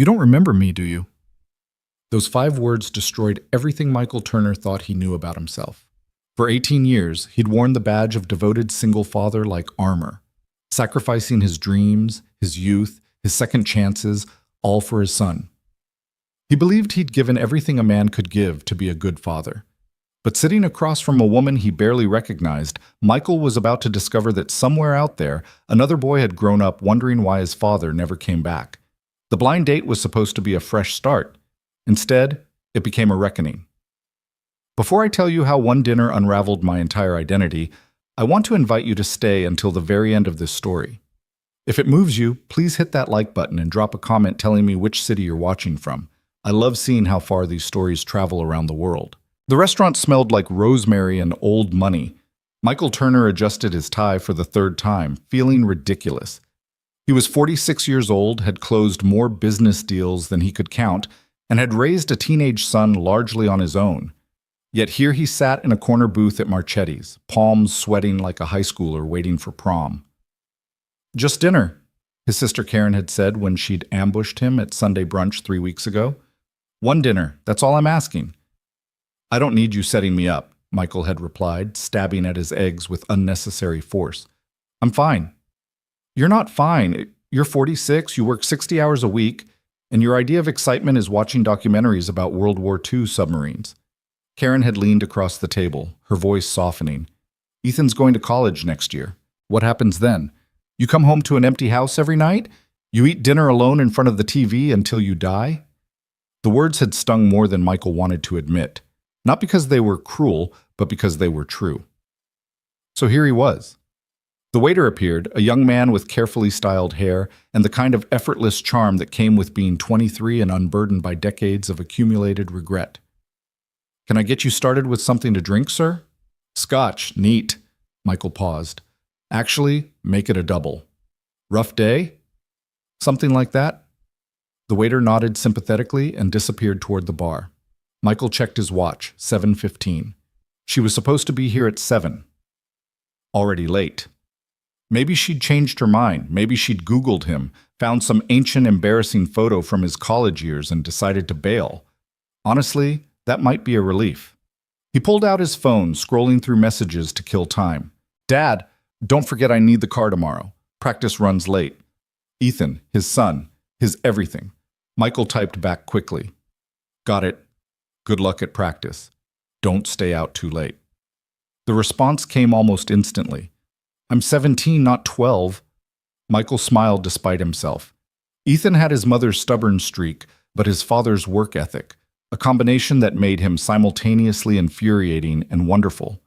You don't remember me, do you? Those 5 words destroyed everything Michael Turner thought he knew about himself. For 18 years, he'd worn the badge of devoted single father like armor, sacrificing his dreams, his youth, his second chances, all for his son. He believed he'd given everything a man could give to be a good father. But sitting across from a woman he barely recognized, Michael was about to discover that somewhere out there, another boy had grown up wondering why his father never came back. The blind date was supposed to be a fresh start. Instead, it became a reckoning. Before I tell you how one dinner unraveled my entire identity, I want to invite you to stay until the very end of this story. If it moves you, please hit that like button and drop a comment telling me which city you're watching from. I love seeing how far these stories travel around the world. The restaurant smelled like rosemary and old money. Michael Turner adjusted his tie for the third time, feeling ridiculous. He was 46 years old, had closed more business deals than he could count, and had raised a teenage son largely on his own. Yet here he sat in a corner booth at Marchetti's, palms sweating like a high schooler waiting for prom. "Just dinner," his sister Karen had said when she'd ambushed him at Sunday brunch 3 weeks ago. "One dinner, that's all I'm asking." "I don't need you setting me up," Michael had replied, stabbing at his eggs with unnecessary force. "I'm fine." "You're not fine. You're 46, you work 60 hours a week, and your idea of excitement is watching documentaries about World War II submarines." Karen had leaned across the table, her voice softening. "Ethan's going to college next year. What happens then? You come home to an empty house every night? You eat dinner alone in front of the TV until you die?" The words had stung more than Michael wanted to admit, not because they were cruel, but because they were true. So here he was. The waiter appeared, a young man with carefully styled hair and the kind of effortless charm that came with being 23 and unburdened by decades of accumulated regret. "Can I get you started with something to drink, sir?" "Scotch, neat." Michael paused. "Actually, make it a double." "Rough day?" "Something like that." The waiter nodded sympathetically and disappeared toward the bar. Michael checked his watch, 7:15. She was supposed to be here at 7. Already late. Maybe she'd changed her mind. Maybe she'd Googled him, found some ancient, embarrassing photo from his college years and decided to bail. Honestly, that might be a relief. He pulled out his phone, scrolling through messages to kill time. "Dad, don't forget I need the car tomorrow. Practice runs late." Ethan, his son, his everything. Michael typed back quickly. "Got it. Good luck at practice. Don't stay out too late." The response came almost instantly. "I'm 17, not 12. Michael smiled despite himself. Ethan had his mother's stubborn streak, but his father's work ethic, a combination that made him simultaneously infuriating and wonderful.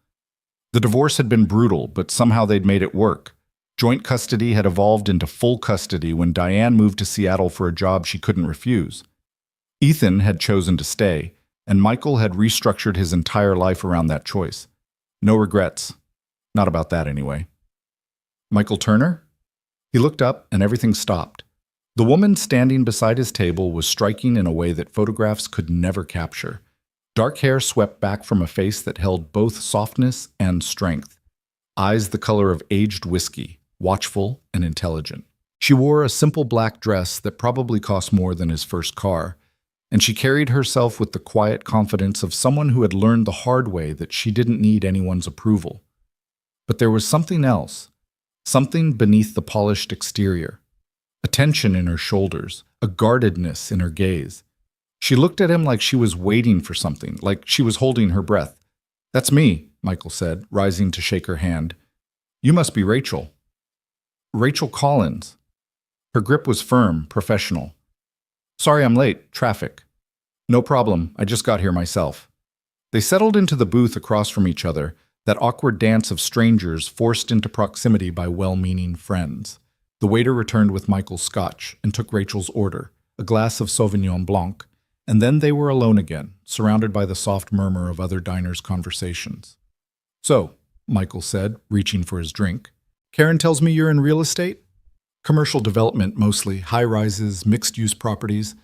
The divorce had been brutal, but somehow they'd made it work. Joint custody had evolved into full custody when Diane moved to Seattle for a job she couldn't refuse. Ethan had chosen to stay, and Michael had restructured his entire life around that choice. No regrets. Not about that anyway. "Michael Turner?" He looked up and everything stopped. The woman standing beside his table was striking in a way that photographs could never capture. Dark hair swept back from a face that held both softness and strength. Eyes the color of aged whiskey, watchful and intelligent. She wore a simple black dress that probably cost more than his first car, and she carried herself with the quiet confidence of someone who had learned the hard way that she didn't need anyone's approval. But there was something else, something beneath the polished exterior. A tension in her shoulders, a guardedness in her gaze. She looked at him like she was waiting for something, like she was holding her breath. "That's me," Michael said, rising to shake her hand. "You must be Rachel." "Rachel Collins." Her grip was firm, professional. "Sorry I'm late. Traffic." "No problem. I just got here myself." They settled into the booth across from each other, that awkward dance of strangers forced into proximity by well-meaning friends. The waiter returned with Michael's scotch and took Rachel's order, a glass of Sauvignon Blanc, and then they were alone again, surrounded by the soft murmur of other diners' conversations. "So," Michael said, reaching for his drink, "Karen tells me you're in real estate?" "Commercial development mostly, high-rises, mixed-use properties."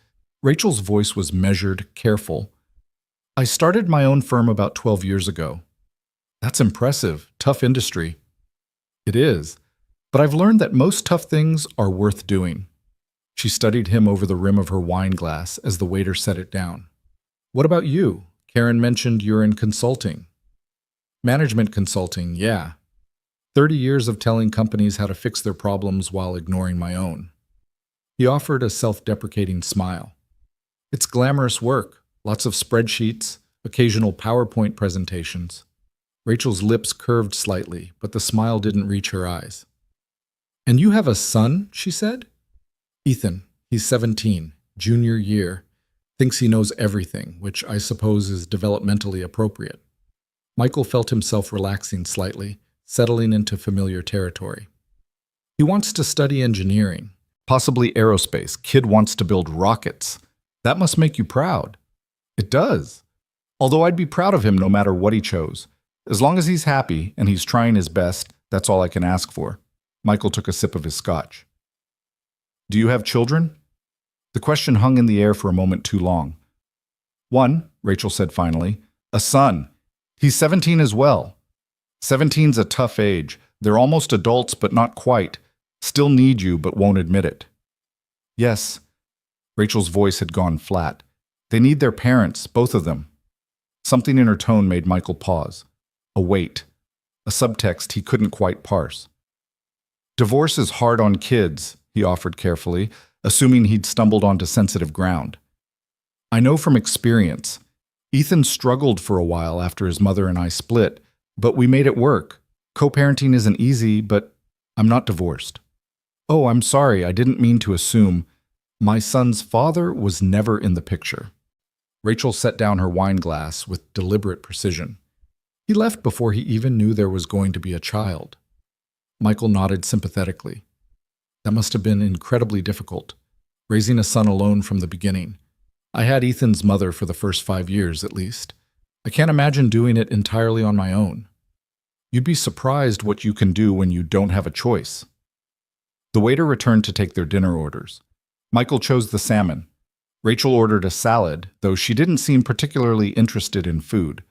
Rachel's voice was measured, careful. "I started my own firm about 12 years ago." "That's impressive. Tough industry." "It is. But I've learned that most tough things are worth doing." She studied him over the rim of her wine glass as the waiter set it down. What about you? Karen mentioned you're in consulting. Management consulting, yeah. 30 years of telling companies how to fix their problems while ignoring my own. He offered a self-deprecating smile. It's glamorous work, lots of spreadsheets, occasional PowerPoint presentations. Rachel's lips curved slightly, but the smile didn't reach her eyes. And you have a son, she said? Ethan, he's 17, junior year, thinks he knows everything, which I suppose is developmentally appropriate. Michael felt himself relaxing slightly, settling into familiar territory. He wants to study engineering, possibly aerospace. Kid wants to build rockets. That must make you proud. It does. Although I'd be proud of him no matter what he chose. As long as he's happy and he's trying his best, that's all I can ask for. Michael took a sip of his scotch. Do you have children? The question hung in the air for a moment too long. One, Rachel said finally. A son. He's 17 as well. 17's a tough age. They're almost adults, but not quite. Still need you, but won't admit it. Yes. Rachel's voice had gone flat. They need their parents, both of them. Something in her tone made Michael pause. A weight. A subtext he couldn't quite parse. Divorce is hard on kids, he offered carefully, assuming he'd stumbled onto sensitive ground. I know from experience. Ethan struggled for a while after his mother and I split, but we made it work. Co-parenting isn't easy, but I'm not divorced. Oh, I'm sorry, I didn't mean to assume. My son's father was never in the picture. Rachel set down her wine glass with deliberate precision. He left before he even knew there was going to be a child. Michael nodded sympathetically. That must have been incredibly difficult, raising a son alone from the beginning. I had Ethan's mother for the first 5 years, at least. I can't imagine doing it entirely on my own. You'd be surprised what you can do when you don't have a choice. The waiter returned to take their dinner orders. Michael chose the salmon. Rachel ordered a salad, though she didn't seem particularly interested in food.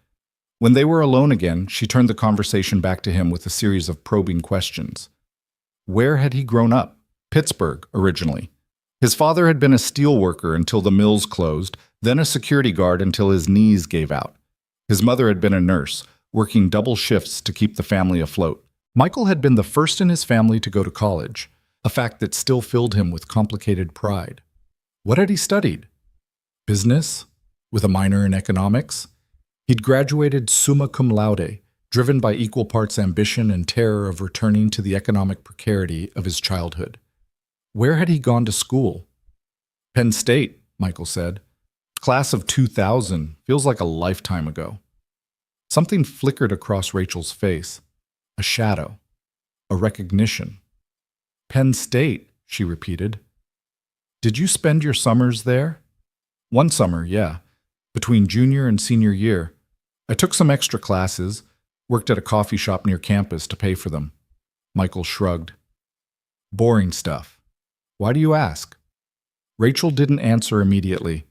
When they were alone again, she turned the conversation back to him with a series of probing questions. Where had he grown up? Pittsburgh, originally. His father had been a steel worker until the mills closed, then a security guard until his knees gave out. His mother had been a nurse, working double shifts to keep the family afloat. Michael had been the first in his family to go to college, a fact that still filled him with complicated pride. What had he studied? Business, with a minor in economics? He'd graduated summa cum laude, driven by equal parts ambition and terror of returning to the economic precarity of his childhood. Where had he gone to school? Penn State, Michael said. Class of 2000, feels like a lifetime ago. Something flickered across Rachel's face. A shadow. A recognition. Penn State, she repeated. Did you spend your summers there? One summer, yeah. Between junior and senior year. I took some extra classes, worked at a coffee shop near campus to pay for them. Michael shrugged. Boring stuff. Why do you ask? Rachel didn't answer immediately.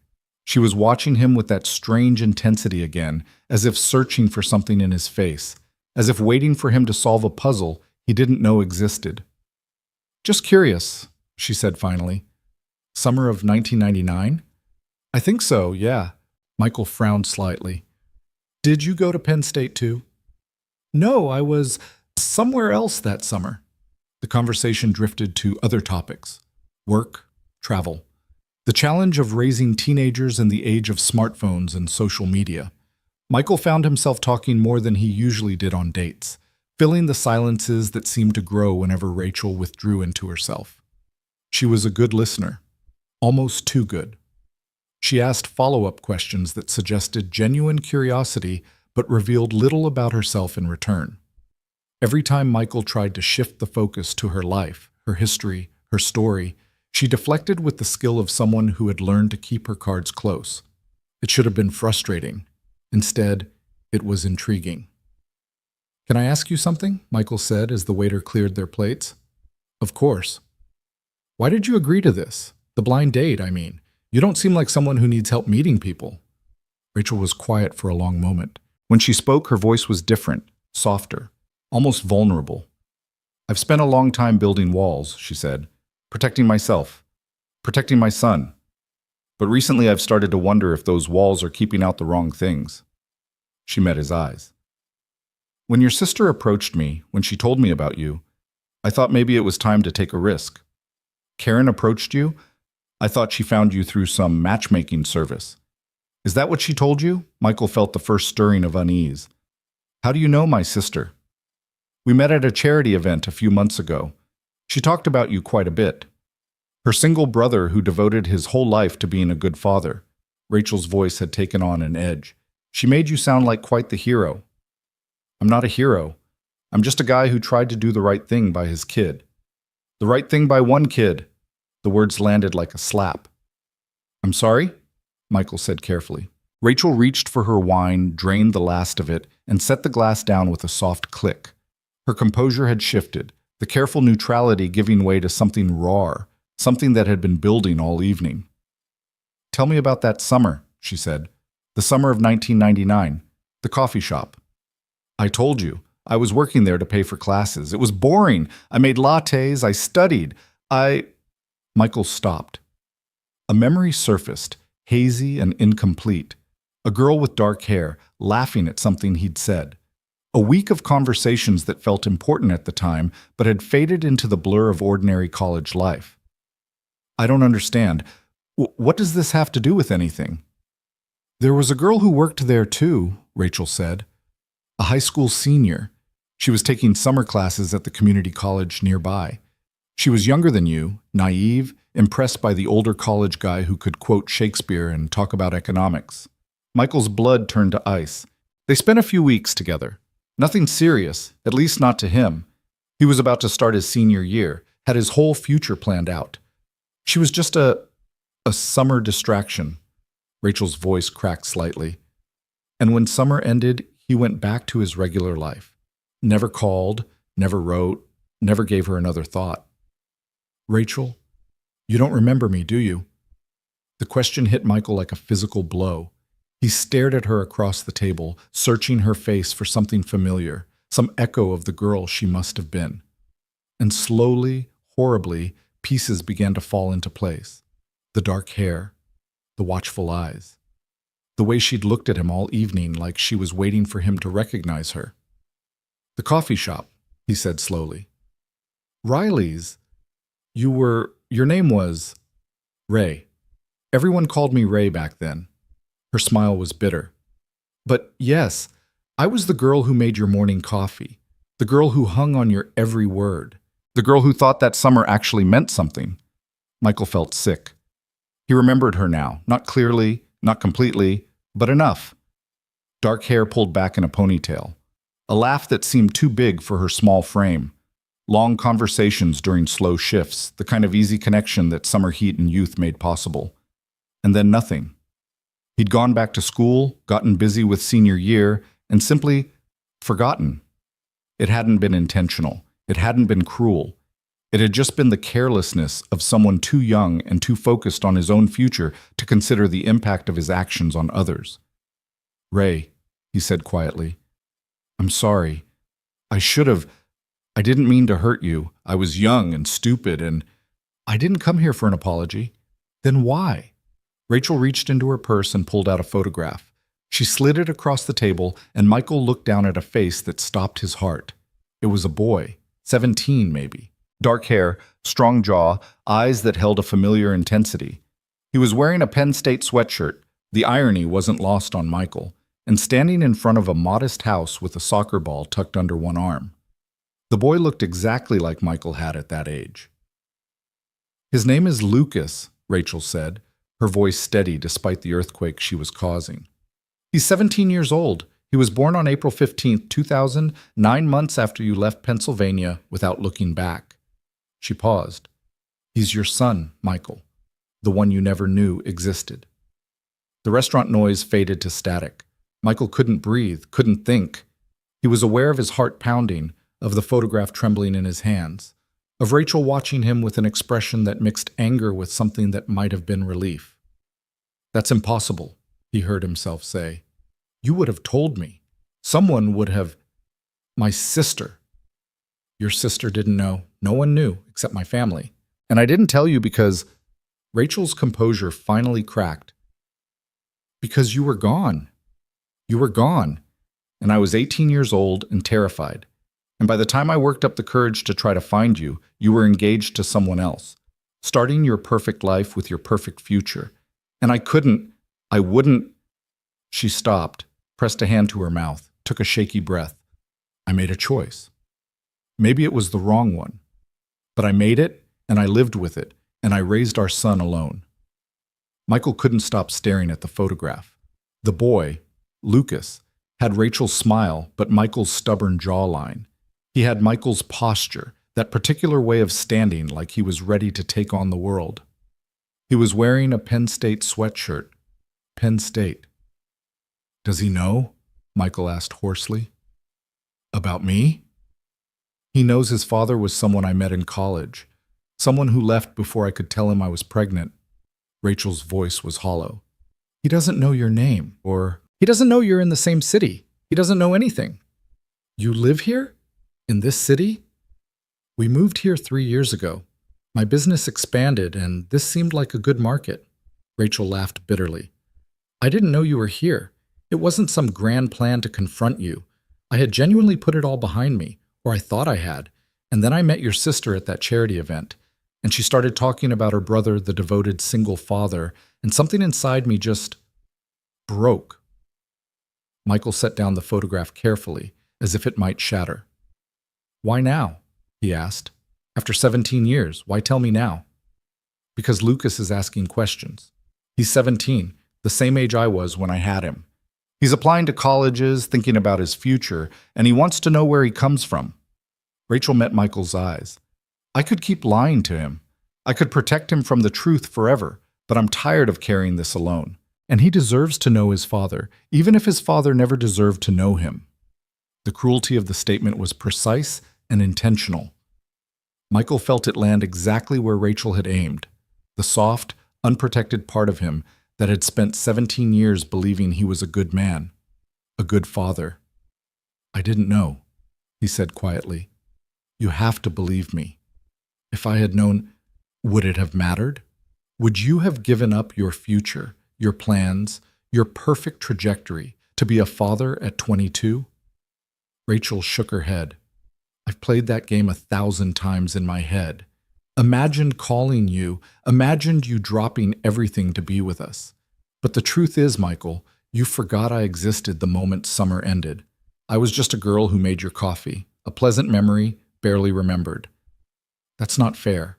She was watching him with that strange intensity again, as if searching for something in his face, as if waiting for him to solve a puzzle he didn't know existed. Just curious, she said finally. Summer of 1999? I think so, yeah. Michael frowned slightly. Did you go to Penn State too? No, I was somewhere else that summer. The conversation drifted to other topics. Work, travel. The challenge of raising teenagers in the age of smartphones and social media. Michael found himself talking more than he usually did on dates, filling the silences that seemed to grow whenever Rachel withdrew into herself. She was a good listener, almost too good. She asked follow-up questions that suggested genuine curiosity but revealed little about herself in return. Every time Michael tried to shift the focus to her life, her history, her story, she deflected with the skill of someone who had learned to keep her cards close. It should have been frustrating. Instead, it was intriguing. Can I ask you something? Michael said as the waiter cleared their plates. Of course. Why did you agree to this? The blind date, I mean. You don't seem like someone who needs help meeting people. Rachel was quiet for a long moment. When she spoke, her voice was different, softer, almost vulnerable. I've spent a long time building walls, she said, protecting myself. Protecting my son. But recently I've started to wonder if those walls are keeping out the wrong things. She met his eyes. When your sister approached me, when she told me about you, I thought maybe it was time to take a risk. Karen approached you? I thought she found you through some matchmaking service. Is that what she told you? Michael felt the first stirring of unease. How do you know my sister? We met at a charity event a few months ago. She talked about you quite a bit. Her single brother who devoted his whole life to being a good father. Rachel's voice had taken on an edge. She made you sound like quite the hero. I'm not a hero. I'm just a guy who tried to do the right thing by his kid. The right thing by one kid. The words landed like a slap. I'm sorry? Michael said carefully. Rachel reached for her wine, drained the last of it, and set the glass down with a soft click. Her composure had shifted, the careful neutrality giving way to something raw, something that had been building all evening. Tell me about that summer, she said. The summer of 1999. The coffee shop. I told you. I was working there to pay for classes. It was boring. I made lattes. I studied. Michael stopped. A memory surfaced, hazy and incomplete. A girl with dark hair, laughing at something he'd said. A week of conversations that felt important at the time, but had faded into the blur of ordinary college life. I don't understand. What does this have to do with anything? There was a girl who worked there too, Rachel said. A high school senior. She was taking summer classes at the community college nearby. She was younger than you, naive, impressed by the older college guy who could quote Shakespeare and talk about economics. Michael's blood turned to ice. They spent a few weeks together. Nothing serious, at least not to him. He was about to start his senior year, had his whole future planned out. She was just a summer distraction. Rachel's voice cracked slightly. And when summer ended, he went back to his regular life. Never called, never wrote, never gave her another thought. Rachel, you don't remember me, do you? The question hit Michael like a physical blow. He stared at her across the table, searching her face for something familiar, some echo of the girl she must have been. And slowly, horribly, pieces began to fall into place. The dark hair, the watchful eyes, the way she'd looked at him all evening like she was waiting for him to recognize her. The coffee shop, he said slowly. Riley's. Your name was Ray. Everyone called me Ray back then. Her smile was bitter. But yes, I was the girl who made your morning coffee, the girl who hung on your every word, the girl who thought that summer actually meant something. Michael felt sick. He remembered her now, not clearly, not completely, but enough. Dark hair pulled back in a ponytail. A laugh that seemed too big for her small frame. Long conversations during slow shifts, the kind of easy connection that summer heat and youth made possible. And then nothing. He'd gone back to school, gotten busy with senior year, and simply forgotten. It hadn't been intentional. It hadn't been cruel. It had just been the carelessness of someone too young and too focused on his own future to consider the impact of his actions on others. Ray, he said quietly, I'm sorry. I didn't mean to hurt you. I was young and stupid, and I didn't come here for an apology. Then why? Rachel reached into her purse and pulled out a photograph. She slid it across the table, and Michael looked down at a face that stopped his heart. It was a boy, 17 maybe. Dark hair, strong jaw, eyes that held a familiar intensity. He was wearing a Penn State sweatshirt. The irony wasn't lost on Michael, and standing in front of a modest house with a soccer ball tucked under one arm. The boy looked exactly like Michael had at that age. His name is Lucas, Rachel said, her voice steady despite the earthquake she was causing. He's 17 years old. He was born on April 15, 2000, 9 months after you left Pennsylvania without looking back. She paused. He's your son, Michael, the one you never knew existed. The restaurant noise faded to static. Michael couldn't breathe, couldn't think. He was aware of his heart pounding, of the photograph trembling in his hands, of Rachel watching him with an expression that mixed anger with something that might have been relief. That's impossible, he heard himself say. You would have told me. Someone would have. My sister. Your sister didn't know. No one knew, except my family. And I didn't tell you because Rachel's composure finally cracked. Because you were gone. You were gone. And I was 18 years old and terrified. And by the time I worked up the courage to try to find you, you were engaged to someone else, starting your perfect life with your perfect future. And I wouldn't. She stopped, pressed a hand to her mouth, took a shaky breath. I made a choice. Maybe it was the wrong one. But I made it, and I lived with it, and I raised our son alone. Michael couldn't stop staring at the photograph. The boy, Lucas, had Rachel's smile, but Michael's stubborn jawline. He had Michael's posture, that particular way of standing like he was ready to take on the world. He was wearing a Penn State sweatshirt. Penn State. Does he know? Michael asked hoarsely. About me? He knows his father was someone I met in college, someone who left before I could tell him I was pregnant. Rachel's voice was hollow. He doesn't know your name, or he doesn't know you're in the same city. He doesn't know anything. You live here? In this city? We moved here 3 years ago. My business expanded, and this seemed like a good market. Rachel laughed bitterly. I didn't know you were here. It wasn't some grand plan to confront you. I had genuinely put it all behind me, or I thought I had, and then I met your sister at that charity event, and she started talking about her brother, the devoted single father, and something inside me just broke. Michael set down the photograph carefully, as if it might shatter. Why now? He asked. After 17 years, why tell me now? Because Lucas is asking questions. He's 17, the same age I was when I had him. He's applying to colleges, thinking about his future, and he wants to know where he comes from. Rachel met Michael's eyes. I could keep lying to him. I could protect him from the truth forever, but I'm tired of carrying this alone. And he deserves to know his father, even if his father never deserved to know him. The cruelty of the statement was precise and intentional. Michael felt it land exactly where Rachel had aimed, the soft, unprotected part of him that had spent 17 years believing he was a good man, a good father. I didn't know, he said quietly. You have to believe me. If I had known, would it have mattered? Would you have given up your future, your plans, your perfect trajectory to be a father at 22? Rachel shook her head. I've played that game 1,000 times in my head. Imagined calling you, imagined you dropping everything to be with us. But the truth is, Michael, you forgot I existed the moment summer ended. I was just a girl who made your coffee, a pleasant memory, barely remembered. That's not fair.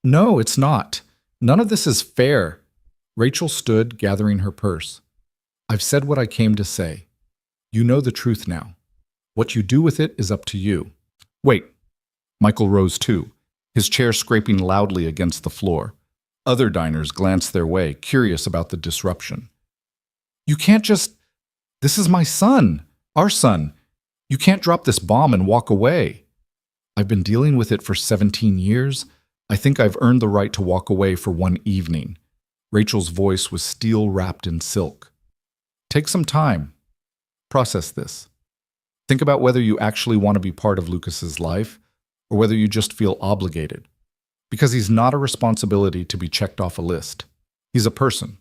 No, it's not. None of this is fair. Rachel stood, gathering her purse. I've said what I came to say. You know the truth now. What you do with it is up to you. Wait. Michael rose too, his chair scraping loudly against the floor. Other diners glanced their way, curious about the disruption. You can't just... This is my son, our son. You can't drop this bomb and walk away. I've been dealing with it for 17 years. I think I've earned the right to walk away for one evening. Rachel's voice was steel wrapped in silk. Take some time. Process this. Think about whether you actually want to be part of Lucas's life or whether you just feel obligated. Because he's not a responsibility to be checked off a list. He's a person.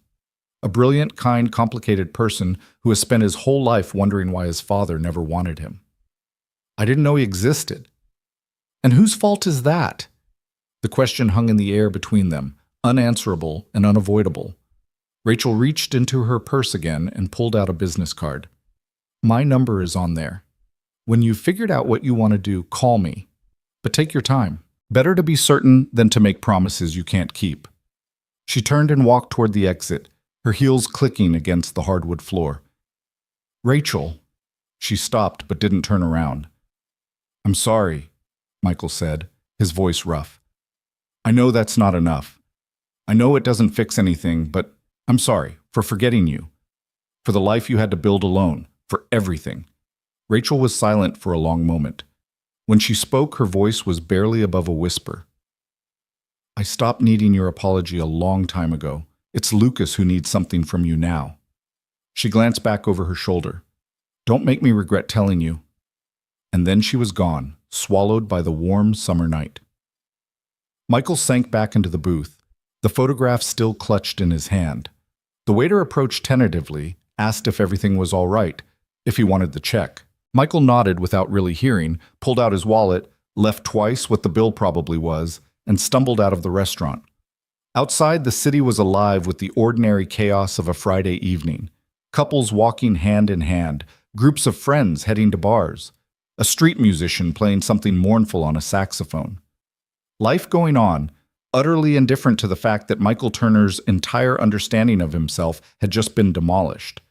A brilliant, kind, complicated person who has spent his whole life wondering why his father never wanted him. I didn't know he existed. And whose fault is that? The question hung in the air between them, unanswerable and unavoidable. Rachel reached into her purse again and pulled out a business card. My number is on there. When you've figured out what you want to do, call me. But take your time. Better to be certain than to make promises you can't keep. She turned and walked toward the exit, her heels clicking against the hardwood floor. Rachel. She stopped but didn't turn around. I'm sorry, Michael said, his voice rough. I know that's not enough. I know it doesn't fix anything, but I'm sorry for forgetting you, for the life you had to build alone, for everything. Rachel was silent for a long moment. When she spoke, her voice was barely above a whisper. I stopped needing your apology a long time ago. It's Lucas who needs something from you now. She glanced back over her shoulder. Don't make me regret telling you. And then she was gone, swallowed by the warm summer night. Michael sank back into the booth, the photograph still clutched in his hand. The waiter approached tentatively, asked if everything was all right, if he wanted the check. Michael nodded without really hearing, pulled out his wallet, left twice what the bill probably was, and stumbled out of the restaurant. Outside, the city was alive with the ordinary chaos of a Friday evening. Couples walking hand in hand, groups of friends heading to bars, a street musician playing something mournful on a saxophone. Life going on, utterly indifferent to the fact that Michael Turner's entire understanding of himself had just been demolished.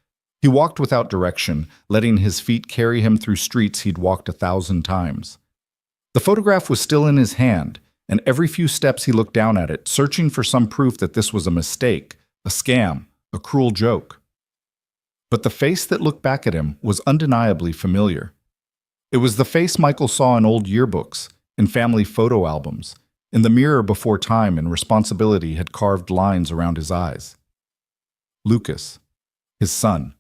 He walked without direction, letting his feet carry him through streets he'd walked 1,000 times. The photograph was still in his hand, and every few steps he looked down at it, searching for some proof that this was a mistake, a scam, a cruel joke. But the face that looked back at him was undeniably familiar. It was the face Michael saw in old yearbooks, in family photo albums, in the mirror before time and responsibility had carved lines around his eyes. Lucas, his son.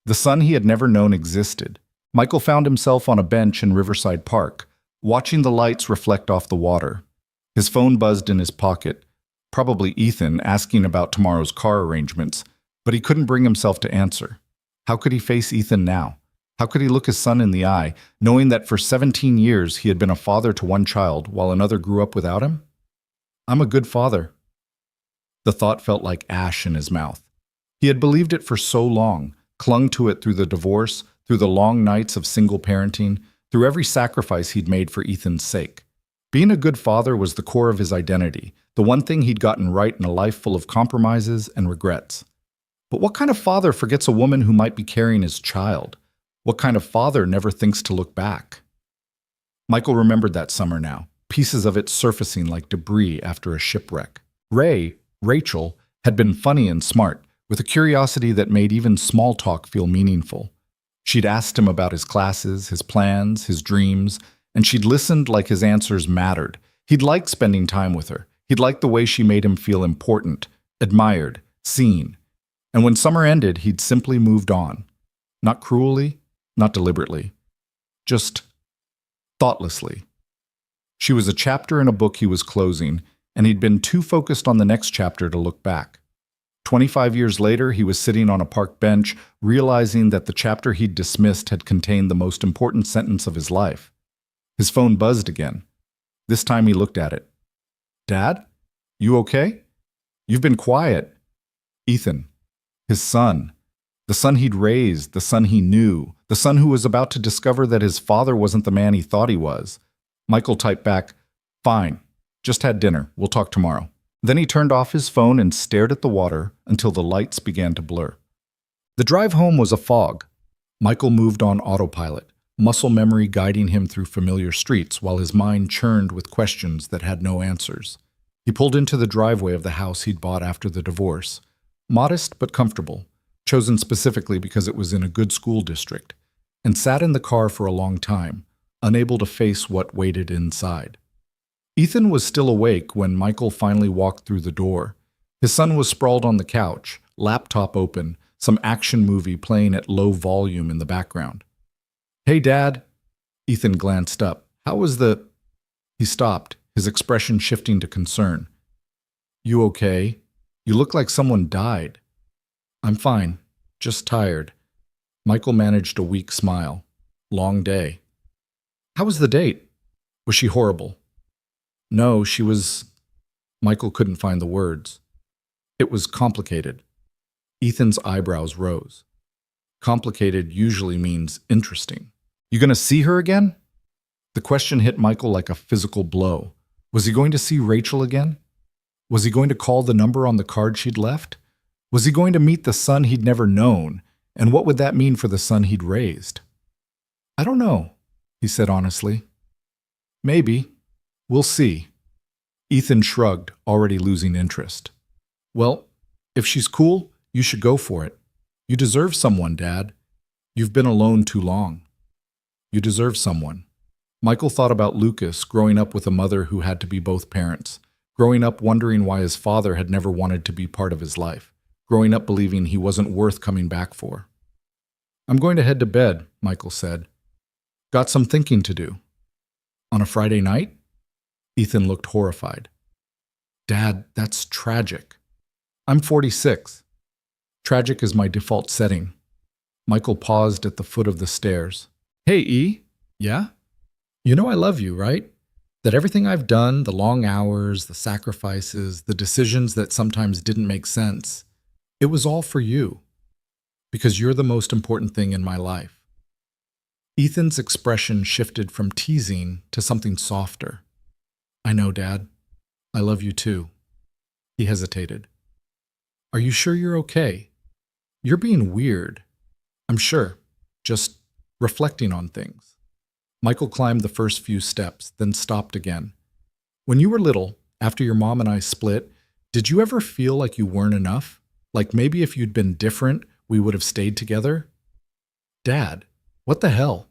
The son he had never known existed. Michael found himself on a bench in Riverside Park, watching the lights reflect off the water. His phone buzzed in his pocket, probably Ethan asking about tomorrow's car arrangements, but he couldn't bring himself to answer. How could he face Ethan now? How could he look his son in the eye, knowing that for 17 years he had been a father to one child while another grew up without him? I'm a good father. The thought felt like ash in his mouth. He had believed it for so long, clung to it through the divorce, through the long nights of single parenting, through every sacrifice he'd made for Ethan's sake. Being a good father was the core of his identity, the one thing he'd gotten right in a life full of compromises and regrets. But what kind of father forgets a woman who might be carrying his child? What kind of father never thinks to look back? Michael remembered that summer now, pieces of it surfacing like debris after a shipwreck. Rachel, had been funny and smart, with a curiosity that made even small talk feel meaningful. She'd asked him about his classes, his plans, his dreams, and she'd listened like his answers mattered. He'd liked spending time with her. He'd liked the way she made him feel important, admired, seen. And when summer ended, he'd simply moved on. Not cruelly, not deliberately. Just thoughtlessly. She was a chapter in a book he was closing, and he'd been too focused on the next chapter to look back. 25 years later, he was sitting on a park bench, realizing that the chapter he'd dismissed had contained the most important sentence of his life. His phone buzzed again. This time he looked at it. Dad? You okay? You've been quiet. Ethan. His son. The son he'd raised, the son he knew, the son who was about to discover that his father wasn't the man he thought he was. Michael typed back, "Fine. Just had dinner. We'll talk tomorrow." Then he turned off his phone and stared at the water until the lights began to blur. The drive home was a fog. Michael moved on autopilot, muscle memory guiding him through familiar streets while his mind churned with questions that had no answers. He pulled into the driveway of the house he'd bought after the divorce. Modest but comfortable, chosen specifically because it was in a good school district, and sat in the car for a long time, unable to face what waited inside. Ethan was still awake when Michael finally walked through the door. His son was sprawled on the couch, laptop open, some action movie playing at low volume in the background. "Hey, Dad." Ethan glanced up. "How was the—" He stopped, his expression shifting to concern. "You okay? You look like someone died." "I'm fine, just tired." Michael managed a weak smile. "Long day." "How was the date? Was she horrible?" "No, she was—" Michael couldn't find the words. "It was complicated." Ethan's eyebrows rose. Complicated usually means interesting. "You gonna see her again?" The question hit Michael like a physical blow. Was he going to see Rachel again? Was he going to call the number on the card she'd left? Was he going to meet the son he'd never known? And what would that mean for the son he'd raised? "I don't know," he said honestly. "Maybe. We'll see." Ethan shrugged, already losing interest. "Well, if she's cool, you should go for it. You deserve someone, Dad. You've been alone too long. You deserve someone." Michael thought about Lucas growing up with a mother who had to be both parents, growing up wondering why his father had never wanted to be part of his life, growing up believing he wasn't worth coming back for. "I'm going to head to bed," Michael said. "Got some thinking to do." "On a Friday night?" Ethan looked horrified. Dad, that's tragic. I'm 46. Tragic is my default setting. Michael paused at the foot of the stairs. Hey, E. Yeah? You know I love you, right? That everything I've done, the long hours, the sacrifices, the decisions that sometimes didn't make sense, it was all for you. Because you're the most important thing in my life. Ethan's expression shifted from teasing to something softer. I know, Dad. I love you too. He hesitated. Are you sure you're okay? You're being weird. I'm sure. Just reflecting on things. Michael climbed the first few steps, then stopped again. When you were little, after your mom and I split, did you ever feel like you weren't enough? Like maybe if you'd been different, we would have stayed together? Dad, what the hell?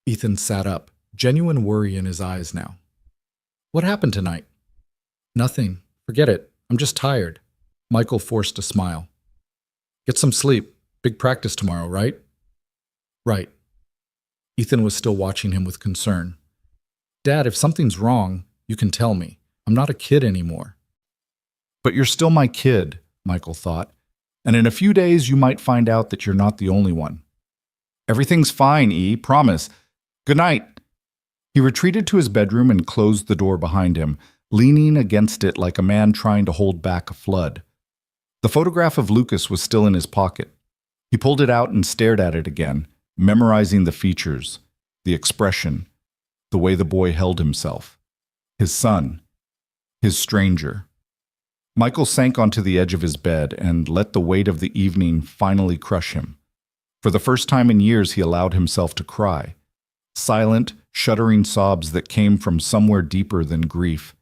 Ethan sat up, genuine worry in his eyes now. What happened tonight? Nothing. Forget it. I'm just tired. Michael forced a smile. Get some sleep. Big practice tomorrow, right? Right. Ethan was still watching him with concern. Dad, if something's wrong, you can tell me. I'm not a kid anymore. But you're still my kid, Michael thought. And in a few days, you might find out that you're not the only one. Everything's fine, E. Promise. Good night. He retreated to his bedroom and closed the door behind him, leaning against it like a man trying to hold back a flood. The photograph of Lucas was still in his pocket. He pulled it out and stared at it again, memorizing the features, the expression, the way the boy held himself. His son, his stranger. Michael sank onto the edge of his bed and let the weight of the evening finally crush him. For the first time in years, he allowed himself to cry. Silent, shuddering sobs that came from somewhere deeper than grief.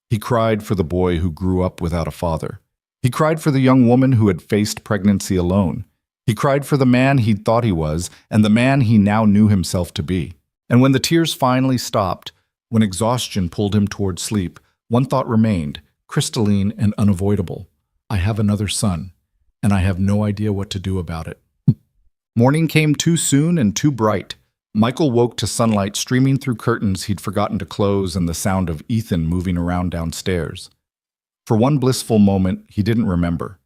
He cried for the boy who grew up without a father. He cried for the young woman who had faced pregnancy alone. He cried for the man he'd thought he was and the man he now knew himself to be. And when the tears finally stopped, when exhaustion pulled him toward sleep, one thought remained, crystalline and unavoidable. I have another son, and I have no idea what to do about it. Morning came too soon and too bright. Michael woke to sunlight streaming through curtains he'd forgotten to close and the sound of Ethan moving around downstairs. For one blissful moment, he didn't remember,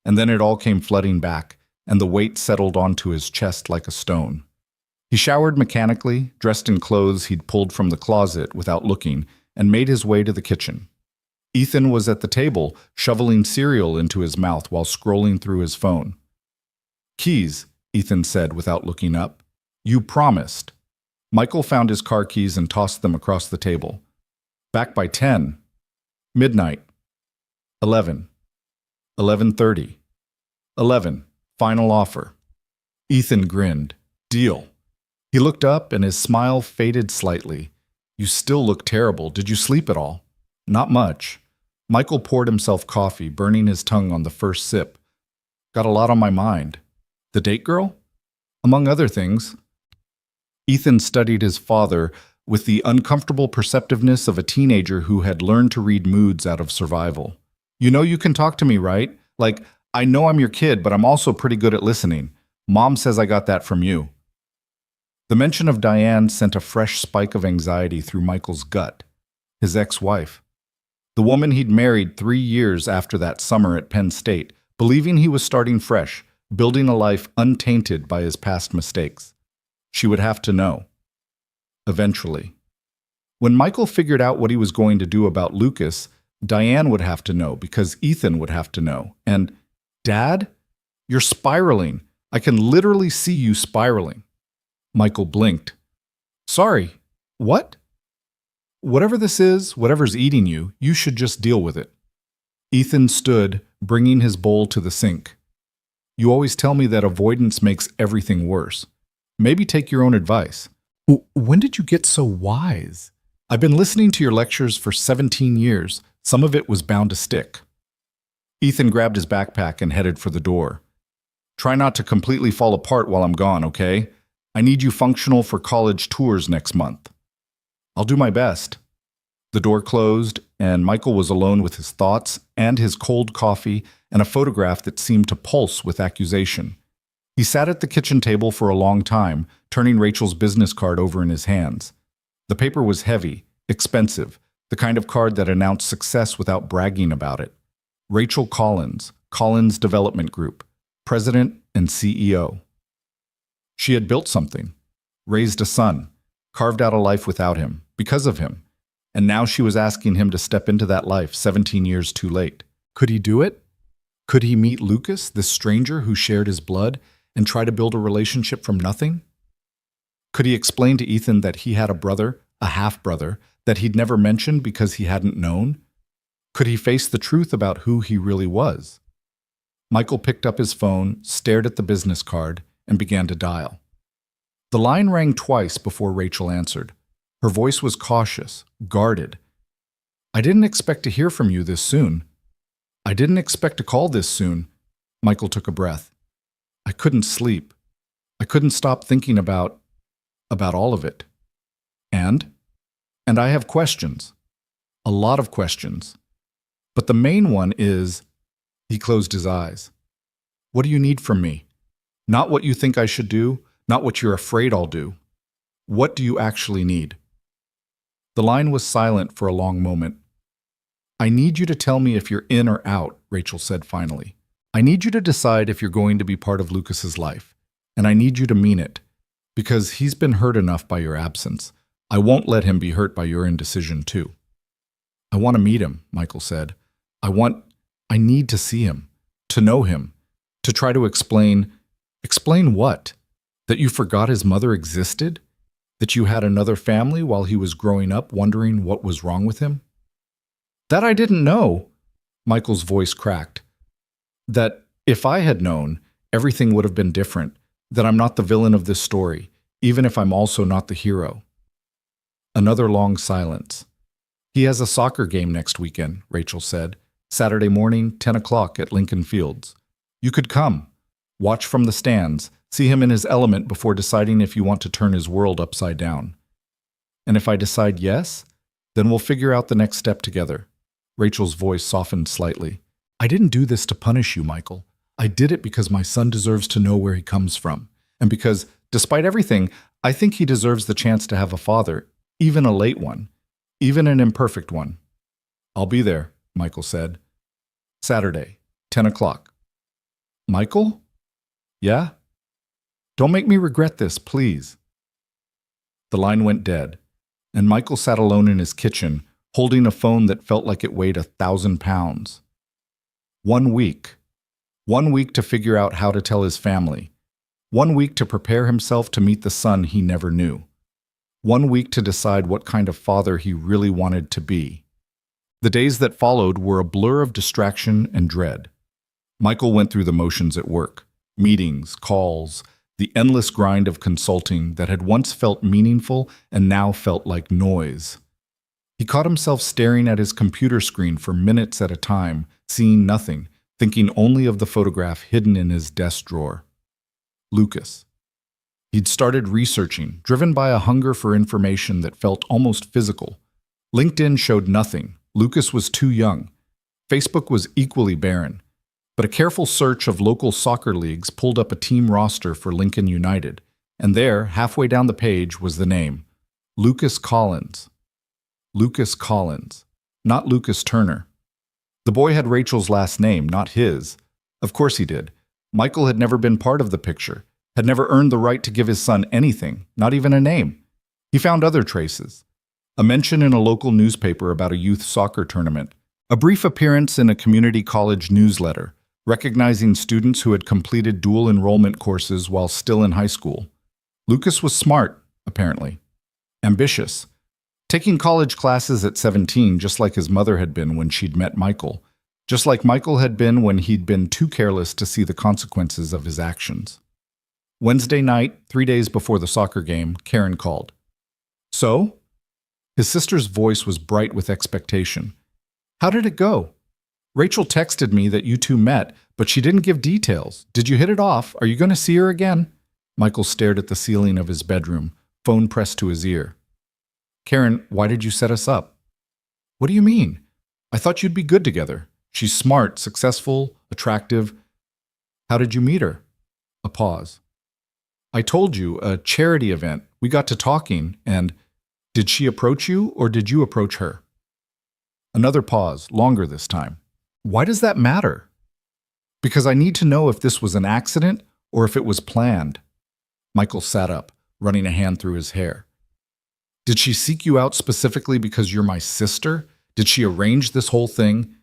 and then it all came flooding back, and the weight settled onto his chest like a stone. He showered mechanically, dressed in clothes he'd pulled from the closet without looking, and made his way to the kitchen. Ethan was at the table, shoveling cereal into his mouth while scrolling through his phone. Keys, Ethan said without looking up. You promised. Michael found his car keys and tossed them across the table. Back by 10. Midnight. 11. 11:30. 11. Final offer. Ethan grinned. Deal. He looked up and his smile faded slightly. You still look terrible. Did you sleep at all? Not much. Michael poured himself coffee, burning his tongue on the first sip. Got a lot on my mind. The date girl? Among other things. Ethan studied his father with the uncomfortable perceptiveness of a teenager who had learned to read moods out of survival. You know you can talk to me, right? Like, I know I'm your kid, but I'm also pretty good at listening. Mom says I got that from you. The mention of Diane sent a fresh spike of anxiety through Michael's gut. His ex-wife. The woman he'd married 3 years after that summer at Penn State, believing he was starting fresh, building a life untainted by his past mistakes. She would have to know. Eventually. When Michael figured out what he was going to do about Lucas, Diane would have to know because Ethan would have to know. And, Dad? You're spiraling. I can literally see you spiraling. Michael blinked. Sorry. What? Whatever this is, whatever's eating you, you should just deal with it. Ethan stood, bringing his bowl to the sink. You always tell me that avoidance makes everything worse. Maybe take your own advice. When did you get so wise? I've been listening to your lectures for 17 years. Some of it was bound to stick. Ethan grabbed his backpack and headed for the door. Try not to completely fall apart while I'm gone, okay? I need you functional for college tours next month. I'll do my best. The door closed, and Michael was alone with his thoughts and his cold coffee and a photograph that seemed to pulse with accusation. He sat at the kitchen table for a long time, turning Rachel's business card over in his hands. The paper was heavy, expensive, The kind of card that announced success without bragging about it. Rachel Collins, Collins Development Group, President and CEO. She had built something, raised a son, carved out a life without him, because of him, and now she was asking him to step into that life 17 years too late. Could he do it? Could he meet Lucas, this stranger who shared his blood, and try to build a relationship from nothing? Could he explain to Ethan that he had a brother, a half-brother, that he'd never mentioned because he hadn't known? Could he face the truth about who he really was? Michael picked up his phone, stared at the business card, and began to dial. The line rang twice before Rachel answered. Her voice was cautious, guarded. "I didn't expect to hear from you this soon." "I didn't expect a call this soon." Michael took a breath. "I couldn't sleep. I couldn't stop thinking about all of it. And I have questions. A lot of questions. But the main one is," he closed his eyes, "what do you need from me? Not what you think I should do, not what you're afraid I'll do. What do you actually need?" The line was silent for a long moment. "I need you to tell me if you're in or out," Rachel said finally. "I need you to decide if you're going to be part of Lucas's life, and I need you to mean it, because he's been hurt enough by your absence. I won't let him be hurt by your indecision too." "I want to meet him," Michael said. I need to see him, to know him, to try to explain." "Explain what? That you forgot his mother existed? That you had another family while he was growing up wondering what was wrong with him?" "That I didn't know," Michael's voice cracked. "That if I had known, everything would have been different. That I'm not the villain of this story, even if I'm also not the hero." Another long silence. "He has a soccer game next weekend," Rachel said. "Saturday morning, 10 o'clock at Lincoln Fields. You could come, watch from the stands, see him in his element before deciding if you want to turn his world upside down. And if I decide yes, then we'll figure out the next step together." Rachel's voice softened slightly. "I didn't do this to punish you, Michael. I did it because my son deserves to know where he comes from. And because, despite everything, I think he deserves the chance to have a father, even a late one, even an imperfect one." "I'll be there," Michael said. "Saturday, 10 o'clock. "Michael?" "Yeah?" "Don't make me regret this, please." The line went dead, and Michael sat alone in his kitchen, holding a phone that felt like it weighed 1,000 pounds. 1 week. 1 week to figure out how to tell his family. 1 week to prepare himself to meet the son he never knew. 1 week to decide what kind of father he really wanted to be. The days that followed were a blur of distraction and dread. Michael went through the motions at work. Meetings, calls, the endless grind of consulting that had once felt meaningful and now felt like noise. He caught himself staring at his computer screen for minutes at a time, seeing nothing, thinking only of the photograph hidden in his desk drawer. Lucas. He'd started researching, driven by a hunger for information that felt almost physical. LinkedIn showed nothing. Lucas was too young. Facebook was equally barren. But a careful search of local soccer leagues pulled up a team roster for Lincoln United, and there, halfway down the page, was the name, Lucas Collins. Lucas Collins, not Lucas Turner. The boy had Rachel's last name, not his. Of course he did. Michael had never been part of the picture, had never earned the right to give his son anything, not even a name. He found other traces. A mention in a local newspaper about a youth soccer tournament, a brief appearance in a community college newsletter, recognizing students who had completed dual enrollment courses while still in high school. Lucas was smart, apparently. Ambitious. Taking college classes at 17, just like his mother had been when she'd met Michael. Just like Michael had been when he'd been too careless to see the consequences of his actions. Wednesday night, 3 days before the soccer game, Karen called. "So?" His sister's voice was bright with expectation. "How did it go?" "Rachel texted me that you two met, but she didn't give details. Did you hit it off? Are you going to see her again?" Michael stared at the ceiling of his bedroom, phone pressed to his ear. "Karen, why did you set us up?" "What do you mean? I thought you'd be good together. She's smart, successful, attractive." "How did you meet her?" A pause. "I told you, a charity event. We got to talking, and did she approach you or did you approach her?" Another pause, longer this time. Why does that matter? Because I need to know if this was an accident or if it was planned. Michael sat up, running a hand through his hair. Did she seek you out specifically because you're my sister? Did she arrange this whole thing?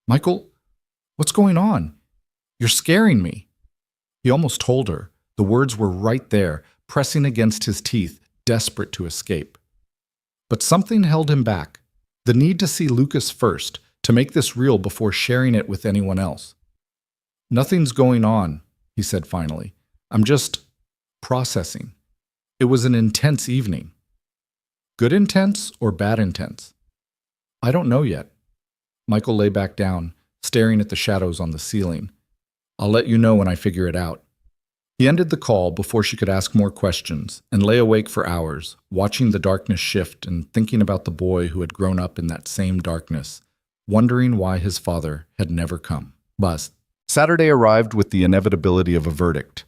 Michael, what's going on? You're scaring me. He almost told her. The words were right there, pressing against his teeth, desperate to escape. But something held him back. The need to see Lucas first, to make this real before sharing it with anyone else. Nothing's going on, he said finally. I'm just processing. It was an intense evening. Good intense or bad intense? I don't know yet. Michael lay back down, staring at the shadows on the ceiling. I'll let you know when I figure it out. He ended the call before she could ask more questions and lay awake for hours, watching the darkness shift and thinking about the boy who had grown up in that same darkness, wondering why his father had never come. Bust. Saturday arrived with the inevitability of a verdict.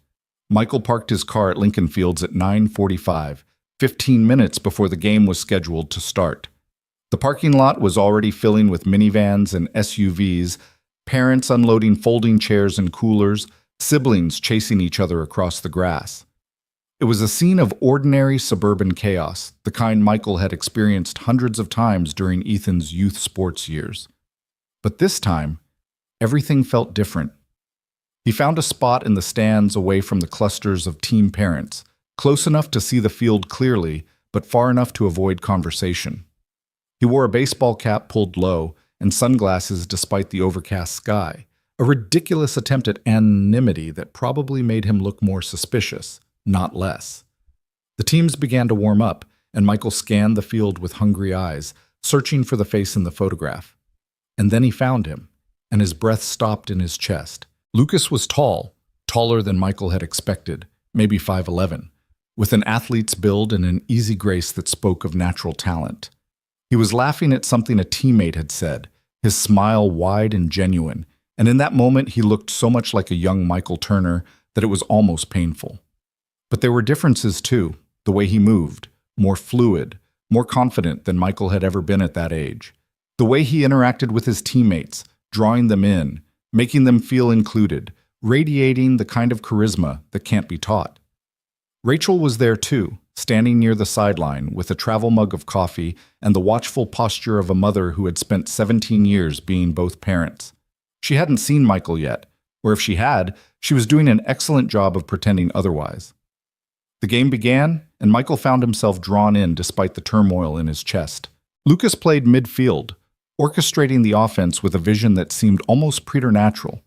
Michael parked his car at Lincoln Fields at 9:45, 15 minutes before the game was scheduled to start. The parking lot was already filling with minivans and SUVs, parents unloading folding chairs and coolers, siblings chasing each other across the grass. It was a scene of ordinary suburban chaos, the kind Michael had experienced hundreds of times during Ethan's youth sports years. But this time, everything felt different. He found a spot in the stands away from the clusters of team parents, close enough to see the field clearly, but far enough to avoid conversation. He wore a baseball cap pulled low and sunglasses despite the overcast sky, a ridiculous attempt at anonymity that probably made him look more suspicious, not less. The teams began to warm up, and Michael scanned the field with hungry eyes, searching for the face in the photograph. And then he found him, and his breath stopped in his chest. Lucas was tall, taller than Michael had expected, maybe 5'11", with an athlete's build and an easy grace that spoke of natural talent. He was laughing at something a teammate had said, his smile wide and genuine, and in that moment he looked so much like a young Michael Turner that it was almost painful. But there were differences too, the way he moved, more fluid, more confident than Michael had ever been at that age. The way he interacted with his teammates, drawing them in, making them feel included, radiating the kind of charisma that can't be taught. Rachel was there too, standing near the sideline with a travel mug of coffee and the watchful posture of a mother who had spent 17 years being both parents. She hadn't seen Michael yet, or if she had, she was doing an excellent job of pretending otherwise. The game began, and Michael found himself drawn in despite the turmoil in his chest. Lucas played midfield, orchestrating the offense with a vision that seemed almost preternatural.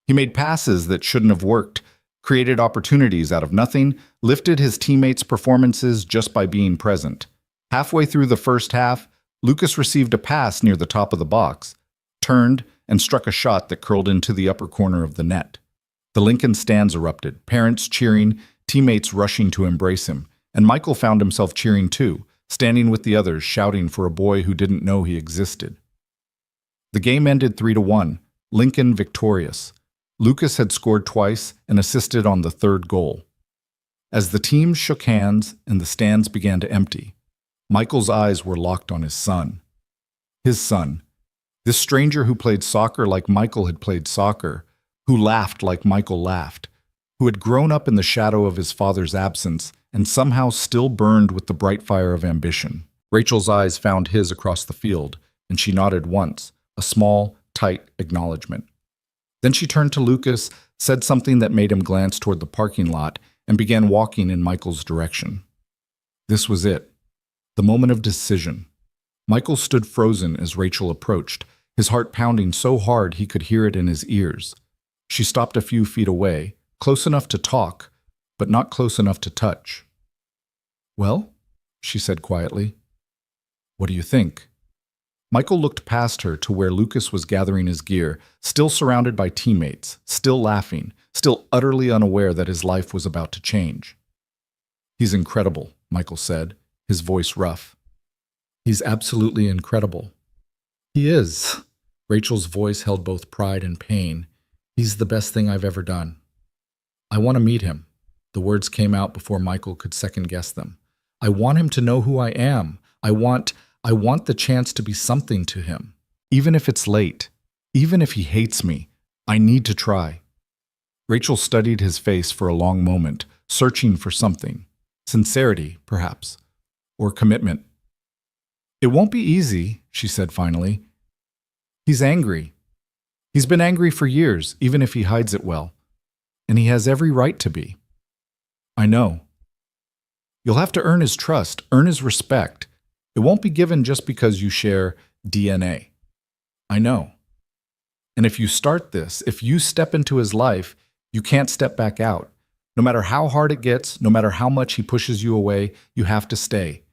He made passes that shouldn't have worked, created opportunities out of nothing, lifted his teammates' performances just by being present. Halfway through the first half, Lucas received a pass near the top of the box, turned, and struck a shot that curled into the upper corner of the net. The Lincoln stands erupted, parents cheering, teammates rushing to embrace him, and Michael found himself cheering too, standing with the others shouting for a boy who didn't know he existed. The game ended 3-1, Lincoln victorious. Lucas had scored twice and assisted on the third goal. As the teams shook hands and the stands began to empty, Michael's eyes were locked on his son. His son. This stranger who played soccer like Michael had played soccer, who laughed like Michael laughed, who had grown up in the shadow of his father's absence and somehow still burned with the bright fire of ambition. Rachel's eyes found his across the field, and she nodded once, a small, tight acknowledgement. Then she turned to Lucas, said something that made him glance toward the parking lot, and began walking in Michael's direction. This was it, the moment of decision. Michael stood frozen as Rachel approached, his heart pounding so hard he could hear it in his ears. She stopped a few feet away, close enough to talk, but not close enough to touch. "Well?" she said quietly. "What do you think?" Michael looked past her to where Lucas was gathering his gear, still surrounded by teammates, still laughing, still utterly unaware that his life was about to change. "He's incredible," Michael said, his voice rough. "He's absolutely incredible." "He is." Rachel's voice held both pride and pain. "He's the best thing I've ever done." "I want to meet him." The words came out before Michael could second-guess them. "I want him to know who I am. I want the chance to be something to him." Even if it's late, even if he hates me, I need to try. Rachel studied his face for a long moment, searching for something. Sincerity, perhaps, or commitment. It won't be easy, she said finally. He's angry. He's been angry for years, even if he hides it well. And he has every right to be. I know. You'll have to earn his trust, earn his respect. It won't be given just because you share DNA. I know. And if you start this, if you step into his life, you can't step back out. No matter how hard it gets, no matter how much he pushes you away, you have to stay.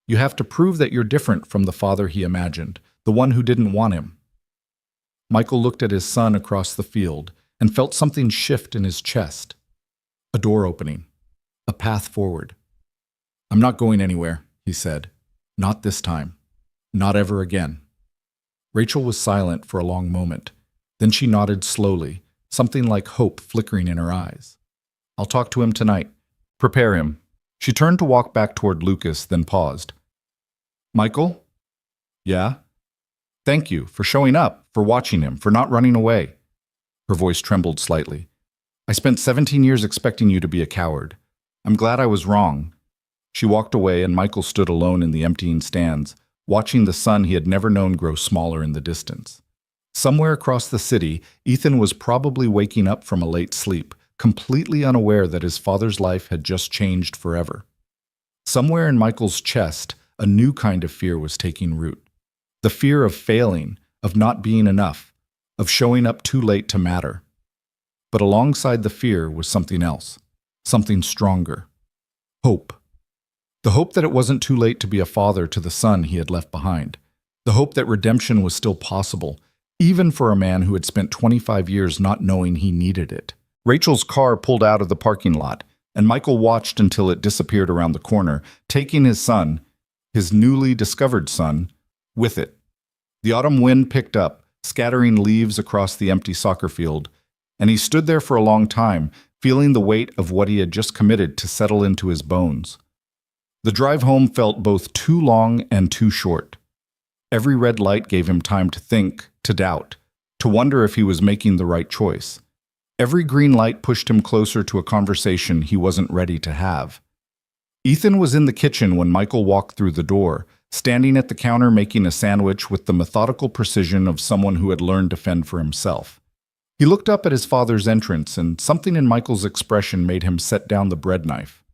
You have to prove that you're different from the father he imagined, the one who didn't want him. Michael looked at his son across the field and felt something shift in his chest. A door opening. A path forward. I'm not going anywhere, he said. Not this time. Not ever again. Rachel was silent for a long moment. Then she nodded slowly, something like hope flickering in her eyes. I'll talk to him tonight. Prepare him. She turned to walk back toward Lucas, then paused. Michael? Yeah? Thank you for showing up, for watching him, for not running away. Her voice trembled slightly. I spent 17 years expecting you to be a coward. I'm glad I was wrong. She walked away and Michael stood alone in the emptying stands, watching the sun he had never known grow smaller in the distance. Somewhere across the city, Ethan was probably waking up from a late sleep, completely unaware that his father's life had just changed forever. Somewhere in Michael's chest, a new kind of fear was taking root. The fear of failing, of not being enough, of showing up too late to matter. But alongside the fear was something else, something stronger. Hope. The hope that it wasn't too late to be a father to the son he had left behind. The hope that redemption was still possible, even for a man who had spent 25 years not knowing he needed it. Rachel's car pulled out of the parking lot, and Michael watched until it disappeared around the corner, taking his son, his newly discovered son, with it. The autumn wind picked up, scattering leaves across the empty soccer field, and he stood there for a long time, feeling the weight of what he had just committed to settle into his bones. The drive home felt both too long and too short. Every red light gave him time to think, to doubt, to wonder if he was making the right choice. Every green light pushed him closer to a conversation he wasn't ready to have. Ethan was in the kitchen when Michael walked through the door, standing at the counter making a sandwich with the methodical precision of someone who had learned to fend for himself. He looked up at his father's entrance, and something in Michael's expression made him set down the bread knife.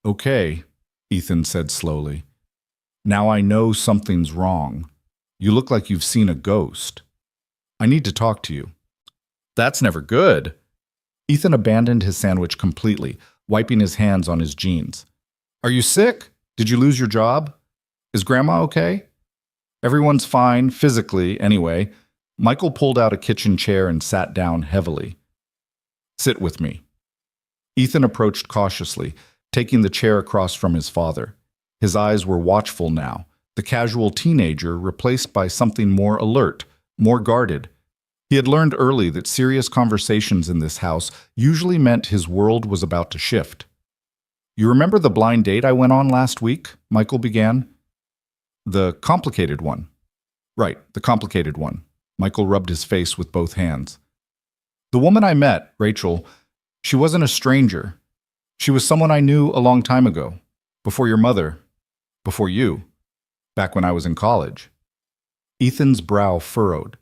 Okay, Ethan said slowly. Now I know something's wrong. You look like you've seen a ghost. I need to talk to you. That's never good. Ethan abandoned his sandwich completely, wiping his hands on his jeans. Are you sick? Did you lose your job? Is Grandma okay? Everyone's fine, physically, anyway. Michael pulled out a kitchen chair and sat down heavily. Sit with me. Ethan approached cautiously, taking the chair across from his father. His eyes were watchful now, the casual teenager replaced by something more alert, more guarded. He had learned early that serious conversations in this house usually meant his world was about to shift. You remember the blind date I went on last week? Michael began. The complicated one. Right, the complicated one. Michael rubbed his face with both hands. The woman I met, Rachel, she wasn't a stranger. She was someone I knew a long time ago, before your mother, before you, back when I was in college. Ethan's brow furrowed.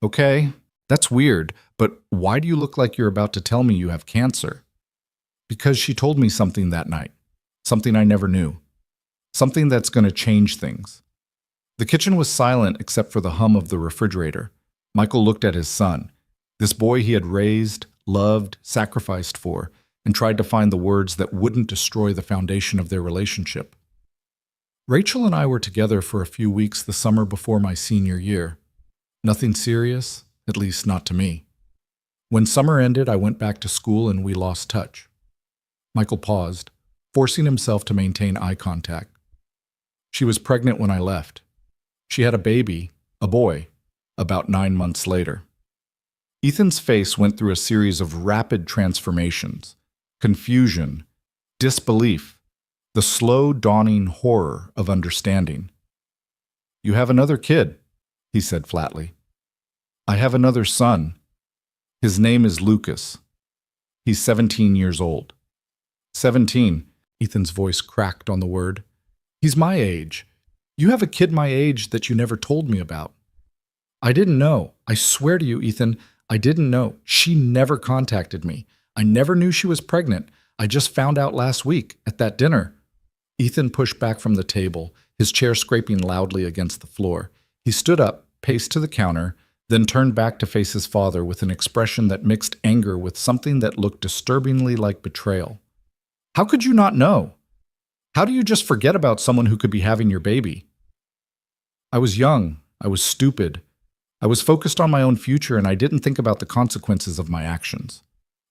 Okay, that's weird, but why do you look like you're about to tell me you have cancer? Because she told me something that night, something I never knew, something that's going to change things. The kitchen was silent except for the hum of the refrigerator. Michael looked at his son, this boy he had raised, loved, sacrificed for, and tried to find the words that wouldn't destroy the foundation of their relationship. Rachel and I were together for a few weeks the summer before my senior year. Nothing serious, at least not to me. When summer ended, I went back to school and we lost touch. Michael paused, forcing himself to maintain eye contact. She was pregnant when I left. She had a baby, a boy, about 9 months later. Ethan's face went through a series of rapid transformations. Confusion, disbelief, the slow dawning horror of understanding. You have another kid, he said flatly. I have another son. His name is Lucas. He's 17 years old. 17. Ethan's voice cracked on the word. He's my age. You have a kid my age that you never told me about. I didn't know. I swear to you, Ethan, I didn't know. She never contacted me. I never knew she was pregnant. I just found out last week at that dinner. Ethan pushed back from the table, his chair scraping loudly against the floor. He stood up, paced to the counter, then turned back to face his father with an expression that mixed anger with something that looked disturbingly like betrayal. How could you not know? How do you just forget about someone who could be having your baby? I was young. I was stupid. I was focused on my own future, and I didn't think about the consequences of my actions.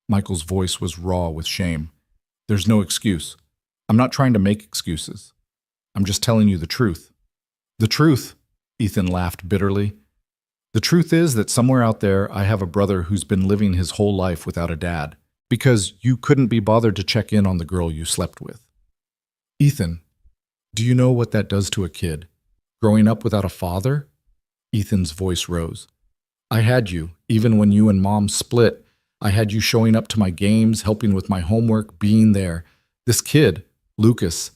Michael's voice was raw with shame. There's no excuse. I'm not trying to make excuses. I'm just telling you the truth. The truth, Ethan laughed bitterly. The truth is that somewhere out there I have a brother who's been living his whole life without a dad, because you couldn't be bothered to check in on the girl you slept with. Ethan, do you know what that does to a kid? Growing up without a father? Ethan's voice rose. I had you, even when you and Mom split. I had you showing up to my games, helping with my homework, being there. This kid, Lucas,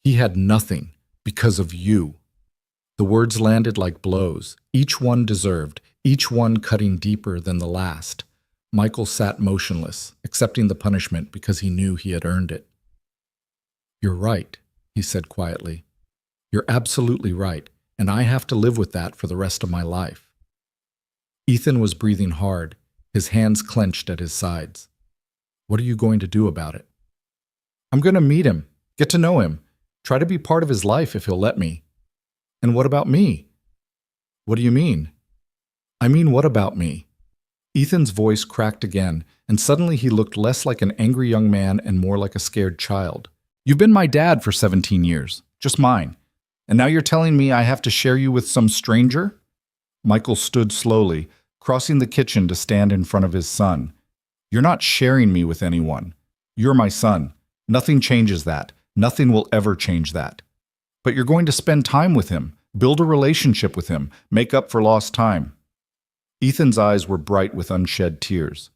he had nothing because of you. The words landed like blows, each one deserved, each one cutting deeper than the last. Michael sat motionless, accepting the punishment because he knew he had earned it. You're right, he said quietly. You're absolutely right, and I have to live with that for the rest of my life. Ethan was breathing hard, his hands clenched at his sides. What are you going to do about it? I'm going to meet him, get to know him, try to be part of his life if he'll let me. And what about me? What do you mean? I mean, what about me? Ethan's voice cracked again, and suddenly he looked less like an angry young man and more like a scared child. You've been my dad for 17 years, just mine. And now you're telling me I have to share you with some stranger? Michael stood slowly, crossing the kitchen to stand in front of his son. You're not sharing me with anyone. You're my son. Nothing changes that. Nothing will ever change that. But you're going to spend time with him, build a relationship with him, make up for lost time. Ethan's eyes were bright with unshed tears.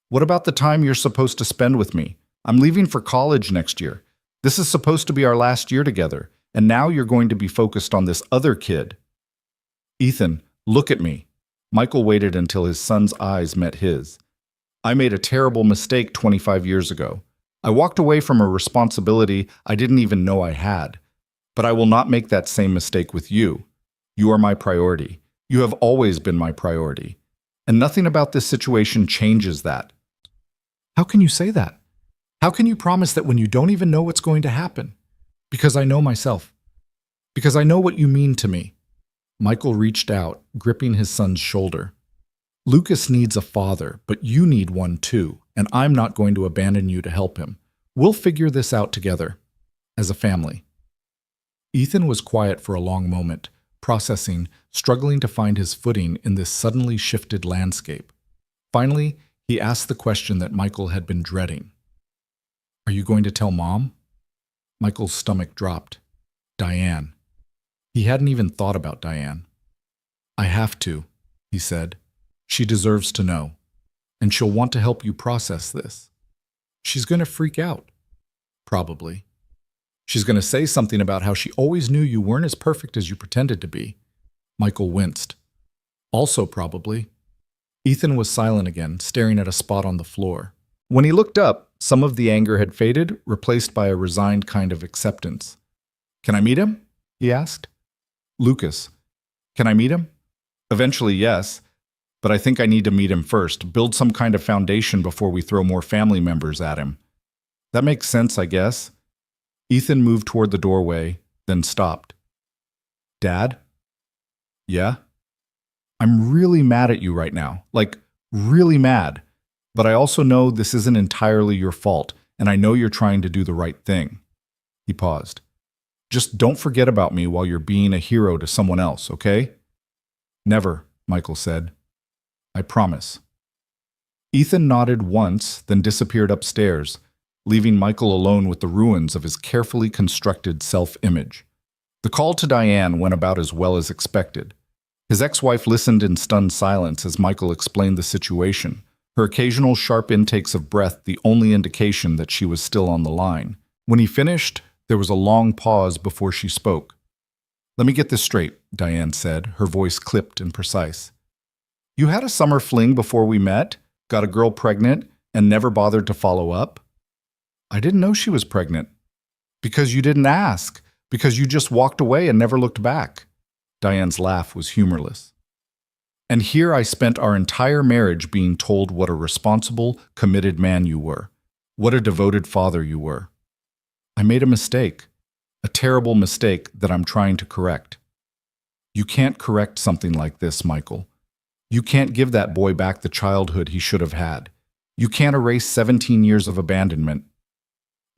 What about the time you're supposed to spend with me? I'm leaving for college next year. This is supposed to be our last year together, and now you're going to be focused on this other kid. Ethan, look at me. Michael waited until his son's eyes met his. I made a terrible mistake 25 years ago. I walked away from a responsibility I didn't even know I had. But I will not make that same mistake with you. You are my priority. You have always been my priority. And nothing about this situation changes that. How can you say that? How can you promise that when you don't even know what's going to happen? Because I know myself. Because I know what you mean to me. Michael reached out, gripping his son's shoulder. Lucas needs a father, but you need one too, and I'm not going to abandon you to help him. We'll figure this out together, as a family. Ethan was quiet for a long moment, processing, struggling to find his footing in this suddenly shifted landscape. Finally, he asked the question that Michael had been dreading. Are you going to tell Mom? Michael's stomach dropped. Diane. He hadn't even thought about Diane. I have to, he said. She deserves to know, and she'll want to help you process this. She's going to freak out. Probably. She's going to say something about how she always knew you weren't as perfect as you pretended to be. Michael winced. Also probably. Ethan was silent again, staring at a spot on the floor. When he looked up, some of the anger had faded, replaced by a resigned kind of acceptance. Can I meet him? He asked. Lucas. Can I meet him? Eventually, yes. But I think I need to meet him first, build some kind of foundation before we throw more family members at him. That makes sense, I guess. Ethan moved toward the doorway, then stopped. Dad? Yeah? I'm really mad at you right now. Like, really mad. But I also know this isn't entirely your fault, and I know you're trying to do the right thing. He paused. Just don't forget about me while you're being a hero to someone else, okay? Never, Michael said. I promise. Ethan nodded once, then disappeared upstairs, leaving Michael alone with the ruins of his carefully constructed self-image. The call to Diane went about as well as expected. His ex-wife listened in stunned silence as Michael explained the situation, her occasional sharp intakes of breath the only indication that she was still on the line. When he finished, there was a long pause before she spoke. "Let me get this straight," Diane said, her voice clipped and precise. "You had a summer fling before we met, got a girl pregnant, and never bothered to follow up?" "I didn't know she was pregnant." "Because you didn't ask. Because you just walked away and never looked back." Diane's laugh was humorless. "And here I spent our entire marriage being told what a responsible, committed man you were, what a devoted father you were. I made a mistake, a terrible mistake that I'm trying to correct. You can't correct something like this, Michael. You can't give that boy back the childhood he should have had. You can't erase 17 years of abandonment.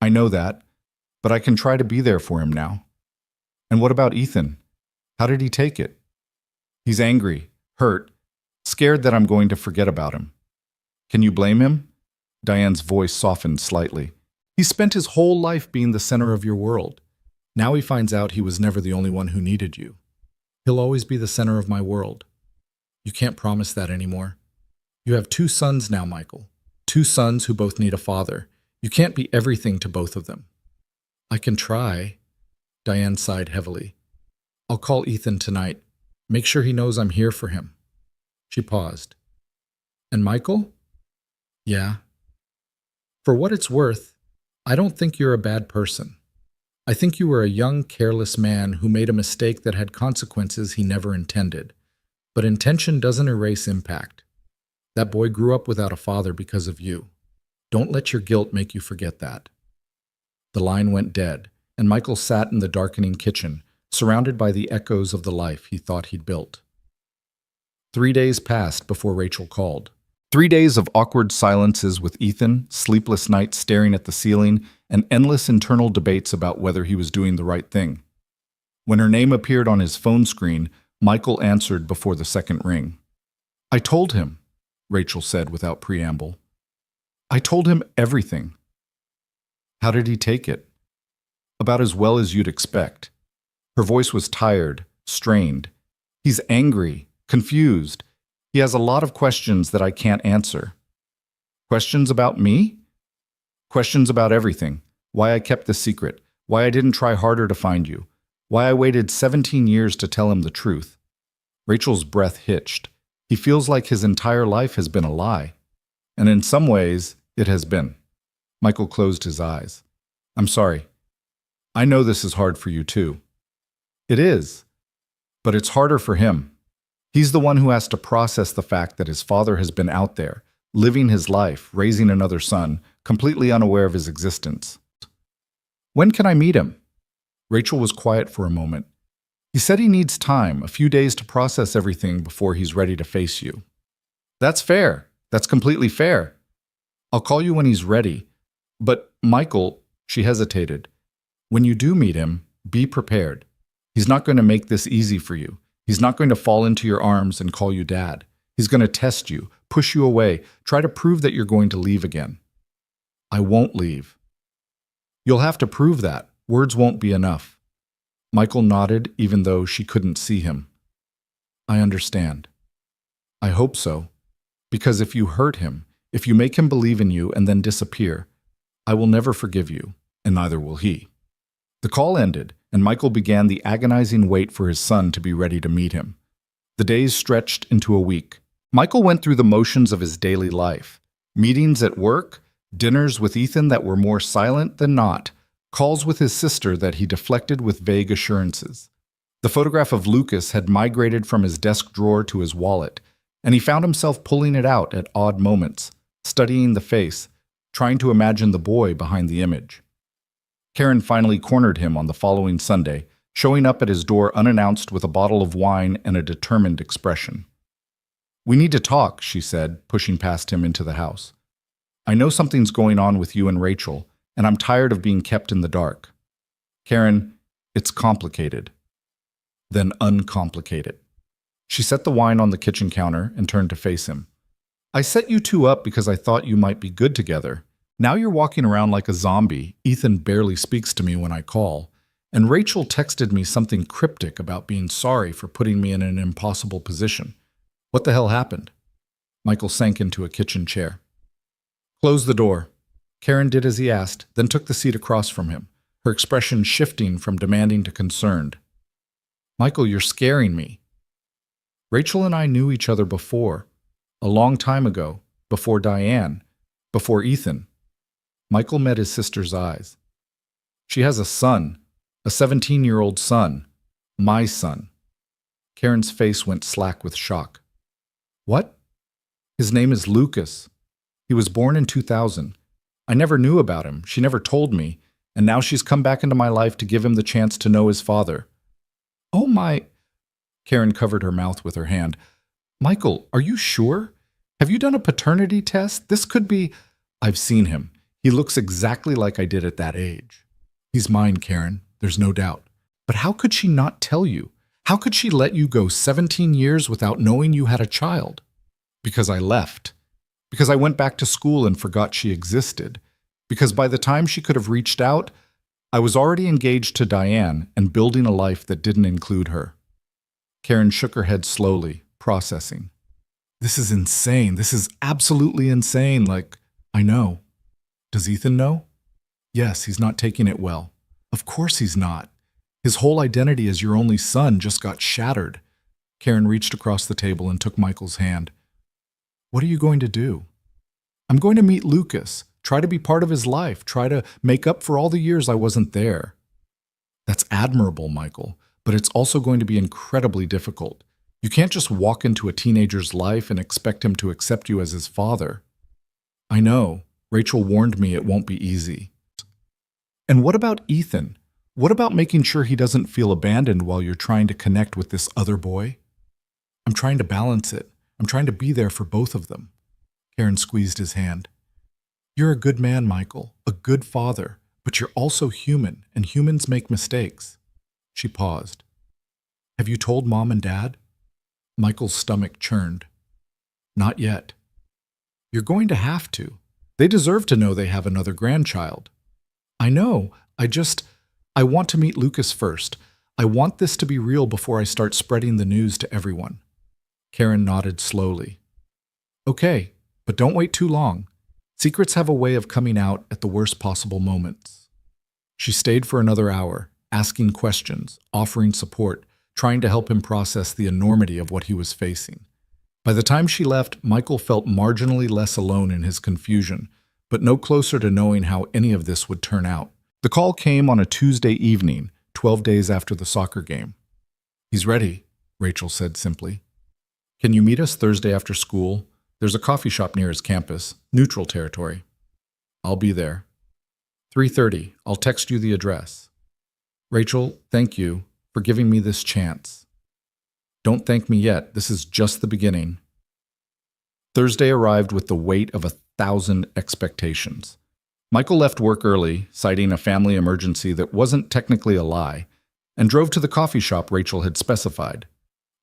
I know that, but I can try to be there for him now. And what about Ethan? How did he take it? He's angry, hurt, scared that I'm going to forget about him. Can you blame him?" Diane's voice softened slightly. "He spent his whole life being the center of your world. Now he finds out he was never the only one who needed you. He'll always be the center of my world. You can't promise that anymore. You have 2 sons now, Michael. 2 sons who both need a father. You can't be everything to both of them." "I can try." Diane sighed heavily. "I'll call Ethan tonight. Make sure he knows I'm here for him." She paused. "And Michael?" "Yeah." "For what it's worth, I don't think you're a bad person. I think you were a young, careless man who made a mistake that had consequences he never intended. But intention doesn't erase impact. That boy grew up without a father because of you. Don't let your guilt make you forget that." The line went dead, and Michael sat in the darkening kitchen, surrounded by the echoes of the life he thought he'd built. 3 days passed before Rachel called. 3 days of awkward silences with Ethan, sleepless nights staring at the ceiling, and endless internal debates about whether he was doing the right thing. When her name appeared on his phone screen, Michael answered before the second ring. "I told him," Rachel said without preamble. "I told him everything." "How did he take it?" "About as well as you'd expect." Her voice was tired, strained. "He's angry, confused. He has a lot of questions that I can't answer." "Questions about me?" "Questions about everything. Why I kept the secret. Why I didn't try harder to find you. Why I waited 17 years to tell him the truth." Rachel's breath hitched. He feels like his entire life has been a lie. And in some ways, it has been. Michael closed his eyes. "I'm sorry. I know this is hard for you too." "It is. But it's harder for him. He's the one who has to process the fact that his father has been out there, living his life, raising another son, completely unaware of his existence." "When can I meet him?" Rachel was quiet for a moment. "He said he needs time, a few days to process everything before he's ready to face you." "That's fair. That's completely fair. I'll call you when he's ready. But, Michael," she hesitated, "when you do meet him, be prepared. He's not going to make this easy for you. He's not going to fall into your arms and call you dad. He's going to test you, push you away, try to prove that you're going to leave again." "I won't leave." "You'll have to prove that. Words won't be enough." Michael nodded, even though she couldn't see him. "I understand. I hope so. Because if you hurt him, if you make him believe in you and then disappear, I will never forgive you, and neither will he." The call ended, and Michael began the agonizing wait for his son to be ready to meet him. The days stretched into a week. Michael went through the motions of his daily life. Meetings at work, dinners with Ethan that were more silent than not, calls with his sister that he deflected with vague assurances. The photograph of Lucas had migrated from his desk drawer to his wallet, and he found himself pulling it out at odd moments, studying the face, trying to imagine the boy behind the image. Karen finally cornered him on the following Sunday, showing up at his door unannounced with a bottle of wine and a determined expression. "We need to talk," she said, pushing past him into the house. "I know something's going on with you and Rachel, and I'm tired of being kept in the dark." "Karen, it's complicated." "Then uncomplicate it." She set the wine on the kitchen counter and turned to face him. "I set you two up because I thought you might be good together. Now you're walking around like a zombie. Ethan barely speaks to me when I call. And Rachel texted me something cryptic about being sorry for putting me in an impossible position. What the hell happened? Michael sank into a kitchen chair. Close the door. Karen did as he asked, then took the seat across from him, her expression shifting from demanding to concerned. Michael, you're scaring me. Rachel and I knew each other before, a long time ago, before Diane, before Ethan. Michael met his sister's eyes. She has a son, a 17-year-old son, my son. Karen's face went slack with shock. What? His name is Lucas. He was born in 2000. I never knew about him. She never told me. And now she's come back into my life to give him the chance to know his father. Oh my... Karen covered her mouth with her hand. Michael, are you sure? Have you done a paternity test? This could be... I've seen him. He looks exactly like I did at that age. He's mine, Karen. There's no doubt. But how could she not tell you? How could she let you go 17 years without knowing you had a child? Because I left. Because I went back to school and forgot she existed. Because by the time she could have reached out, I was already engaged to Diane and building a life that didn't include her. Karen shook her head slowly, processing. This is insane. This is absolutely insane. I know. Does Ethan know? Yes, he's not taking it well. Of course he's not. His whole identity as your only son just got shattered. Karen reached across the table and took Michael's hand. What are you going to do? I'm going to meet Lucas, try to be part of his life, try to make up for all the years I wasn't there. That's admirable, Michael, but it's also going to be incredibly difficult. You can't just walk into a teenager's life and expect him to accept you as his father. I know. Rachel warned me it won't be easy. And what about Ethan? What about making sure he doesn't feel abandoned while you're trying to connect with this other boy? I'm trying to balance it. I'm trying to be there for both of them. Karen squeezed his hand. You're a good man, Michael, a good father, but you're also human, and humans make mistakes. She paused. Have you told Mom and Dad? Michael's stomach churned. Not yet. You're going to have to. They deserve to know they have another grandchild. I know. I want to meet Lucas first. I want this to be real before I start spreading the news to everyone. Karen nodded slowly. Okay, but don't wait too long. Secrets have a way of coming out at the worst possible moments. She stayed for another hour, asking questions, offering support, trying to help him process the enormity of what he was facing. By the time she left, Michael felt marginally less alone in his confusion, but no closer to knowing how any of this would turn out. The call came on a Tuesday evening, 12 days after the soccer game. He's ready, Rachel said simply. Can you meet us Thursday after school? There's a coffee shop near his campus, neutral territory. I'll be there. 3:30. I'll text you the address. Rachel, thank you for giving me this chance. Don't thank me yet. This is just the beginning. Thursday arrived with the weight of 1,000 expectations. Michael left work early, citing a family emergency that wasn't technically a lie, and drove to the coffee shop Rachel had specified.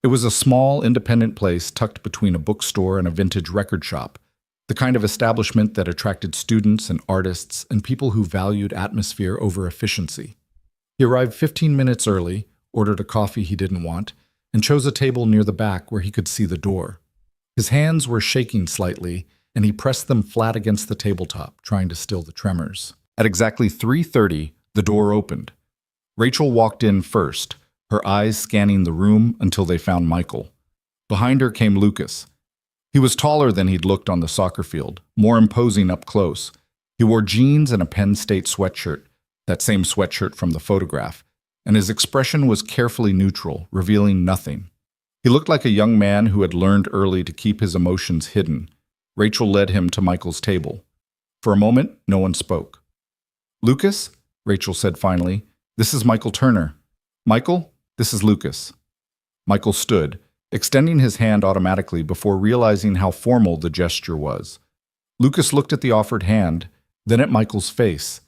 It was a small, independent place tucked between a bookstore and a vintage record shop, the kind of establishment that attracted students and artists and people who valued atmosphere over efficiency. He arrived 15 minutes early, ordered a coffee he didn't want, and chose a table near the back where he could see the door. His hands were shaking slightly, and he pressed them flat against the tabletop, trying to still the tremors. At exactly 3:30, the door opened. Rachel walked in first, her eyes scanning the room until they found Michael. Behind her came Lucas. He was taller than he'd looked on the soccer field, more imposing up close. He wore jeans and a Penn State sweatshirt, that same sweatshirt from the photograph, and his expression was carefully neutral, revealing nothing. He looked like a young man who had learned early to keep his emotions hidden. Rachel led him to Michael's table. For a moment, no one spoke. Lucas, Rachel said finally, this is Michael Turner. Michael, this is Lucas. Michael stood, extending his hand automatically before realizing how formal the gesture was. Lucas looked at the offered hand, then at Michael's face,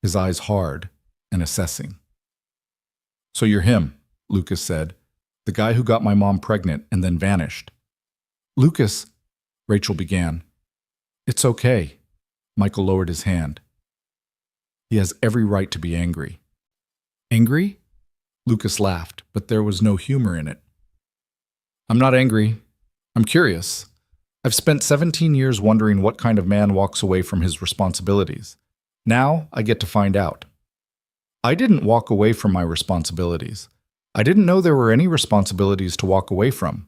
his eyes hard and assessing. So you're him, Lucas said, the guy who got my mom pregnant and then vanished. Lucas, Rachel began. It's okay. Michael lowered his hand. He has every right to be angry. Angry? Lucas laughed, but there was no humor in it. I'm not angry. I'm curious. I've spent 17 years wondering what kind of man walks away from his responsibilities. Now I get to find out. I didn't walk away from my responsibilities. I didn't know there were any responsibilities to walk away from.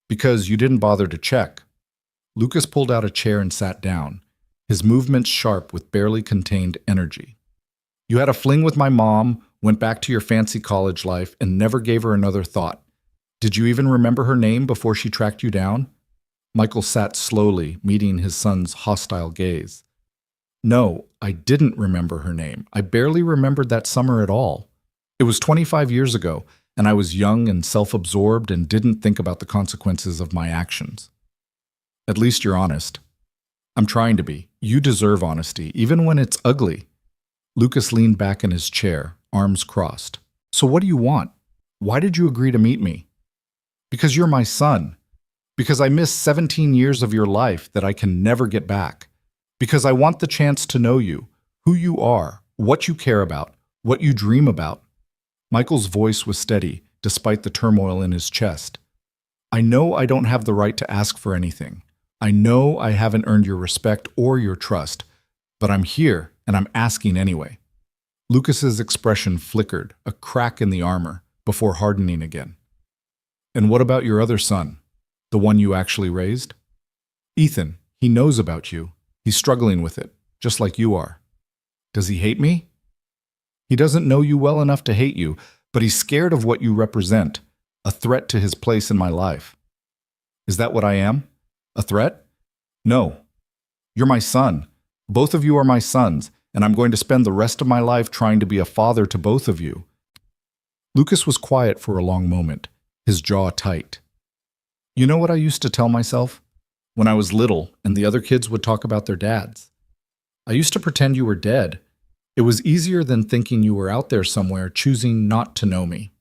Because you didn't bother to check. Lucas pulled out a chair and sat down, his movements sharp with barely contained energy. You had a fling with my mom, went back to your fancy college life, and never gave her another thought. Did you even remember her name before she tracked you down? Michael sat slowly, meeting his son's hostile gaze. No, I didn't remember her name. I barely remembered that summer at all. It was 25 years ago, and I was young and self-absorbed and didn't think about the consequences of my actions. At least you're honest. I'm trying to be. You deserve honesty, even when it's ugly. Lucas leaned back in his chair, arms crossed. So what do you want? Why did you agree to meet me? Because you're my son. Because I missed 17 years of your life that I can never get back. Because I want the chance to know you, who you are, what you care about, what you dream about. Michael's voice was steady, despite the turmoil in his chest. I know I don't have the right to ask for anything. I know I haven't earned your respect or your trust, but I'm here and I'm asking anyway. Lucas's expression flickered, a crack in the armor, before hardening again. And what about your other son, the one you actually raised? Ethan, he knows about you. He's struggling with it, just like you are. Does he hate me? He doesn't know you well enough to hate you, but he's scared of what you represent, a threat to his place in my life. Is that what I am? A threat? No. You're my son. Both of you are my sons, and I'm going to spend the rest of my life trying to be a father to both of you. Lucas was quiet for a long moment, his jaw tight. You know what I used to tell myself? When I was little and the other kids would talk about their dads. I used to pretend you were dead. It was easier than thinking you were out there somewhere choosing not to know me.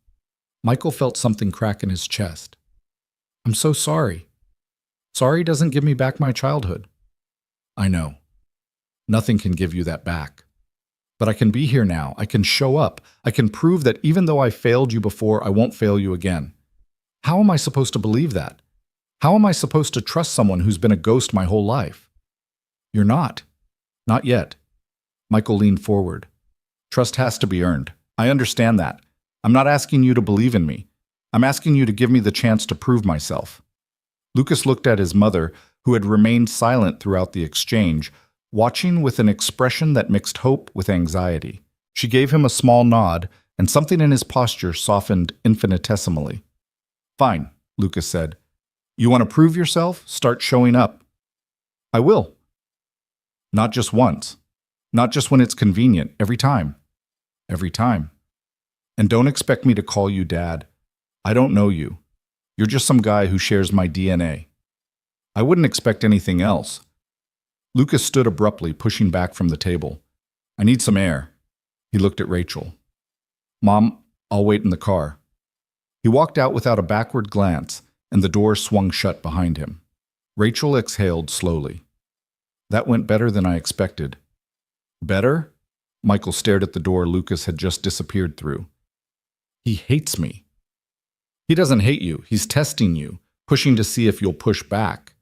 Michael felt something crack in his chest. I'm so sorry. Sorry doesn't give me back my childhood. I know. Nothing can give you that back. But I can be here now. I can show up. I can prove that even though I failed you before, I won't fail you again. How am I supposed to believe that? How am I supposed to trust someone who's been a ghost my whole life? You're not. Not yet. Michael leaned forward. Trust has to be earned. I understand that. I'm not asking you to believe in me. I'm asking you to give me the chance to prove myself. Lucas looked at his mother, who had remained silent throughout the exchange, watching with an expression that mixed hope with anxiety. She gave him a small nod, and something in his posture softened infinitesimally. Fine, Lucas said. You want to prove yourself? Start showing up. I will. Not just once. Not just when it's convenient. Every time. Every time. And don't expect me to call you Dad. I don't know you. You're just some guy who shares my DNA. I wouldn't expect anything else. Lucas stood abruptly, pushing back from the table. I need some air. He looked at Rachel. Mom, I'll wait in the car. He walked out without a backward glance, and the door swung shut behind him. Rachel exhaled slowly. That went better than I expected. Better? Michael stared at the door Lucas had just disappeared through. He hates me. He doesn't hate you. He's testing you, pushing to see if you'll push back.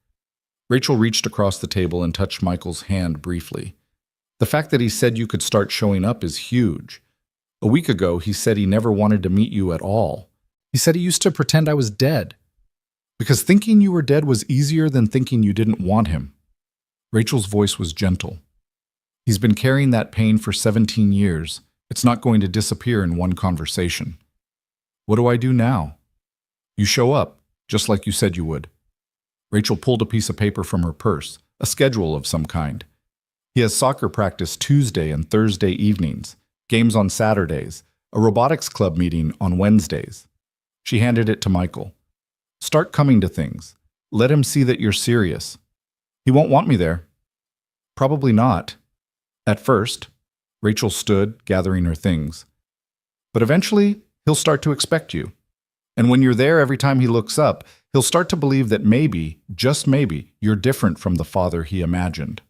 Rachel reached across the table and touched Michael's hand briefly. The fact that he said you could start showing up is huge. A week ago, he said he never wanted to meet you at all. He said he used to pretend I was dead. Because thinking you were dead was easier than thinking you didn't want him. Rachel's voice was gentle. He's been carrying that pain for 17 years. It's not going to disappear in one conversation. What do I do now? You show up, just like you said you would. Rachel pulled a piece of paper from her purse, a schedule of some kind. He has soccer practice Tuesday and Thursday evenings, games on Saturdays, a robotics club meeting on Wednesdays. She handed it to Michael. Start coming to things. Let him see that you're serious. He won't want me there. Probably not. At first, Rachel stood, gathering her things. But eventually, he'll start to expect you. And when you're there every time he looks up, he'll start to believe that maybe, just maybe, you're different from the father he imagined.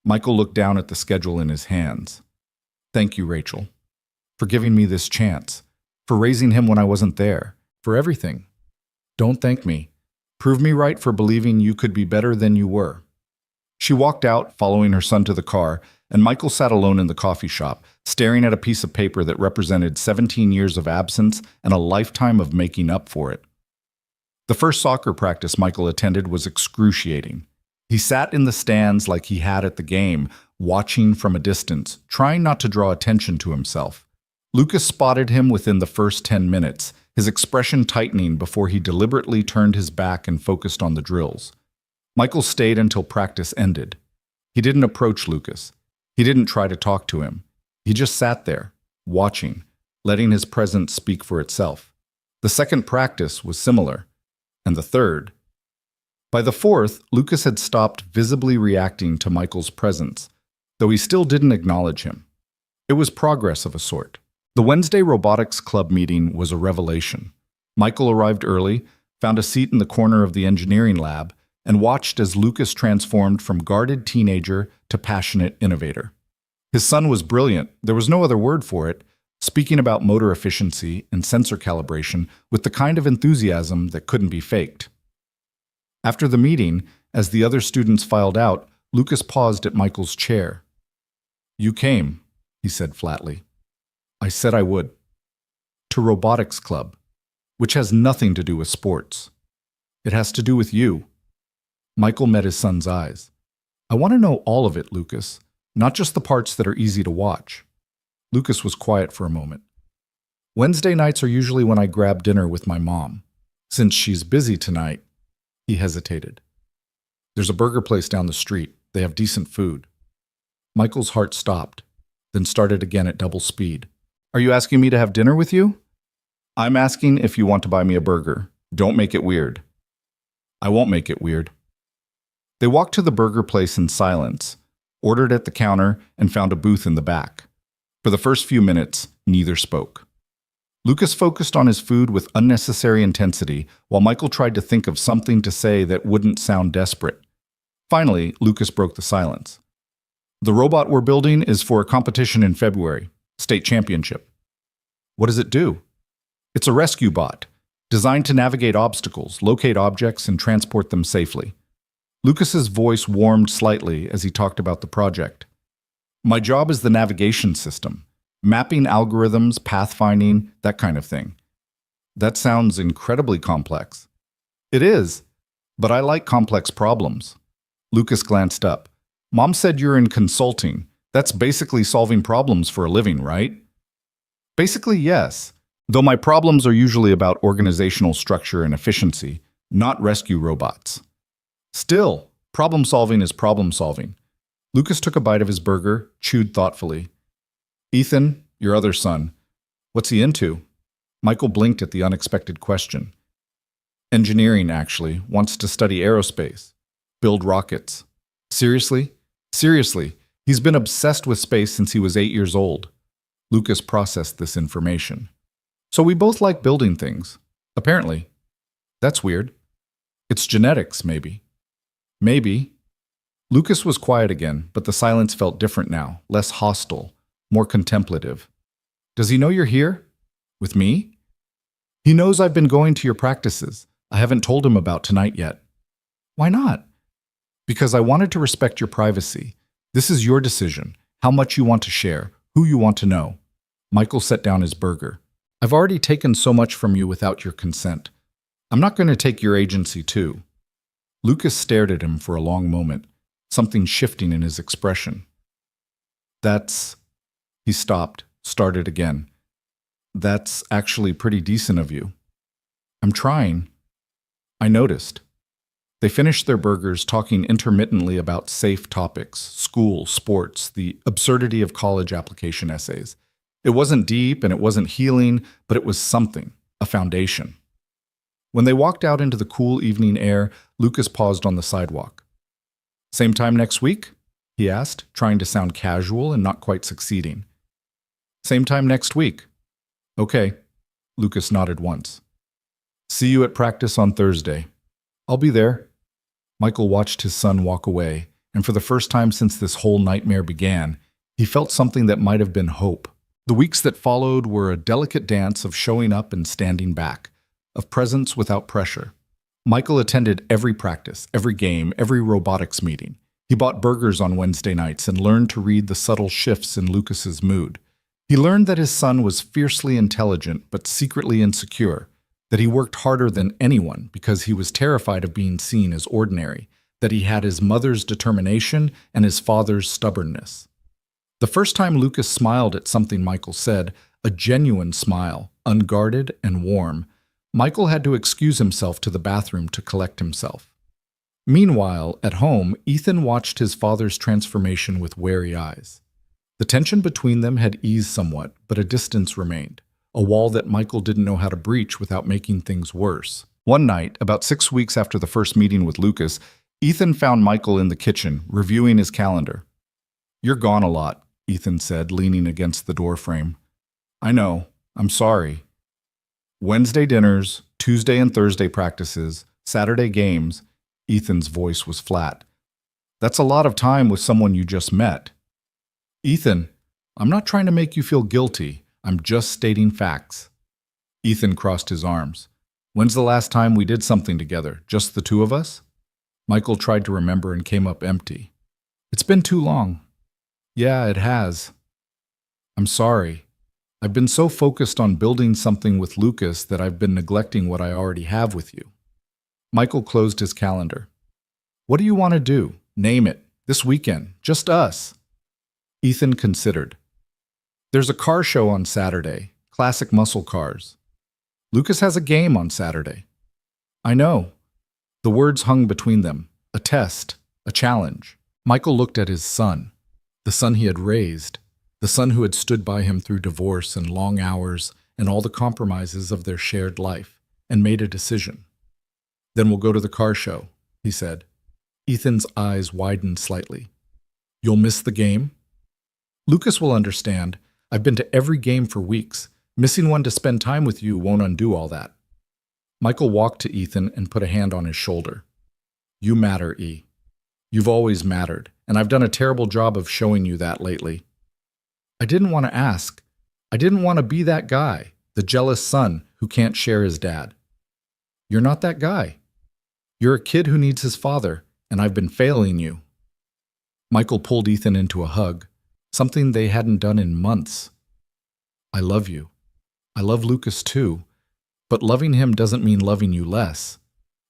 Michael looked down at the schedule in his hands. Thank you, Rachel. for giving me this chance, for raising him when I wasn't there, for everything. Don't thank me. Prove me right for believing you could be better than you were." She walked out, following her son to the car, and Michael sat alone in the coffee shop, staring at a piece of paper that represented 17 years of absence and a lifetime of making up for it. The first soccer practice Michael attended was excruciating. He sat in the stands like he had at the game, watching from a distance, trying not to draw attention to himself. Lucas spotted him within the first 10 minutes, his expression tightening before he deliberately turned his back and focused on the drills. Michael stayed until practice ended. He didn't approach Lucas. He didn't try to talk to him. He just sat there, watching, letting his presence speak for itself. The second practice was similar, and the third. By the fourth, Lucas had stopped visibly reacting to Michael's presence, though he still didn't acknowledge him. It was progress of a sort. The Wednesday Robotics Club meeting was a revelation. Michael arrived early, found a seat in the corner of the engineering lab, and watched as Lucas transformed from guarded teenager to passionate innovator. His son was brilliant, there was no other word for it, speaking about motor efficiency and sensor calibration with the kind of enthusiasm that couldn't be faked. After the meeting, as the other students filed out, Lucas paused at Michael's chair. "You came," he said flatly. "I said I would. To Robotics Club, which has nothing to do with sports. It has to do with you." Michael met his son's eyes. "I want to know all of it, Lucas, not just the parts that are easy to watch." Lucas was quiet for a moment. "Wednesday nights are usually when I grab dinner with my mom. Since she's busy tonight," he hesitated. "There's a burger place down the street. They have decent food." Michael's heart stopped, then started again at double speed. "Are you asking me to have dinner with you?" "I'm asking if you want to buy me a burger. Don't make it weird." "I won't make it weird." They walked to the burger place in silence, ordered at the counter, and found a booth in the back. For the first few minutes, neither spoke. Lucas focused on his food with unnecessary intensity, while Michael tried to think of something to say that wouldn't sound desperate. Finally, Lucas broke the silence. "The robot we're building is for a competition in February, state championship." "What does it do?" "It's a rescue bot, designed to navigate obstacles, locate objects, and transport them safely." Lucas's voice warmed slightly as he talked about the project. "My job is the navigation system, mapping algorithms, pathfinding, that kind of thing." "That sounds incredibly complex." "It is, but I like complex problems." Lucas glanced up. "Mom said you're in consulting. That's basically solving problems for a living, right?" "Basically, yes, though my problems are usually about organizational structure and efficiency, not rescue robots." "Still, problem solving is problem solving." Lucas took a bite of his burger, chewed thoughtfully. "Ethan, your other son, what's he into?" Michael blinked at the unexpected question. "Engineering, actually. Wants to study aerospace. Build rockets." "Seriously?" "Seriously. He's been obsessed with space since he was 8 years old." Lucas processed this information. "So we both like building things. Apparently. That's weird. It's genetics, maybe." "Maybe." Lucas was quiet again, but the silence felt different now, less hostile, more contemplative. "Does he know you're here? With me?" "He knows I've been going to your practices. I haven't told him about tonight yet." "Why not?" "Because I wanted to respect your privacy. This is your decision, how much you want to share, who you want to know." Michael set down his burger. "I've already taken so much from you without your consent. I'm not going to take your agency too." Lucas stared at him for a long moment, something shifting in his expression. "That's..." He stopped, started again. "That's actually pretty decent of you." "I'm trying." "I noticed." They finished their burgers, talking intermittently about safe topics, school, sports, the absurdity of college application essays. It wasn't deep and it wasn't healing, but it was something, a foundation. When they walked out into the cool evening air, Lucas paused on the sidewalk. "Same time next week?" he asked, trying to sound casual and not quite succeeding. "Same time next week." "Okay." Lucas nodded once. "See you at practice on Thursday." "I'll be there." Michael watched his son walk away, and for the first time since this whole nightmare began, he felt something that might have been hope, The weeks that followed were a delicate dance of showing up and standing back, of presence without pressure. Michael attended every practice, every game, every robotics meeting. He bought burgers on Wednesday nights and learned to read the subtle shifts in Lucas's mood. He learned that his son was fiercely intelligent but secretly insecure, that he worked harder than anyone because he was terrified of being seen as ordinary, that he had his mother's determination and his father's stubbornness. The first time Lucas smiled at something Michael said, a genuine smile, unguarded and warm, Michael had to excuse himself to the bathroom to collect himself. Meanwhile, at home, Ethan watched his father's transformation with wary eyes. The tension between them had eased somewhat, but a distance remained, a wall that Michael didn't know how to breach without making things worse. One night, about 6 weeks after the first meeting with Lucas, Ethan found Michael in the kitchen, reviewing his calendar. "You're gone a lot," Ethan said, leaning against the doorframe. "I know. I'm sorry. Wednesday dinners, Tuesday and Thursday practices, Saturday games." Ethan's voice was flat. "That's a lot of time with someone you just met." "Ethan, I'm not trying to make you feel guilty. I'm just stating facts." Ethan crossed his arms. "When's the last time we did something together? Just the two of us?" Michael tried to remember and came up empty. "It's been too long." "Yeah, it has. I'm sorry. I've been so focused on building something with Lucas that I've been neglecting what I already have with you." Michael closed his calendar. "What do you want to do? Name it. This weekend. Just us." Ethan considered. "There's a car show on Saturday. Classic muscle cars. Lucas has a game on Saturday." "I know." The words hung between them. A test. A challenge. Michael looked at his son. The son he had raised. The son who had stood by him through divorce and long hours and all the compromises of their shared life, and made a decision. "Then we'll go to the car show," he said. Ethan's eyes widened slightly. "You'll miss the game?" "Lucas will understand. I've been to every game for weeks. Missing one to spend time with you won't undo all that." Michael walked to Ethan and put a hand on his shoulder. "You matter, E. You've always mattered, and I've done a terrible job of showing you that lately." "I didn't want to ask. I didn't want to be that guy, the jealous son who can't share his dad." "You're not that guy. You're a kid who needs his father, and I've been failing you." Michael pulled Ethan into a hug, something they hadn't done in months. "I love you. I love Lucas too, but loving him doesn't mean loving you less.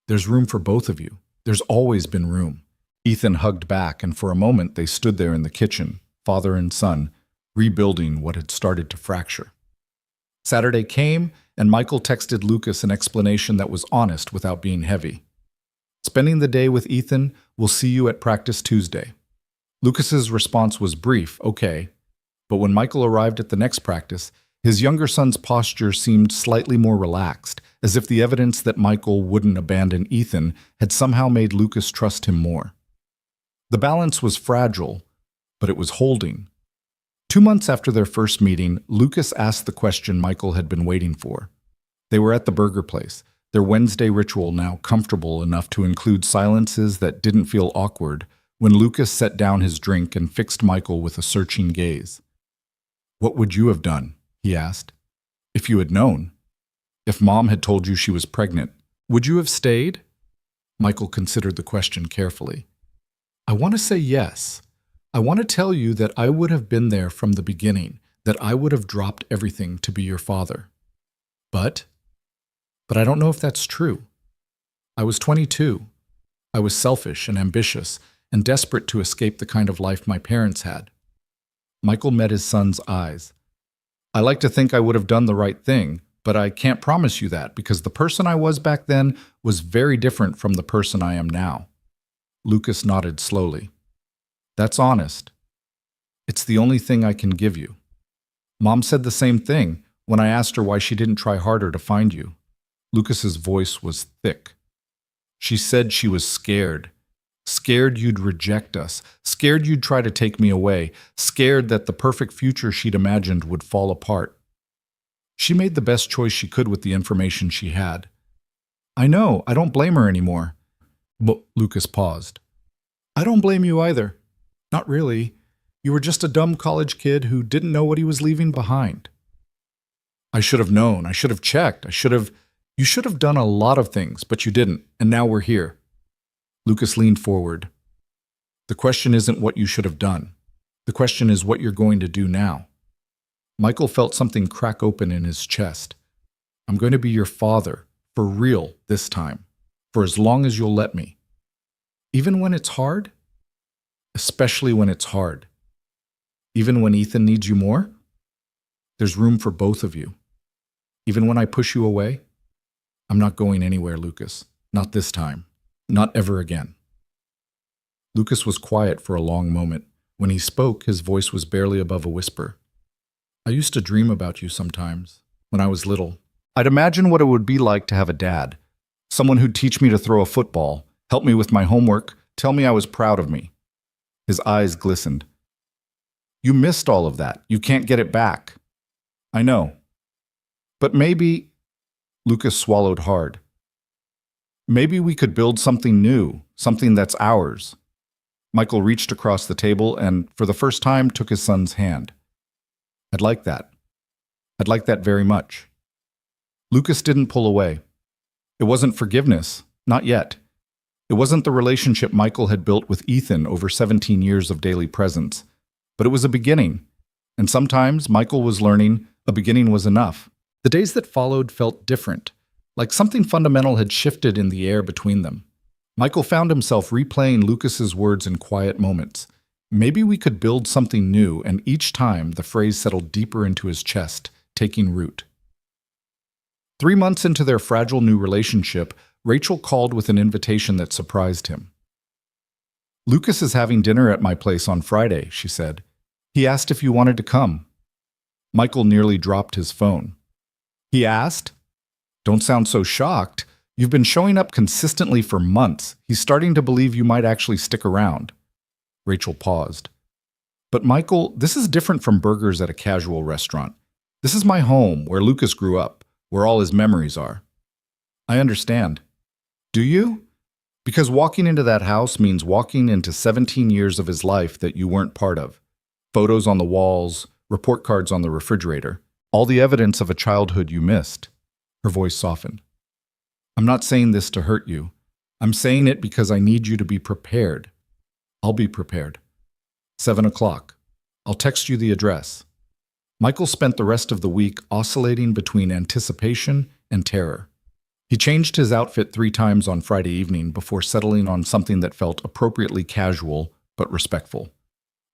There's room for both of you. There's always been room." Ethan hugged back, and for a moment they stood there in the kitchen, father and son, rebuilding what had started to fracture. Saturday came, and Michael texted Lucas an explanation that was honest without being heavy. "Spending the day with Ethan, we'll see you at practice Tuesday." Lucas's response was brief, "Okay," but when Michael arrived at the next practice, his younger son's posture seemed slightly more relaxed, as if the evidence that Michael wouldn't abandon Ethan had somehow made Lucas trust him more. The balance was fragile, but it was holding. 2 months after their first meeting, Lucas asked the question Michael had been waiting for. They were at the burger place, their Wednesday ritual now comfortable enough to include silences that didn't feel awkward, when Lucas set down his drink and fixed Michael with a searching gaze. "What would you have done?" he asked. "If you had known. If Mom had told you she was pregnant, would you have stayed?" Michael considered the question carefully. "I want to say yes. I want to tell you that I would have been there from the beginning, that I would have dropped everything to be your father. But I don't know if that's true. I was 22. I was selfish and ambitious and desperate to escape the kind of life my parents had." Michael met his son's eyes. "I like to think I would have done the right thing, but I can't promise you that because the person I was back then was very different from the person I am now." Lucas nodded slowly. "That's honest. It's the only thing I can give you. Mom said the same thing when I asked her why she didn't try harder to find you." Lucas's voice was thick. "She said she was scared. Scared you'd reject us. Scared you'd try to take me away. Scared that the perfect future she'd imagined would fall apart. She made the best choice she could with the information she had." "I know. I don't blame her anymore." But Lucas paused. "I don't blame you either. Not really. You were just a dumb college kid who didn't know what he was leaving behind. I should have known. I should have checked. You should have done a lot of things, but you didn't, and now we're here. Lucas leaned forward. The question isn't what you should have done. The question is what you're going to do now. Michael felt something crack open in his chest. I'm going to be your father, for real this time, for as long as you'll let me. Even when it's hard? Especially when it's hard. Even when Ethan needs you more? There's room for both of you. Even when I push you away? I'm not going anywhere, Lucas. Not this time. Not ever again. Lucas was quiet for a long moment. When he spoke, his voice was barely above a whisper. I used to dream about you sometimes, when I was little. I'd imagine what it would be like to have a dad. Someone who'd teach me to throw a football, help me with my homework, tell me I was proud of me. His eyes glistened. You missed all of that. You can't get it back. I know. But maybe... Lucas swallowed hard. Maybe we could build something new, something that's ours. Michael reached across the table and, for the first time, took his son's hand. I'd like that. I'd like that very much. Lucas didn't pull away. It wasn't forgiveness, not yet. It wasn't the relationship Michael had built with Ethan over 17 years of daily presence. But it was a beginning, and sometimes Michael was learning a beginning was enough. The days that followed felt different, like something fundamental had shifted in the air between them. Michael found himself replaying Lucas's words in quiet moments. Maybe we could build something new, and each time the phrase settled deeper into his chest, taking root. 3 months into their fragile new relationship, Rachel called with an invitation that surprised him. Lucas is having dinner at my place on Friday, she said. He asked if you wanted to come. Michael nearly dropped his phone. He asked? Don't sound so shocked. You've been showing up consistently for months. He's starting to believe you might actually stick around. Rachel paused. But Michael, this is different from burgers at a casual restaurant. This is my home, where Lucas grew up, where all his memories are. I understand. Do you? Because walking into that house means walking into 17 years of his life that you weren't part of. Photos on the walls, report cards on the refrigerator. All the evidence of a childhood you missed. Her voice softened. I'm not saying this to hurt you. I'm saying it because I need you to be prepared. I'll be prepared. 7 o'clock. I'll text you the address. Michael spent the rest of the week oscillating between anticipation and terror. He changed his outfit 3 times on Friday evening before settling on something that felt appropriately casual but respectful.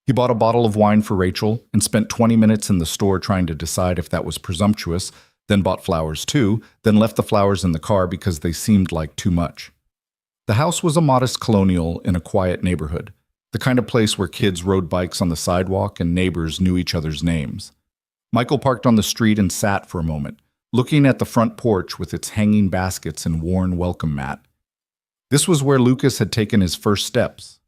He bought a bottle of wine for Rachel and spent 20 minutes in the store trying to decide if that was presumptuous, then bought flowers too, then left the flowers in the car because they seemed like too much. The house was a modest colonial in a quiet neighborhood, the kind of place where kids rode bikes on the sidewalk and neighbors knew each other's names. Michael parked on the street and sat for a moment, looking at the front porch with its hanging baskets and worn welcome mat. This was where Lucas had taken his first steps,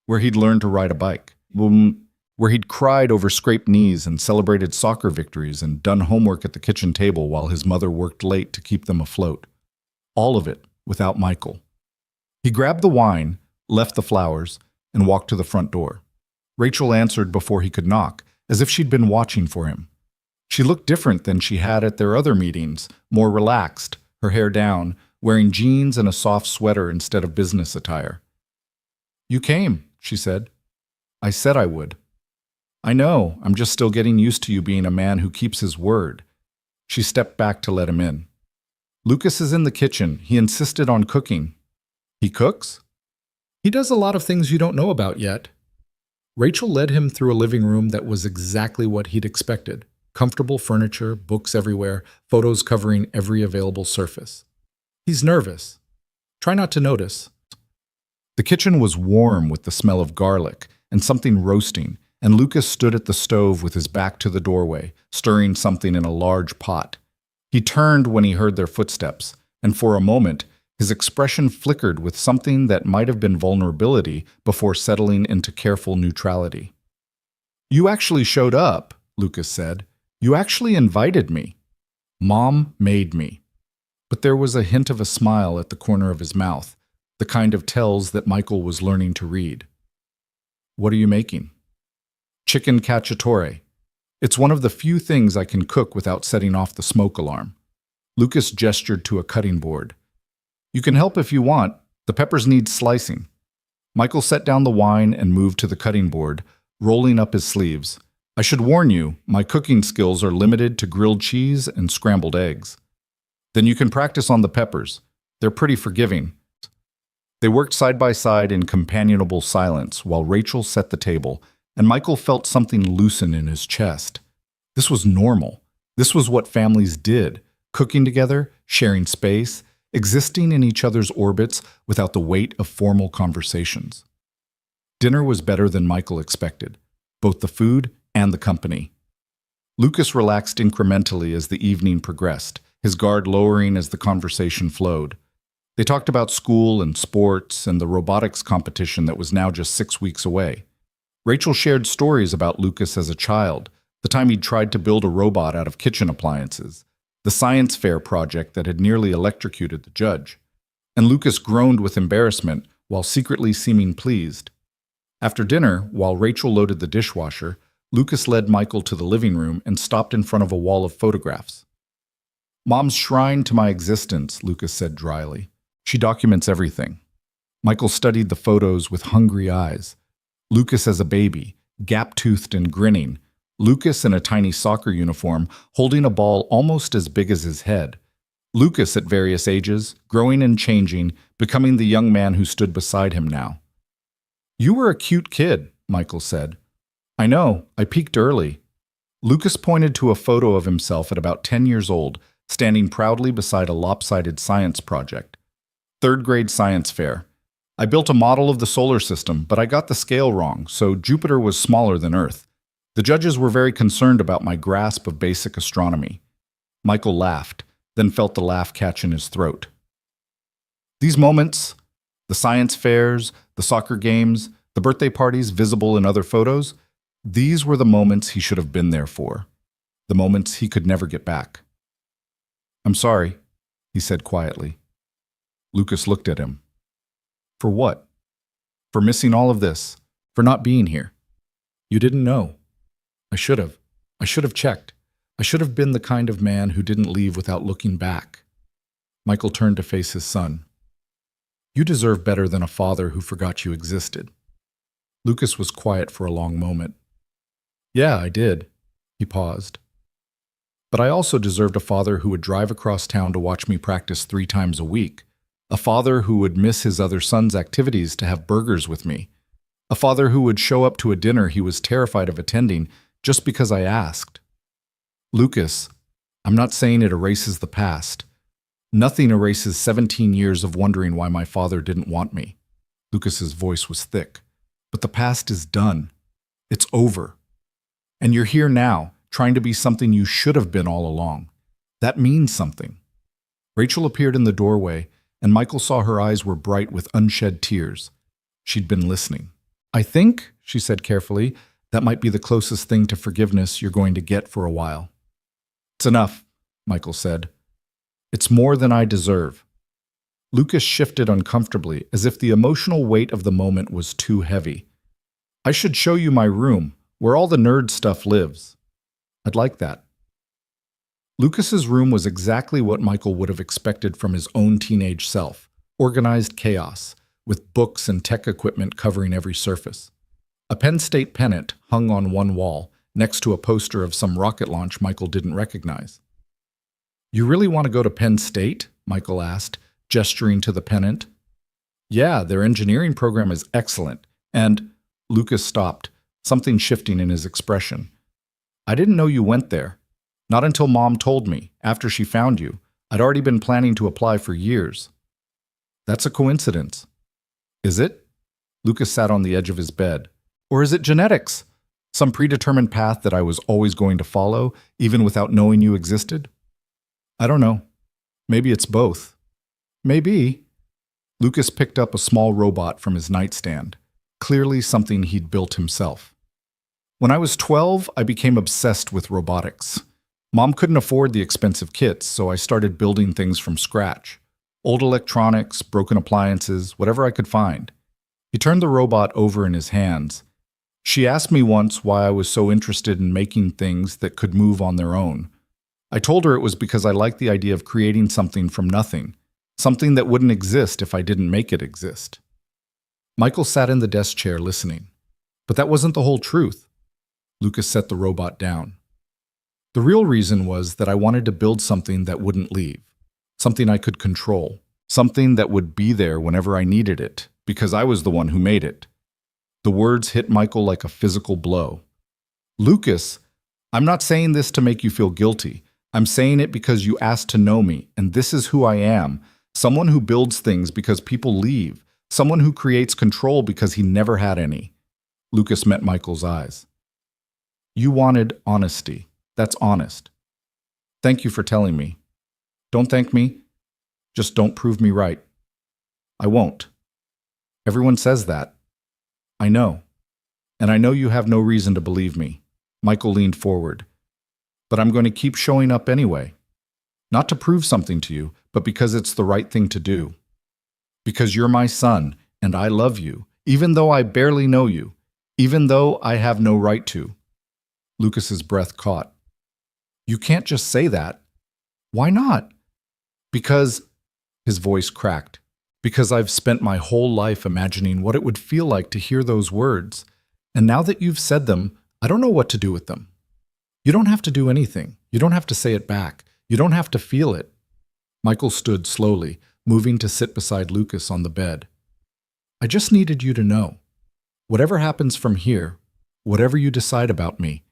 where he'd learned to ride a bike. Where he'd cried over scraped knees and celebrated soccer victories and done homework at the kitchen table while his mother worked late to keep them afloat. All of it without Michael. He grabbed the wine, left the flowers, and walked to the front door. Rachel answered before he could knock, as if she'd been watching for him. She looked different than she had at their other meetings, more relaxed, her hair down, wearing jeans and a soft sweater instead of business attire. You came, she said. I said I would. I know, I'm just still getting used to you being a man who keeps his word. She stepped back to let him in. Lucas is in the kitchen. He insisted on cooking. He cooks? He does a lot of things you don't know about yet. Rachel led him through a living room that was exactly what he'd expected. Comfortable furniture, books everywhere, photos covering every available surface. He's nervous. Try not to notice. The kitchen was warm with the smell of garlic and something roasting, and Lucas stood at the stove with his back to the doorway, stirring something in a large pot. He turned when he heard their footsteps, and for a moment, his expression flickered with something that might have been vulnerability before settling into careful neutrality. You actually showed up, Lucas said. You actually invited me. Mom made me. But there was a hint of a smile at the corner of his mouth, the kind of tells that Michael was learning to read. What are you making? Chicken cacciatore. It's one of the few things I can cook without setting off the smoke alarm. Lucas gestured to a cutting board. You can help if you want. The peppers need slicing. Michael set down the wine and moved to the cutting board, rolling up his sleeves. I should warn you, my cooking skills are limited to grilled cheese and scrambled eggs. Then you can practice on the peppers. They're pretty forgiving. They worked side by side in companionable silence while Rachel set the table, and Michael felt something loosen in his chest. This was normal. This was what families did, cooking together, sharing space, existing in each other's orbits without the weight of formal conversations. Dinner was better than Michael expected, both the food and the company. Lucas relaxed incrementally as the evening progressed, his guard lowering as the conversation flowed. They talked about school and sports and the robotics competition that was now just 6 weeks away. Rachel shared stories about Lucas as a child, the time he'd tried to build a robot out of kitchen appliances, the science fair project that had nearly electrocuted the judge. And Lucas groaned with embarrassment while secretly seeming pleased. After dinner, while Rachel loaded the dishwasher, Lucas led Michael to the living room and stopped in front of a wall of photographs. Mom's shrine to my existence, Lucas said dryly. She documents everything. Michael studied the photos with hungry eyes. Lucas as a baby, gap-toothed and grinning. Lucas in a tiny soccer uniform, holding a ball almost as big as his head. Lucas at various ages, growing and changing, becoming the young man who stood beside him now. You were a cute kid, Michael said. I know, I peaked early. Lucas pointed to a photo of himself at about 10 years old, standing proudly beside a lopsided science project. Third grade science fair. I built a model of the solar system, but I got the scale wrong, so Jupiter was smaller than Earth. The judges were very concerned about my grasp of basic astronomy. Michael laughed, then felt the laugh catch in his throat. These moments, the science fairs, the soccer games, the birthday parties visible in other photos, these were the moments he should have been there for, the moments he could never get back. I'm sorry, he said quietly. Lucas looked at him. For what? For missing all of this, for not being here. You didn't know. I should have. I should have checked. I should have been the kind of man who didn't leave without looking back. Michael turned to face his son. You deserve better than a father who forgot you existed. Lucas was quiet for a long moment. Yeah, I did. He paused. But I also deserved a father who would drive across town to watch me practice 3 times a week. A father who would miss his other son's activities to have burgers with me. A father who would show up to a dinner he was terrified of attending just because I asked. Lucas, I'm not saying it erases the past. Nothing erases 17 years of wondering why my father didn't want me. Lucas's voice was thick. But the past is done. It's over. And you're here now, trying to be something you should have been all along. That means something. Rachel appeared in the doorway, and Michael saw her eyes were bright with unshed tears. She'd been listening. I think, she said carefully, that might be the closest thing to forgiveness you're going to get for a while. It's enough, Michael said. It's more than I deserve. Lucas shifted uncomfortably, as if the emotional weight of the moment was too heavy. I should show you my room, where all the nerd stuff lives. I'd like that. Lucas's room was exactly what Michael would have expected from his own teenage self, organized chaos, with books and tech equipment covering every surface. A Penn State pennant hung on one wall, next to a poster of some rocket launch Michael didn't recognize. You really want to go to Penn State? Michael asked, gesturing to the pennant. Yeah, their engineering program is excellent, and Lucas stopped, something shifting in his expression. I didn't know you went there. Not until Mom told me, after she found you. I'd already been planning to apply for years. That's a coincidence. Is it? Lucas sat on the edge of his bed. Or is it genetics? Some predetermined path that I was always going to follow, even without knowing you existed? I don't know. Maybe it's both. Maybe. Lucas picked up a small robot from his nightstand, clearly something he'd built himself. When I was 12, I became obsessed with robotics. Mom couldn't afford the expensive kits, so I started building things from scratch. Old electronics, broken appliances, whatever I could find. He turned the robot over in his hands. She asked me once why I was so interested in making things that could move on their own. I told her it was because I liked the idea of creating something from nothing, something that wouldn't exist if I didn't make it exist. Michael sat in the desk chair listening. But that wasn't the whole truth. Lucas set the robot down. The real reason was that I wanted to build something that wouldn't leave, something I could control, something that would be there whenever I needed it, because I was the one who made it. The words hit Michael like a physical blow. Lucas, I'm not saying this to make you feel guilty. I'm saying it because you asked to know me, and this is who I am. Someone who builds things because people leave. Someone who creates control because he never had any. Lucas met Michael's eyes. You wanted honesty. That's honest. Thank you for telling me. Don't thank me. Just don't prove me right. I won't. Everyone says that. I know. And I know you have no reason to believe me. Michael leaned forward. But I'm going to keep showing up anyway. Not to prove something to you, but because it's the right thing to do. Because you're my son, and I love you, even though I barely know you, even though I have no right to. Lucas's breath caught. You can't just say that. Why not? Because, his voice cracked, because I've spent my whole life imagining what it would feel like to hear those words, and now that you've said them, I don't know what to do with them. You don't have to do anything. You don't have to say it back. You don't have to feel it. Michael stood slowly, moving to sit beside Lucas on the bed. I just needed you to know. Whatever happens from here, whatever you decide about me,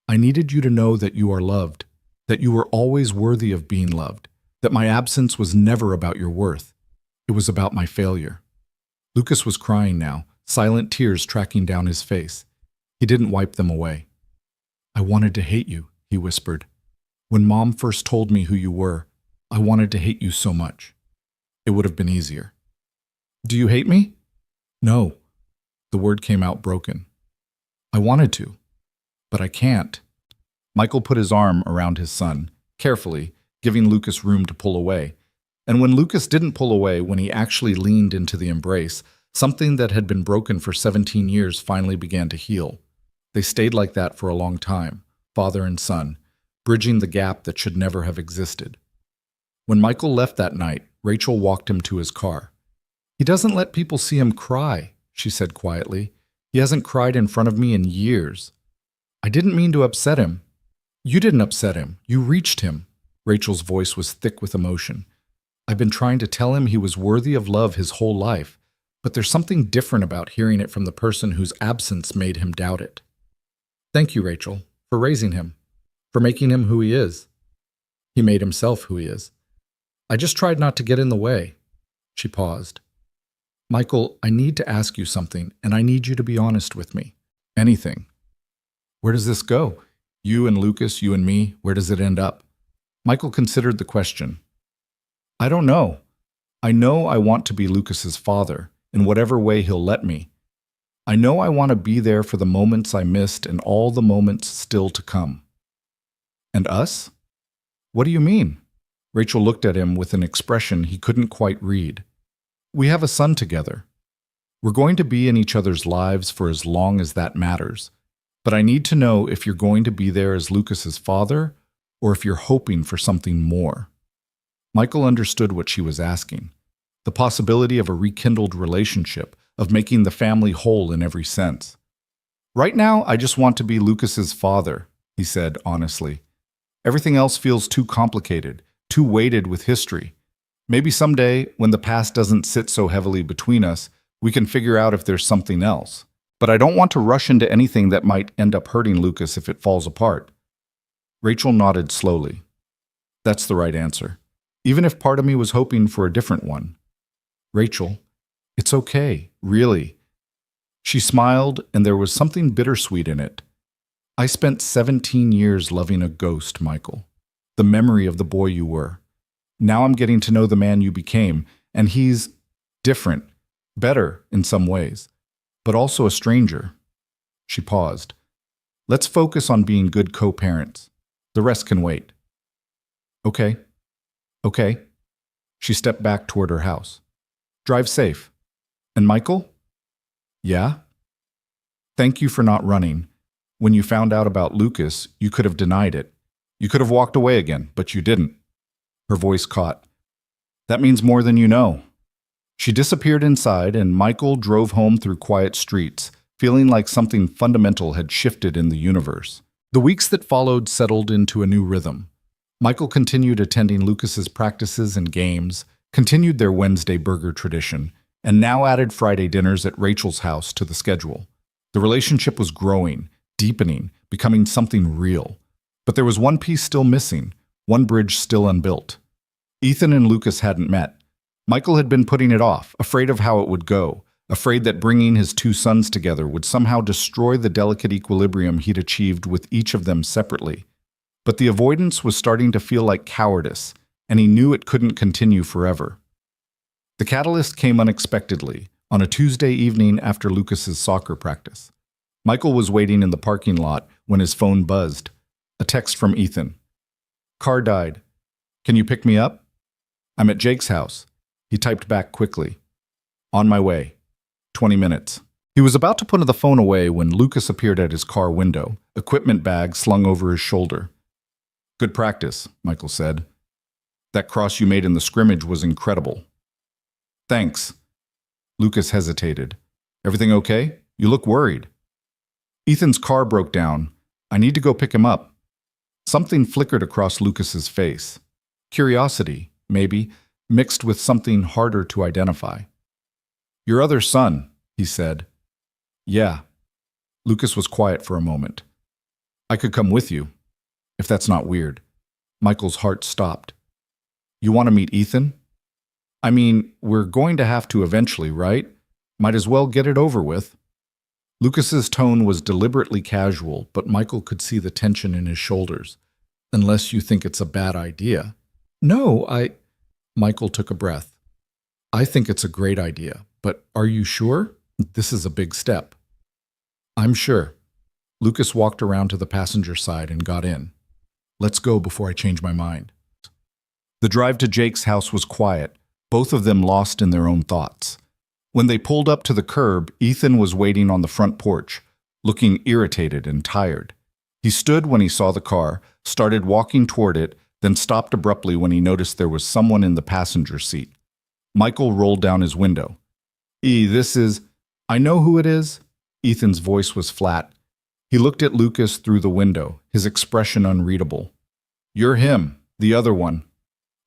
I needed you to know that you are loved, that you were always worthy of being loved, that my absence was never about your worth. It was about my failure. Lucas was crying now, silent tears tracking down his face. He didn't wipe them away. I wanted to hate you, he whispered. When Mom first told me who you were, I wanted to hate you so much. It would have been easier. Do you hate me? No. The word came out broken. I wanted to, but I can't. Michael put his arm around his son, carefully, giving Lucas room to pull away. And when Lucas didn't pull away, when he actually leaned into the embrace, something that had been broken for 17 years finally began to heal. They stayed like that for a long time, father and son, bridging the gap that should never have existed. When Michael left that night, Rachel walked him to his car. He doesn't let people see him cry, she said quietly. He hasn't cried in front of me in years. I didn't mean to upset him. You didn't upset him. You reached him. Rachel's voice was thick with emotion. I've been trying to tell him he was worthy of love his whole life, but there's something different about hearing it from the person whose absence made him doubt it. Thank you, Rachel, for raising him, for making him who he is. He made himself who he is. I just tried not to get in the way. She paused. Michael, I need to ask you something, and I need you to be honest with me. Anything. Where does this go? You and Lucas, you and me, where does it end up? Michael considered the question. I don't know. I know I want to be Lucas's father, in whatever way he'll let me. I know I want to be there for the moments I missed and all the moments still to come. And us? What do you mean? Rachel looked at him with an expression he couldn't quite read. We have a son together. We're going to be in each other's lives for as long as that matters. But I need to know if you're going to be there as Lucas's father or if you're hoping for something more. Michael understood what she was asking. The possibility of a rekindled relationship, of making the family whole in every sense. Right now, I just want to be Lucas's father, he said honestly. Everything else feels too complicated, too weighted with history. Maybe someday, when the past doesn't sit so heavily between us, we can figure out if there's something else. But I don't want to rush into anything that might end up hurting Lucas if it falls apart. Rachel nodded slowly. That's the right answer, even if part of me was hoping for a different one. Rachel, it's okay, really. She smiled, and there was something bittersweet in it. I spent 17 years loving a ghost, Michael. The memory of the boy you were. Now I'm getting to know the man you became, and he's different, better in some ways, but also a stranger. She paused. Let's focus on being good co-parents. The rest can wait. Okay. Okay. She stepped back toward her house. Drive safe. And Michael? Yeah? Thank you for not running. When you found out about Lucas, you could have denied it. You could have walked away again, but you didn't." Her voice caught. "That means more than you know." She disappeared inside, and Michael drove home through quiet streets, feeling like something fundamental had shifted in the universe. The weeks that followed settled into a new rhythm. Michael continued attending Lucas's practices and games, continued their Wednesday burger tradition, and now added Friday dinners at Rachel's house to the schedule. The relationship was growing, deepening, becoming something real. But there was one piece still missing, one bridge still unbuilt. Ethan and Lucas hadn't met. Michael had been putting it off, afraid of how it would go, afraid that bringing his two sons together would somehow destroy the delicate equilibrium he'd achieved with each of them separately. But the avoidance was starting to feel like cowardice, and he knew it couldn't continue forever. The catalyst came unexpectedly, on a Tuesday evening after Lucas's soccer practice. Michael was waiting in the parking lot when his phone buzzed. A text from Ethan. "Car died. Can you pick me up? I'm at Jake's house." He typed back quickly. "On my way. 20 minutes. He was about to put the phone away when Lucas appeared at his car window, equipment bag slung over his shoulder. "Good practice," Michael said. "That cross you made in the scrimmage was incredible." "Thanks." Lucas hesitated. "Everything okay? You look worried." "Ethan's car broke down. I need to go pick him up." Something flickered across Lucas's face. Curiosity, maybe, mixed with something harder to identify. "Your other son," he said. "Yeah." Lucas was quiet for a moment. "I could come with you, if that's not weird." Michael's heart stopped. "You want to meet Ethan?" "I mean, we're going to have to eventually, right? Might as well get it over with." Lucas's tone was deliberately casual, but Michael could see the tension in his shoulders. "Unless you think it's a bad idea." "No, Michael took a breath. "I think it's a great idea, but are you sure? This is a big step." "I'm sure." Lucas walked around to the passenger side and got in. "Let's go before I change my mind." The drive to Jake's house was quiet, both of them lost in their own thoughts. When they pulled up to the curb, Ethan was waiting on the front porch, looking irritated and tired. He stood when he saw the car, started walking toward it, then stopped abruptly when he noticed there was someone in the passenger seat. Michael rolled down his window. This is—" "I know who it is." Ethan's voice was flat. He looked at Lucas through the window, his expression unreadable. "You're him, the other one."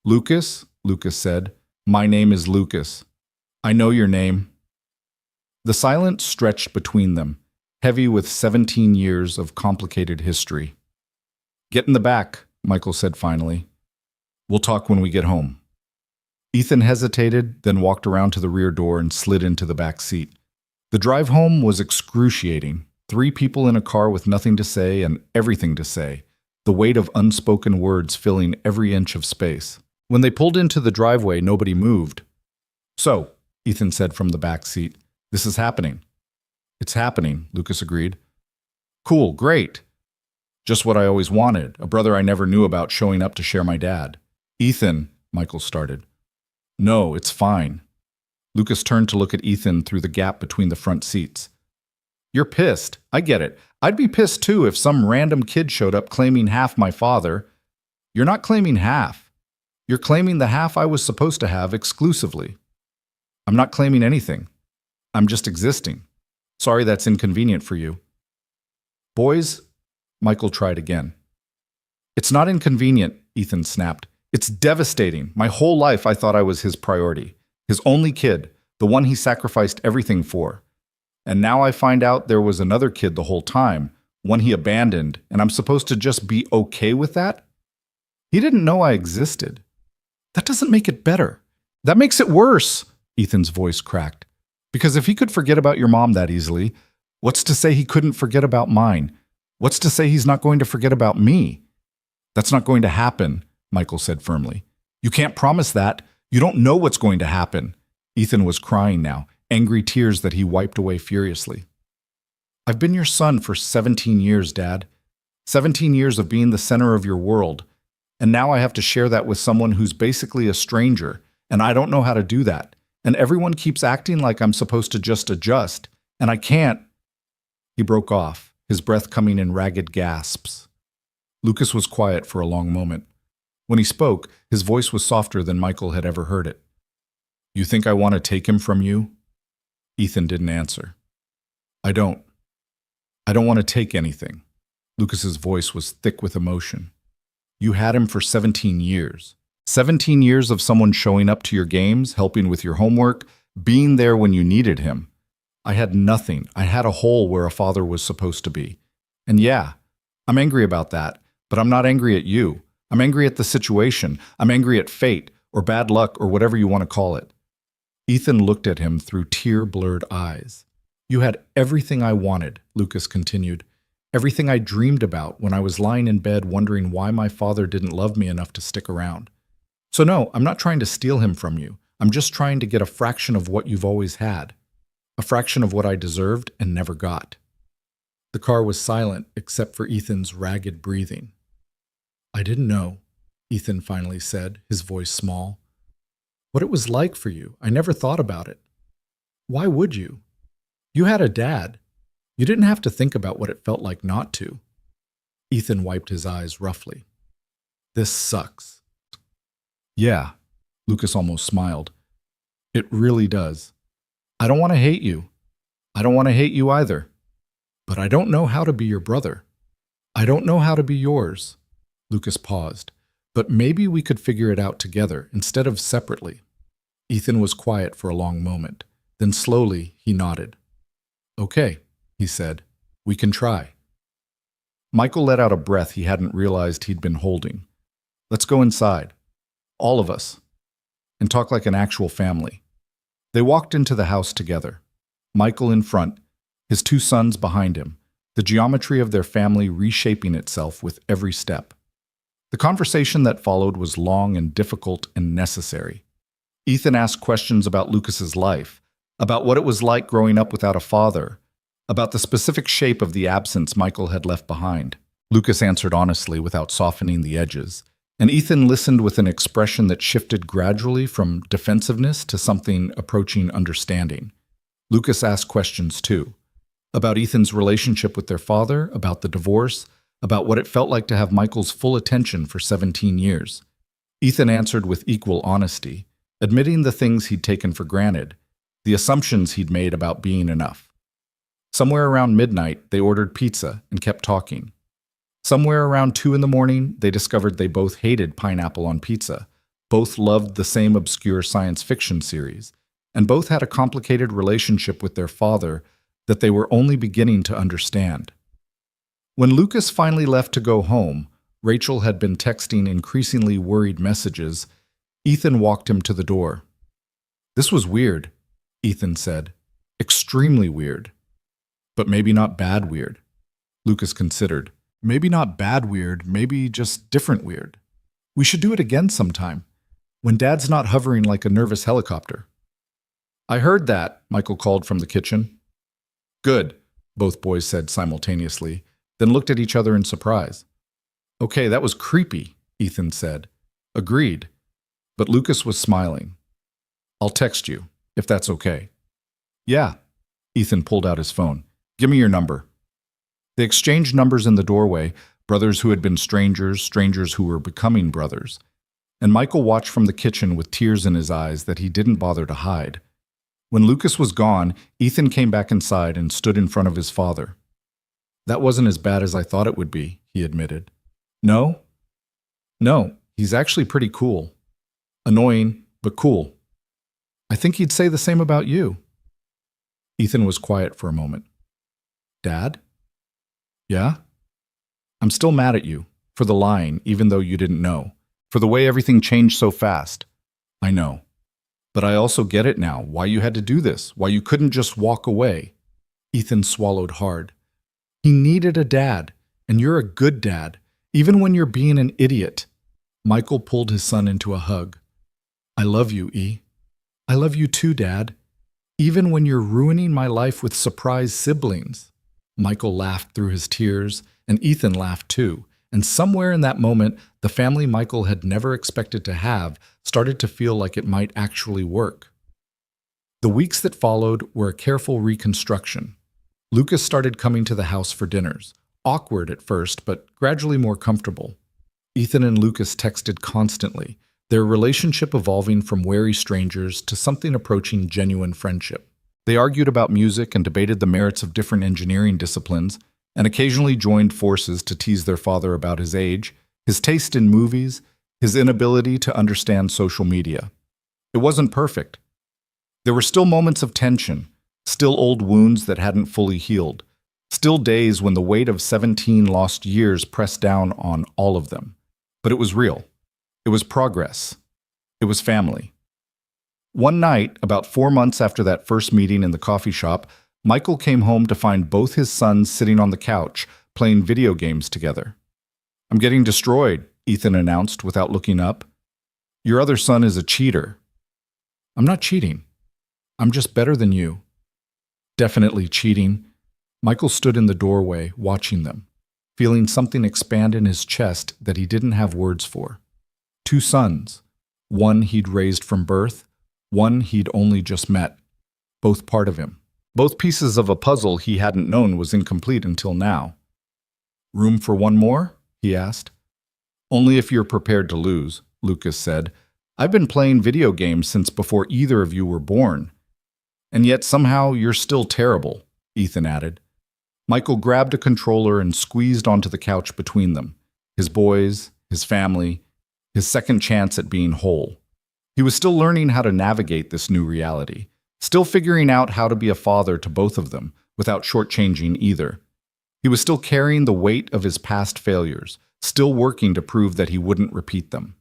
"Lucas?" Lucas said. "My name is Lucas." "I know your name." The silence stretched between them, heavy with 17 years of complicated history. "Get in the back," Michael said finally. "We'll talk when we get home." Ethan hesitated, then walked around to the rear door and slid into the back seat. The drive home was excruciating. 3 people in a car with nothing to say and everything to say, the weight of unspoken words filling every inch of space. When they pulled into the driveway, nobody moved. "So," Ethan said from the back seat, "this is happening." "It's happening," Lucas agreed. "Cool, great. Just what I always wanted, a brother I never knew about showing up to share my dad." "Ethan," Michael started. "No, it's fine." Lucas turned to look at Ethan through the gap between the front seats. "You're pissed. I get it. I'd be pissed too if some random kid showed up claiming half my father." "You're not claiming half. You're claiming the half I was supposed to have exclusively." "I'm not claiming anything. I'm just existing. Sorry that's inconvenient for you." "Boys," Michael tried again. "It's not inconvenient," Ethan snapped. "It's devastating. My whole life I thought I was his priority. His only kid, the one he sacrificed everything for. And now I find out there was another kid the whole time, one he abandoned, and I'm supposed to just be okay with that? He didn't know I existed. That doesn't make it better. That makes it worse," Ethan's voice cracked. "Because if he could forget about your mom that easily, what's to say he couldn't forget about mine? What's to say he's not going to forget about me?" "That's not going to happen," Michael said firmly. "You can't promise that. You don't know what's going to happen." Ethan was crying now, angry tears that he wiped away furiously. "I've been your son for 17 years, Dad. 17 years of being the center of your world. And now I have to share that with someone who's basically a stranger, and I don't know how to do that. And everyone keeps acting like I'm supposed to just adjust, and I can't." He broke off, his breath coming in ragged gasps. Lucas was quiet for a long moment. When he spoke, his voice was softer than Michael had ever heard it. "You think I want to take him from you?" Ethan didn't answer. I don't want to take anything." Lucas's voice was thick with emotion. "You had him for 17 years. 17 years of someone showing up to your games, helping with your homework, being there when you needed him. I had nothing. I had a hole where a father was supposed to be. And yeah, I'm angry about that, but I'm not angry at you. I'm angry at the situation. I'm angry at fate, or bad luck, or whatever you want to call it." Ethan looked at him through tear-blurred eyes. "You had everything I wanted," Lucas continued. "Everything I dreamed about when I was lying in bed wondering why my father didn't love me enough to stick around. So no, I'm not trying to steal him from you. I'm just trying to get a fraction of what you've always had. A fraction of what I deserved and never got." The car was silent except for Ethan's ragged breathing. "I didn't know," Ethan finally said, his voice small. "What it was like for you. I never thought about it. Why would you? You had a dad. You didn't have to think about what it felt like not to." Ethan wiped his eyes roughly. "This sucks." "Yeah," Lucas almost smiled. "It really does. I don't want to hate you. I don't want to hate you either. But I don't know how to be your brother. I don't know how to be yours." Lucas paused. "But maybe we could figure it out together instead of separately." Ethan was quiet for a long moment. Then slowly he nodded. "Okay," he said. "We can try." Michael let out a breath he hadn't realized he'd been holding. "Let's go inside. All of us. And talk like an actual family." They walked into the house together. Michael in front, his two sons behind him, the geometry of their family reshaping itself with every step. The conversation that followed was long and difficult and necessary. Ethan asked questions about Lucas's life, about what it was like growing up without a father, about the specific shape of the absence Michael had left behind. Lucas answered honestly without softening the edges, and Ethan listened with an expression that shifted gradually from defensiveness to something approaching understanding. Lucas asked questions too, about Ethan's relationship with their father, about the divorce, about what it felt like to have Michael's full attention for 17 years. Ethan answered with equal honesty, admitting the things he'd taken for granted, the assumptions he'd made about being enough. Somewhere around midnight, they ordered pizza and kept talking. Somewhere around 2 in the morning, they discovered they both hated pineapple on pizza, both loved the same obscure science fiction series, and both had a complicated relationship with their father that they were only beginning to understand. When Lucas finally left to go home, Rachel had been texting increasingly worried messages. Ethan walked him to the door. "This was weird," Ethan said. "Extremely weird. But maybe not bad weird." Lucas considered. "Maybe not bad weird, maybe just different weird. We should do it again sometime, when Dad's not hovering like a nervous helicopter." "I heard that," Michael called from the kitchen. "Good," both boys said simultaneously, then looked at each other in surprise. "Okay, that was creepy," Ethan said. "Agreed." But Lucas was smiling. "I'll text you, if that's okay." "Yeah." Ethan pulled out his phone. "Give me your number." They exchanged numbers in the doorway, brothers who had been strangers, strangers who were becoming brothers. And Michael watched from the kitchen with tears in his eyes that he didn't bother to hide. When Lucas was gone, Ethan came back inside and stood in front of his father. "That wasn't as bad as I thought it would be," he admitted. "No? No, he's actually pretty cool. Annoying, but cool. I think he'd say the same about you." Ethan was quiet for a moment. "Dad?" "Yeah?" "I'm still mad at you, for the lying, even though you didn't know, for the way everything changed so fast. I know. But I also get it now, why you had to do this, why you couldn't just walk away." Ethan swallowed hard. "He needed a dad, and you're a good dad, even when you're being an idiot." Michael pulled his son into a hug. "I love you, E. I love you too, Dad, even when you're ruining my life with surprise siblings." Michael laughed through his tears, and Ethan laughed too, and somewhere in that moment, the family Michael had never expected to have started to feel like it might actually work. The weeks that followed were a careful reconstruction. Lucas started coming to the house for dinners. Awkward at first, but gradually more comfortable. Ethan and Lucas texted constantly, their relationship evolving from wary strangers to something approaching genuine friendship. They argued about music and debated the merits of different engineering disciplines, and occasionally joined forces to tease their father about his age, his taste in movies, his inability to understand social media. It wasn't perfect. There were still moments of tension, still old wounds that hadn't fully healed, still days when the weight of 17 lost years pressed down on all of them. But it was real. It was progress. It was family. One night, about 4 months after that first meeting in the coffee shop, Michael came home to find both his sons sitting on the couch, playing video games together. "I'm getting destroyed," Ethan announced without looking up. "Your other son is a cheater." "I'm not cheating. I'm just better than you." "Definitely cheating." Michael stood in the doorway, watching them, feeling something expand in his chest that he didn't have words for. 2 sons, one he'd raised from birth, one he'd only just met, both part of him. Both pieces of a puzzle he hadn't known was incomplete until now. "Room for one more?" he asked. "Only if you're prepared to lose," Lucas said. "I've been playing video games since before either of you were born. And yet somehow you're still terrible," Ethan added. Michael grabbed a controller and squeezed onto the couch between them. His boys, his family, his second chance at being whole. He was still learning how to navigate this new reality, still figuring out how to be a father to both of them without shortchanging either. He was still carrying the weight of his past failures, still working to prove that he wouldn't repeat them.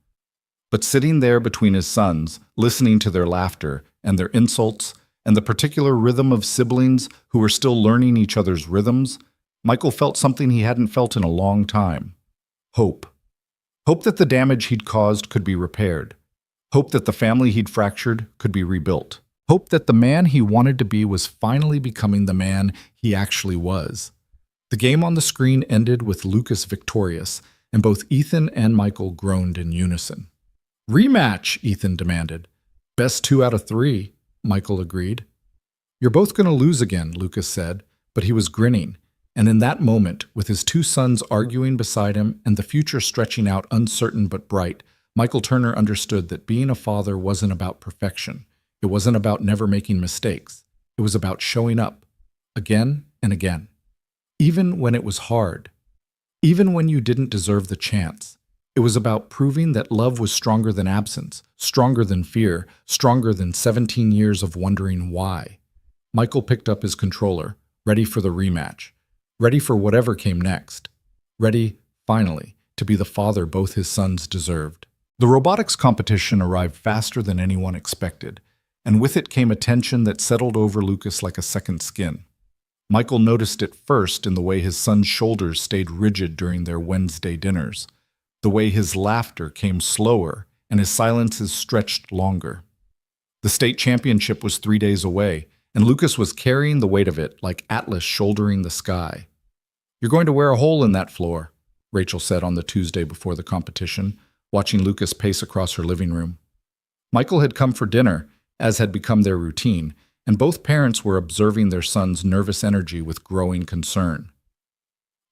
But sitting there between his sons, listening to their laughter and their insults, and the particular rhythm of siblings who were still learning each other's rhythms, Michael felt something he hadn't felt in a long time. Hope. Hope that the damage he'd caused could be repaired. Hope that the family he'd fractured could be rebuilt. Hope that the man he wanted to be was finally becoming the man he actually was. The game on the screen ended with Lucas victorious, and both Ethan and Michael groaned in unison. "Rematch," Ethan demanded. "Best 2 out of 3, Michael agreed. "You're both going to lose again," Lucas said, but he was grinning, and in that moment, with his 2 sons arguing beside him and the future stretching out uncertain but bright, Michael Turner understood that being a father wasn't about perfection. It wasn't about never making mistakes. It was about showing up, again and again. Even when it was hard. Even when you didn't deserve the chance. It was about proving that love was stronger than absence, stronger than fear, stronger than 17 years of wondering why. Michael picked up his controller, ready for the rematch. Ready for whatever came next. Ready, finally, to be the father both his sons deserved. The robotics competition arrived faster than anyone expected, and with it came a tension that settled over Lucas like a second skin. Michael noticed it first in the way his son's shoulders stayed rigid during their Wednesday dinners, the way his laughter came slower and his silences stretched longer. The state championship was 3 days away, and Lucas was carrying the weight of it like Atlas shouldering the sky. "You're going to wear a hole in that floor," Rachel said on the Tuesday before the competition, watching Lucas pace across her living room. Michael had come for dinner, as had become their routine, and both parents were observing their son's nervous energy with growing concern.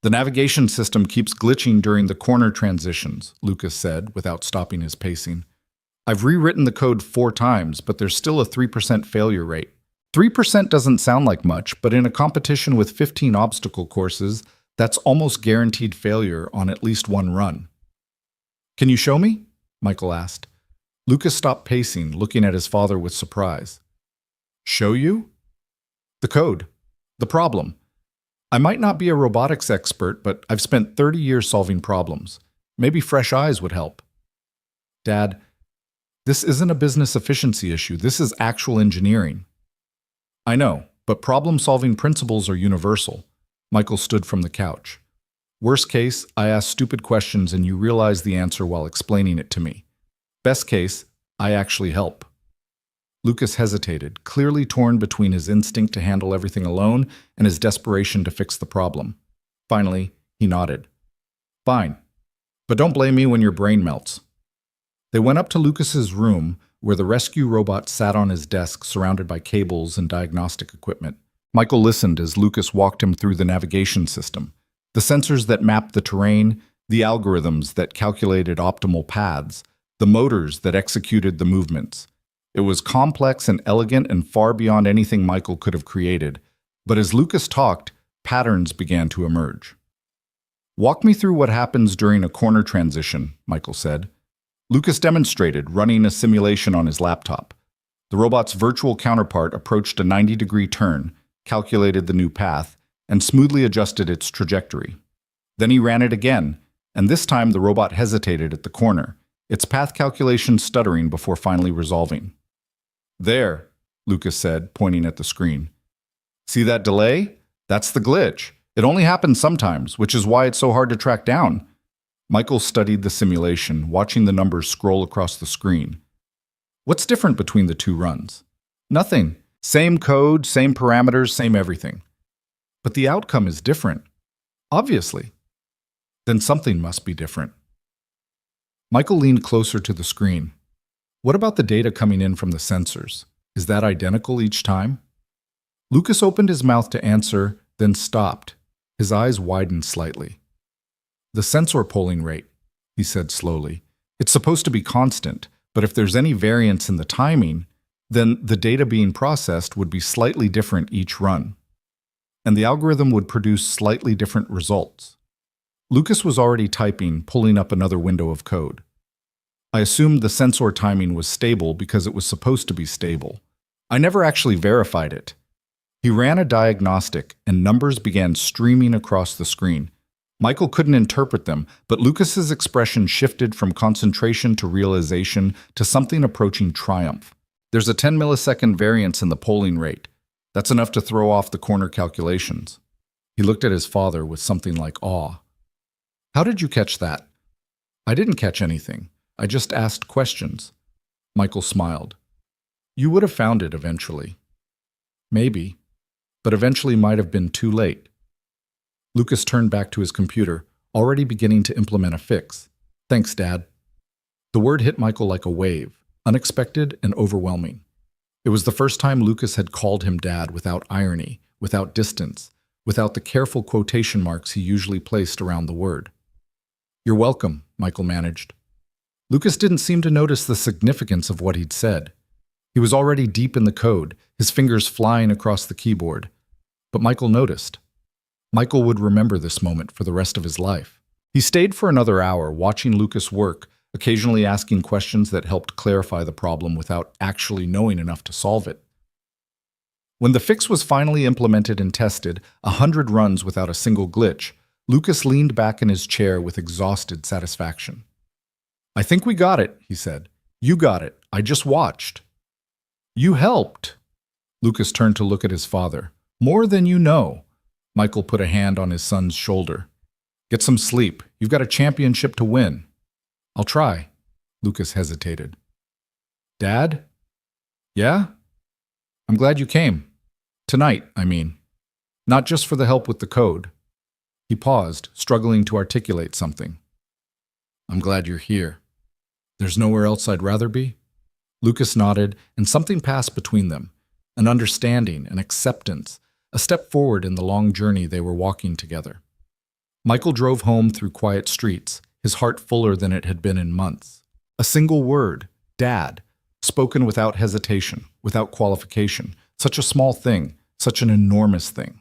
"The navigation system keeps glitching during the corner transitions," Lucas said, without stopping his pacing. "I've rewritten the code 4 times, but there's still a 3% failure rate. 3% doesn't sound like much, but in a competition with 15 obstacle courses, that's almost guaranteed failure on at least one run." "Can you show me?" Michael asked. Lucas stopped pacing, looking at his father with surprise. "Show you?" "The code. The problem. I might not be a robotics expert, but I've spent 30 years solving problems. Maybe fresh eyes would help." "Dad, this isn't a business efficiency issue. This is actual engineering." "I know, but problem-solving principles are universal." Michael stood from the couch. "Worst case, I ask stupid questions and you realize the answer while explaining it to me. Best case, I actually help." Lucas hesitated, clearly torn between his instinct to handle everything alone and his desperation to fix the problem. Finally, he nodded. "Fine, but don't blame me when your brain melts." They went up to Lucas's room, where the rescue robot sat on his desk surrounded by cables and diagnostic equipment. Michael listened as Lucas walked him through the navigation system, the sensors that mapped the terrain, the algorithms that calculated optimal paths, the motors that executed the movements. It was complex and elegant and far beyond anything Michael could have created, but as Lucas talked, patterns began to emerge. "Walk me through what happens during a corner transition," Michael said. Lucas demonstrated, running a simulation on his laptop. The robot's virtual counterpart approached a 90-degree turn, calculated the new path, and smoothly adjusted its trajectory. Then he ran it again, and this time the robot hesitated at the corner, its path calculation stuttering before finally resolving. "There," Lucas said, pointing at the screen. "See that delay? That's the glitch. It only happens sometimes, which is why it's so hard to track down." Michael studied the simulation, watching the numbers scroll across the screen. "What's different between the two runs?" "Nothing. Same code, same parameters, same everything." "But the outcome is different." "Obviously." "Then something must be different." Michael leaned closer to the screen. "What about the data coming in from the sensors? Is that identical each time?" Lucas opened his mouth to answer, then stopped. His eyes widened slightly. "The sensor polling rate," he said slowly. "It's supposed to be constant, but if there's any variance in the timing, then the data being processed would be slightly different each run. And the algorithm would produce slightly different results." Lucas was already typing, pulling up another window of code. "I assumed the sensor timing was stable because it was supposed to be stable. I never actually verified it." He ran a diagnostic, and numbers began streaming across the screen. Michael couldn't interpret them, but Lucas's expression shifted from concentration to realization to something approaching triumph. "There's a 10-millisecond variance in the polling rate. That's enough to throw off the corner calculations." He looked at his father with something like awe. "How did you catch that?" "I didn't catch anything. I just asked questions." Michael smiled. "You would have found it eventually." "Maybe, but eventually might have been too late." Lucas turned back to his computer, already beginning to implement a fix. "Thanks, Dad." The word hit Michael like a wave, unexpected and overwhelming. It was the first time Lucas had called him Dad without irony, without distance, without the careful quotation marks he usually placed around the word. "You're welcome," Michael managed. Lucas didn't seem to notice the significance of what he'd said. He was already deep in the code, his fingers flying across the keyboard. But Michael noticed. Michael would remember this moment for the rest of his life. He stayed for another hour, watching Lucas work, occasionally asking questions that helped clarify the problem without actually knowing enough to solve it. When the fix was finally implemented and tested, 100 runs without a single glitch, Lucas leaned back in his chair with exhausted satisfaction. "I think we got it," he said. "You got it. I just watched." "You helped." Lucas turned to look at his father. "More than you know." Michael put a hand on his son's shoulder. "Get some sleep. You've got a championship to win." "I'll try." Lucas hesitated. "Dad?" "Yeah?" "I'm glad you came. Tonight, I mean. Not just for the help with the code." He paused, struggling to articulate something. "I'm glad you're here. There's nowhere else I'd rather be?" Lucas nodded, and something passed between them. An understanding, an acceptance, a step forward in the long journey they were walking together. Michael drove home through quiet streets, his heart fuller than it had been in months. A single word, Dad, spoken without hesitation, without qualification. Such a small thing, such an enormous thing.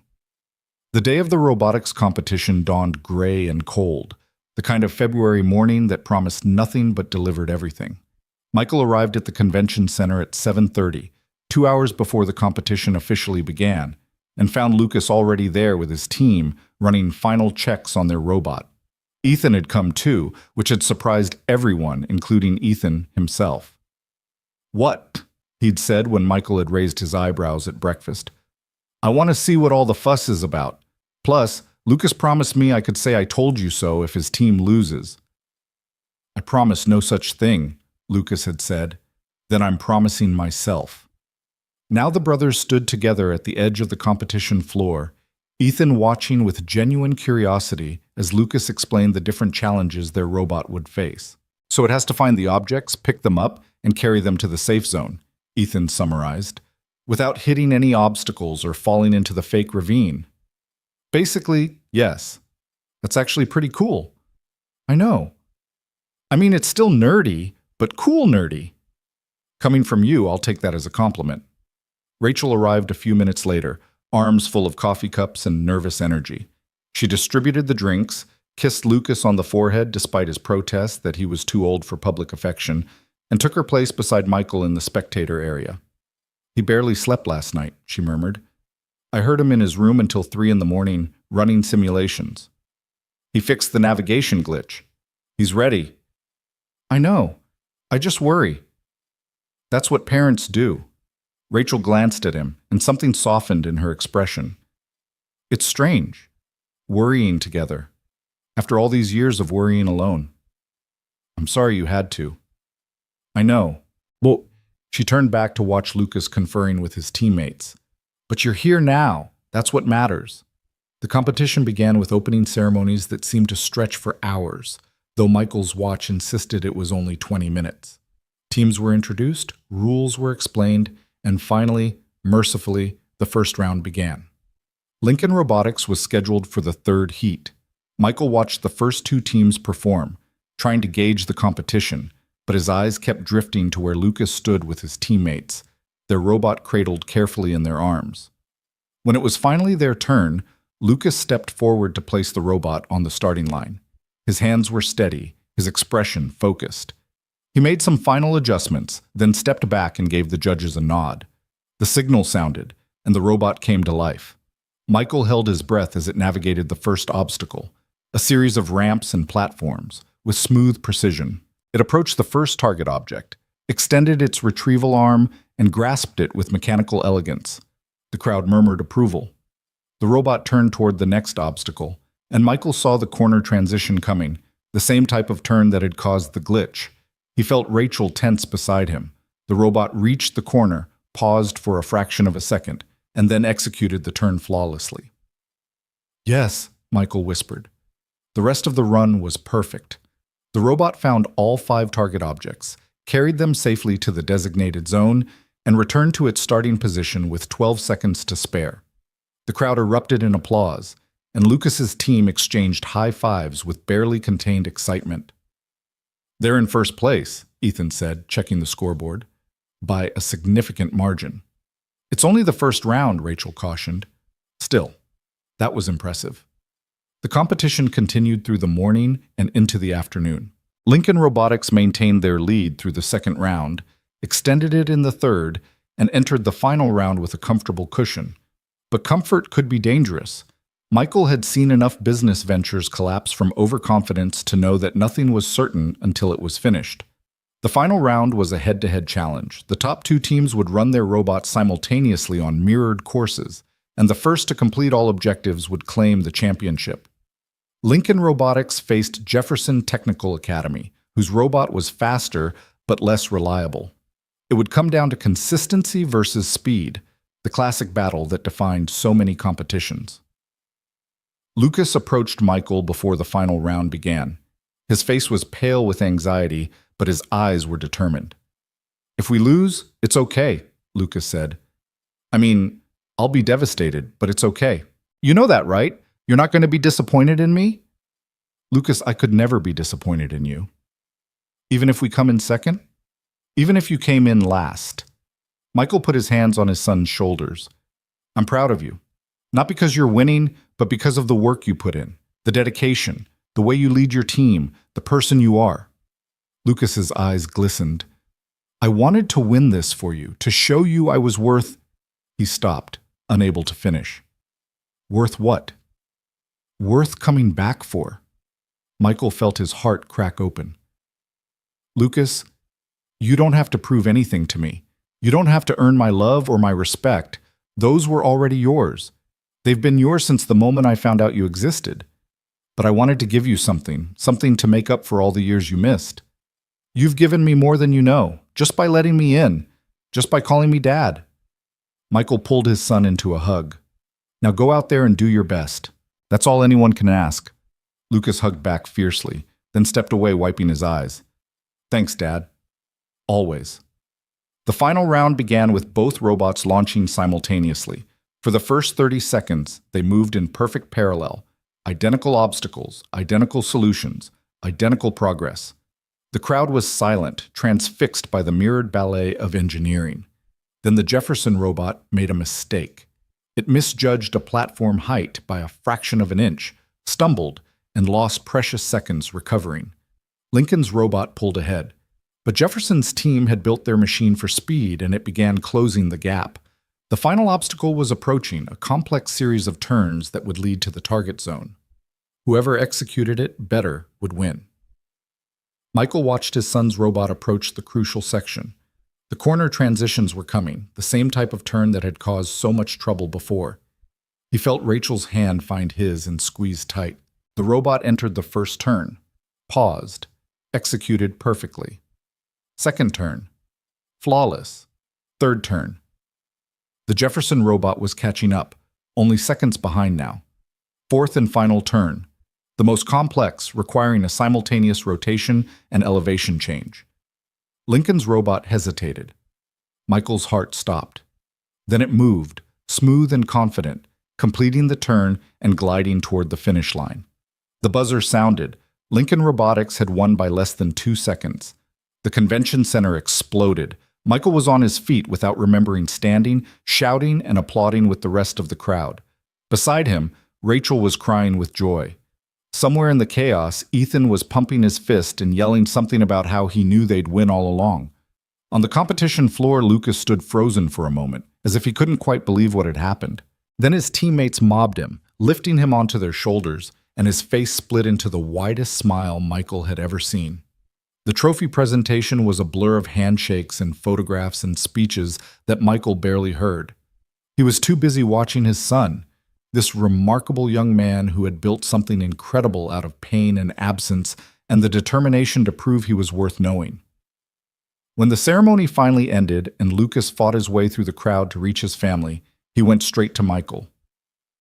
The day of the robotics competition dawned gray and cold, the kind of February morning that promised nothing but delivered everything. Michael arrived at the convention center at 7:30, 2 hours before the competition officially began, and found Lucas already there with his team, running final checks on their robot. Ethan had come too, which had surprised everyone, including Ethan himself. "What?" he'd said when Michael had raised his eyebrows at breakfast. "I want to see what all the fuss is about. Plus, Lucas promised me I could say I told you so if his team loses." "I promise no such thing," Lucas had said. "Then I'm promising myself." Now the brothers stood together at the edge of the competition floor, Ethan watching with genuine curiosity as Lucas explained the different challenges their robot would face. "So it has to find the objects, pick them up, and carry them to the safe zone," Ethan summarized. without hitting any obstacles or falling into the fake ravine. Basically, yes. That's actually pretty cool. I know. I mean, it's still nerdy, but cool nerdy. Coming from you, I'll take that as a compliment. Rachel arrived a few minutes later, arms full of coffee cups and nervous energy. She distributed the drinks, kissed Lucas on the forehead despite his protest that he was too old for public affection, and took her place beside Michael in the spectator area. He barely slept last night, she murmured. I heard him in his room until 3 in the morning, running simulations. He fixed the navigation glitch. He's ready. I know. I just worry. That's what parents do. Rachel glanced at him, and something softened in her expression. It's strange. Worrying together. After all these years of worrying alone. I'm sorry you had to. I know. Well, she turned back to watch Lucas conferring with his teammates. But you're here now. That's what matters. The competition began with opening ceremonies that seemed to stretch for hours, though Michael's watch insisted it was only 20 minutes. Teams were introduced, rules were explained, and finally, mercifully, the first round began. Lincoln Robotics was scheduled for the third heat. Michael watched the first 2 teams perform, trying to gauge the competition, but his eyes kept drifting to where Lucas stood with his teammates, their robot cradled carefully in their arms. When it was finally their turn, Lucas stepped forward to place the robot on the starting line. His hands were steady, his expression focused. He made some final adjustments, then stepped back and gave the judges a nod. The signal sounded, and the robot came to life. Michael held his breath as it navigated the first obstacle, a series of ramps and platforms, with smooth precision. It approached the first target object, extended its retrieval arm, and grasped it with mechanical elegance. The crowd murmured approval. The robot turned toward the next obstacle, and Michael saw the corner transition coming, the same type of turn that had caused the glitch. He felt Rachel tense beside him. The robot reached the corner, paused for a fraction of a second, and then executed the turn flawlessly. Yes, Michael whispered. The rest of the run was perfect. The robot found all 5 target objects, carried them safely to the designated zone, and returned to its starting position with 12 seconds to spare. The crowd erupted in applause, and Lucas's team exchanged high fives with barely contained excitement. They're in first place, Ethan said, checking the scoreboard, by a significant margin. It's only the first round, Rachel cautioned. Still, that was impressive. The competition continued through the morning and into the afternoon. Lincoln Robotics maintained their lead through the second round, extended it in the third, and entered the final round with a comfortable cushion. But comfort could be dangerous. Michael had seen enough business ventures collapse from overconfidence to know that nothing was certain until it was finished. The final round was a head-to-head challenge. The top 2 teams would run their robots simultaneously on mirrored courses, and the first to complete all objectives would claim the championship. Lincoln Robotics faced Jefferson Technical Academy, whose robot was faster but less reliable. It would come down to consistency versus speed, the classic battle that defined so many competitions. Lucas approached Michael before the final round began. His face was pale with anxiety, but his eyes were determined. If we lose, it's okay, Lucas said. I mean, I'll be devastated, but it's okay. You know that, right? You're not going to be disappointed in me? Lucas, I could never be disappointed in you. Even if we come in second? Even if you came in last? Michael put his hands on his son's shoulders. I'm proud of you. Not because you're winning, but because of the work you put in, the dedication, the way you lead your team, the person you are. Lucas's eyes glistened. I wanted to win this for you, to show you I was worth... He stopped, unable to finish. Worth what? Worth coming back for. Michael felt his heart crack open. Lucas, you don't have to prove anything to me. You don't have to earn my love or my respect. Those were already yours. They've been yours since the moment I found out you existed. But I wanted to give you something to make up for all the years you missed. You've given me more than you know, just by letting me in, just by calling me Dad. Michael pulled his son into a hug. Now go out there and do your best. That's all anyone can ask. Lucas hugged back fiercely, then stepped away, wiping his eyes. Thanks, Dad. Always. The final round began with both robots launching simultaneously. For the first 30 seconds, they moved in perfect parallel. Identical obstacles, identical solutions, identical progress. The crowd was silent, transfixed by the mirrored ballet of engineering. Then the Jefferson robot made a mistake. It misjudged a platform height by a fraction of an inch, stumbled, and lost precious seconds recovering. Lincoln's robot pulled ahead. But Jefferson's team had built their machine for speed, and it began closing the gap. The final obstacle was approaching, a complex series of turns that would lead to the target zone. Whoever executed it better would win. Michael watched his son's robot approach the crucial section. The corner transitions were coming, the same type of turn that had caused so much trouble before. He felt Rachel's hand find his and squeeze tight. The robot entered the first turn, paused, executed perfectly. Second turn, flawless. Third turn. The Jefferson robot was catching up, only seconds behind now. Fourth and final turn, the most complex, requiring a simultaneous rotation and elevation change. Lincoln's robot hesitated. Michael's heart stopped. Then it moved, smooth and confident, completing the turn and gliding toward the finish line. The buzzer sounded. Lincoln Robotics had won by less than 2 seconds. The convention center exploded. Michael was on his feet without remembering standing, shouting and applauding with the rest of the crowd. Beside him, Rachel was crying with joy. Somewhere in the chaos, Ethan was pumping his fist and yelling something about how he knew they'd win all along. On the competition floor, Lucas stood frozen for a moment, as if he couldn't quite believe what had happened. Then his teammates mobbed him, lifting him onto their shoulders, and his face split into the widest smile Michael had ever seen. The trophy presentation was a blur of handshakes and photographs and speeches that Michael barely heard. He was too busy watching his son, this remarkable young man who had built something incredible out of pain and absence and the determination to prove he was worth knowing. When the ceremony finally ended and Lucas fought his way through the crowd to reach his family, he went straight to Michael.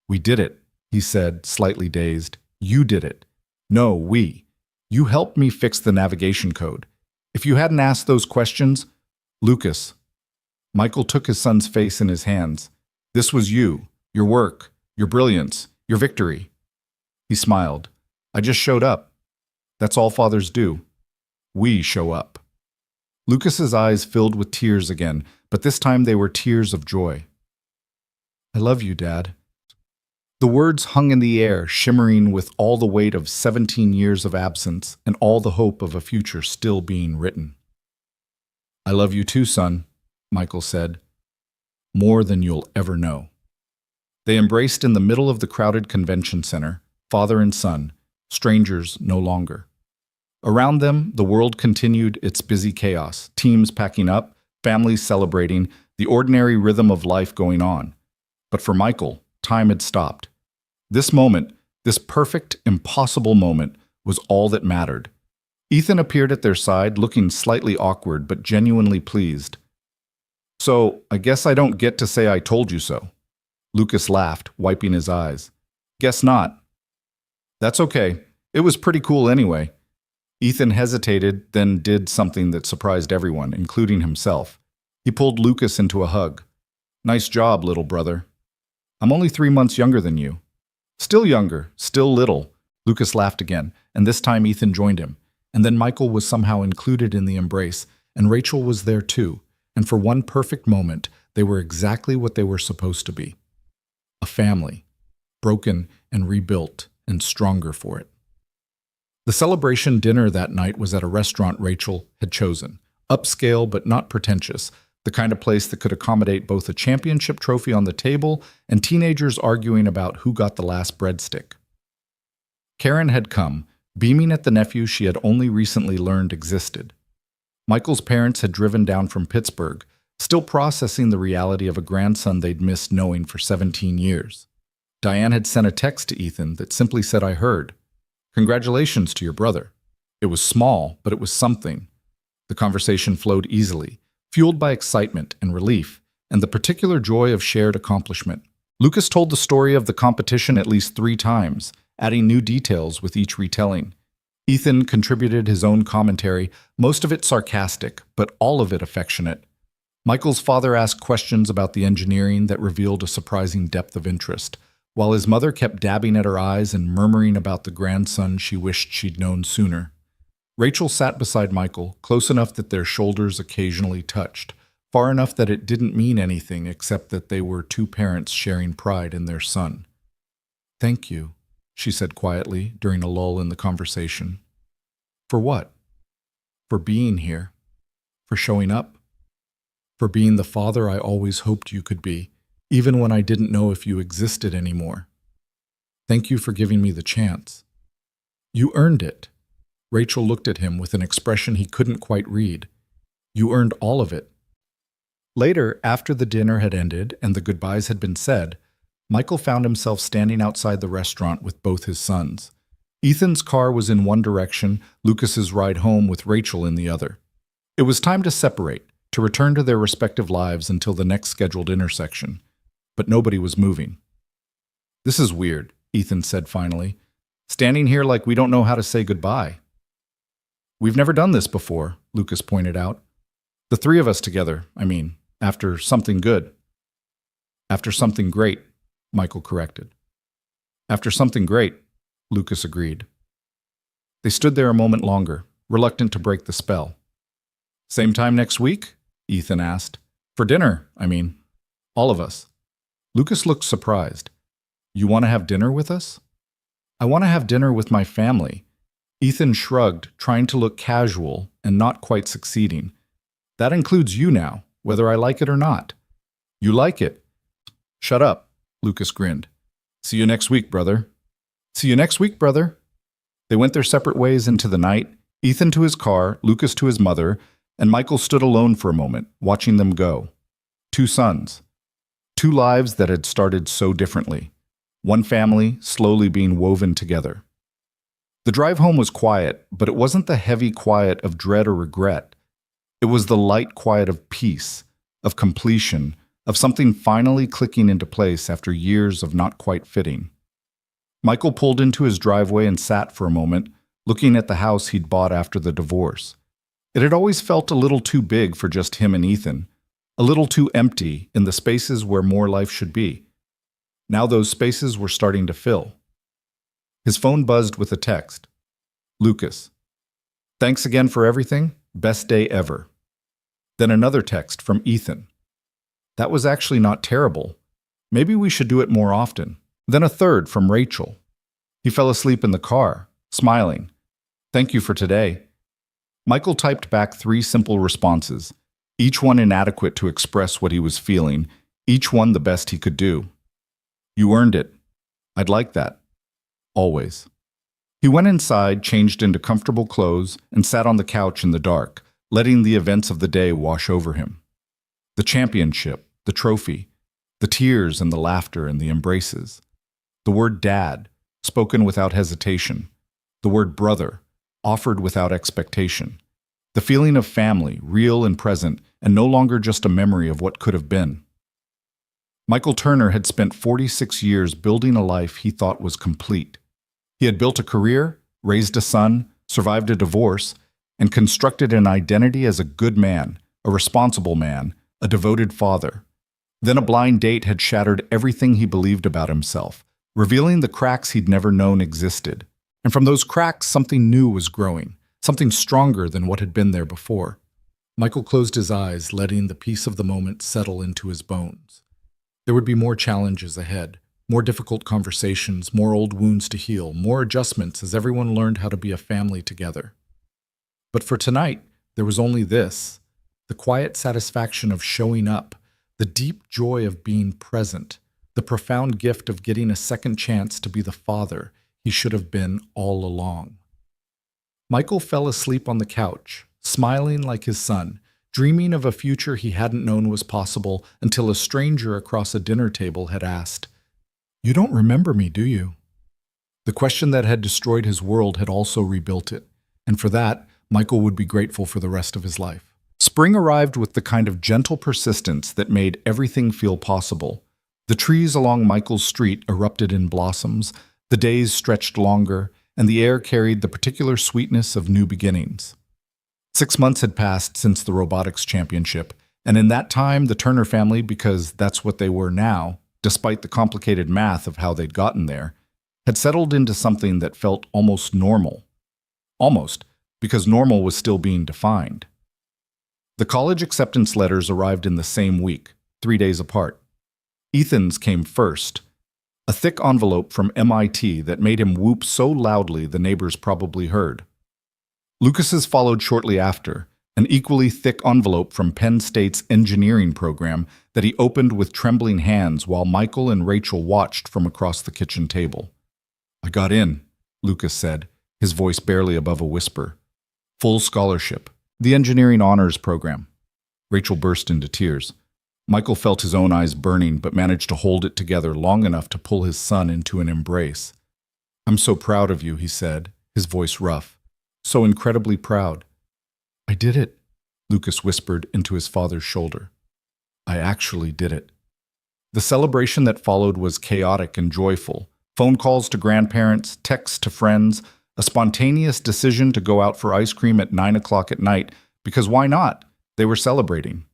"We did it," he said, slightly dazed. "You did it. No, we. You helped me fix the navigation code. If you hadn't asked those questions, Lucas." Michael took his son's face in his hands. "This was you, your work, your brilliance, your victory." He smiled. "I just showed up. That's all fathers do. We show up." Lucas's eyes filled with tears again, but this time they were tears of joy. "I love you, Dad." The words hung in the air, shimmering with all the weight of 17 years of absence and all the hope of a future still being written. "I love you too, son," Michael said. "More than you'll ever know." They embraced in the middle of the crowded convention center, father and son, strangers no longer. Around them, the world continued its busy chaos, teams packing up, families celebrating, the ordinary rhythm of life going on. But for Michael, time had stopped. This moment, this perfect, impossible moment, was all that mattered. Ethan appeared at their side, looking slightly awkward but genuinely pleased. "So, I guess I don't get to say I told you so." Lucas laughed, wiping his eyes. "Guess not." "That's okay. It was pretty cool anyway." Ethan hesitated, then did something that surprised everyone, including himself. He pulled Lucas into a hug. "Nice job, little brother. I'm only 3 months younger than you." "Still younger, still little." Lucas laughed again, and this time Ethan joined him. And then Michael was somehow included in the embrace, and Rachel was there too. And for one perfect moment, they were exactly what they were supposed to be. A family, broken and rebuilt and stronger for it. The celebration dinner that night was at a restaurant Rachel had chosen, upscale but not pretentious, the kind of place that could accommodate both a championship trophy on the table and teenagers arguing about who got the last breadstick. Karen had come, beaming at the nephew she had only recently learned existed. Michael's parents had driven down from Pittsburgh, still processing the reality of a grandson they'd missed knowing for 17 years. Diane had sent a text to Ethan that simply said, "I heard. Congratulations to your brother." It was small, but it was something. The conversation flowed easily, fueled by excitement and relief, and the particular joy of shared accomplishment. Lucas told the story of the competition at least 3 times, adding new details with each retelling. Ethan contributed his own commentary, most of it sarcastic, but all of it affectionate. Michael's father asked questions about the engineering that revealed a surprising depth of interest, while his mother kept dabbing at her eyes and murmuring about the grandson she wished she'd known sooner. Rachel sat beside Michael, close enough that their shoulders occasionally touched, far enough that it didn't mean anything except that they were two parents sharing pride in their son. "Thank you," she said quietly during a lull in the conversation. "For what?" "For being here. For showing up. For being the father I always hoped you could be, even when I didn't know if you existed anymore. Thank you for giving me the chance." "You earned it." Rachel looked at him with an expression he couldn't quite read. "You earned all of it." Later, after the dinner had ended and the goodbyes had been said, Michael found himself standing outside the restaurant with both his sons. Ethan's car was in one direction, Lucas's ride home with Rachel in the other. It was time to separate, to return to their respective lives until the next scheduled intersection. But nobody was moving. "This is weird," Ethan said finally. "Standing here like we don't know how to say goodbye." "We've never done this before," Lucas pointed out. "The three of us together, I mean, after something good." "After something great," Michael corrected. "After something great," Lucas agreed. They stood there a moment longer, reluctant to break the spell. "Same time next week?" Ethan asked. "For dinner, I mean. All of us." Lucas looked surprised. "You want to have dinner with us?" "I want to have dinner with my family." Ethan shrugged, trying to look casual and not quite succeeding. "That includes you now, whether I like it or not." "You like it." "Shut up," Lucas grinned. "See you next week, brother." "See you next week, brother." They went their separate ways into the night, Ethan to his car, Lucas to his mother, and Michael stood alone for a moment, watching them go. Two sons. Two lives that had started so differently. One family slowly being woven together. The drive home was quiet, but it wasn't the heavy quiet of dread or regret. It was the light quiet of peace, of completion, of something finally clicking into place after years of not quite fitting. Michael pulled into his driveway and sat for a moment, looking at the house he'd bought after the divorce. It had always felt a little too big for just him and Ethan, a little too empty in the spaces where more life should be. Now those spaces were starting to fill. His phone buzzed with a text. "Lucas. Thanks again for everything. Best day ever." Then another text from Ethan. "That was actually not terrible. Maybe we should do it more often." Then a third from Rachel. He fell asleep in the car, smiling. "Thank you for today." Michael typed back 3 simple responses, each one inadequate to express what he was feeling, each one the best he could do. "You earned it. I'd like that. Always." He went inside, changed into comfortable clothes, and sat on the couch in the dark, letting the events of the day wash over him. The championship, the trophy, the tears and the laughter and the embraces. The word dad, spoken without hesitation. The word brother, offered without expectation. The feeling of family, real and present, and no longer just a memory of what could have been. Michael Turner had spent 46 years building a life he thought was complete. He had built a career, raised a son, survived a divorce, and constructed an identity as a good man, a responsible man, a devoted father. Then a blind date had shattered everything he believed about himself, revealing the cracks he'd never known existed. And from those cracks, something new was growing, something stronger than what had been there before. Michael closed his eyes, letting the peace of the moment settle into his bones. There would be more challenges ahead, more difficult conversations, more old wounds to heal, more adjustments as everyone learned how to be a family together. But for tonight, there was only this, the quiet satisfaction of showing up, the deep joy of being present, the profound gift of getting a second chance to be the father he should have been all along. Michael fell asleep on the couch, smiling like his son, dreaming of a future he hadn't known was possible until a stranger across a dinner table had asked, "You don't remember me, do you?" The question that had destroyed his world had also rebuilt it, and for that, Michael would be grateful for the rest of his life. Spring arrived with the kind of gentle persistence that made everything feel possible. The trees along Michael's street erupted in blossoms, the days stretched longer, and the air carried the particular sweetness of new beginnings. 6 months had passed since the robotics championship, And in that time, the Turner family, because that's what they were now, despite the complicated math of how they'd gotten there, had settled into something that felt almost normal. Almost, because normal was still being defined. The college acceptance letters arrived in the same week, 3 days apart. Ethan's came first, a thick envelope from MIT that made him whoop so loudly the neighbors probably heard. Lucas's followed shortly after, an equally thick envelope from Penn State's engineering program that he opened with trembling hands while Michael and Rachel watched from across the kitchen table. "I got in," Lucas said, his voice barely above a whisper. "Full scholarship. The engineering honors program." Rachel burst into tears. Michael felt his own eyes burning but managed to hold it together long enough to pull his son into an embrace. "I'm so proud of you," he said, his voice rough. "So incredibly proud." "I did it," Lucas whispered into his father's shoulder. "I actually did it." The celebration that followed was chaotic and joyful. Phone calls to grandparents, texts to friends, a spontaneous decision to go out for ice cream at 9 o'clock at night, because why not? They were celebrating.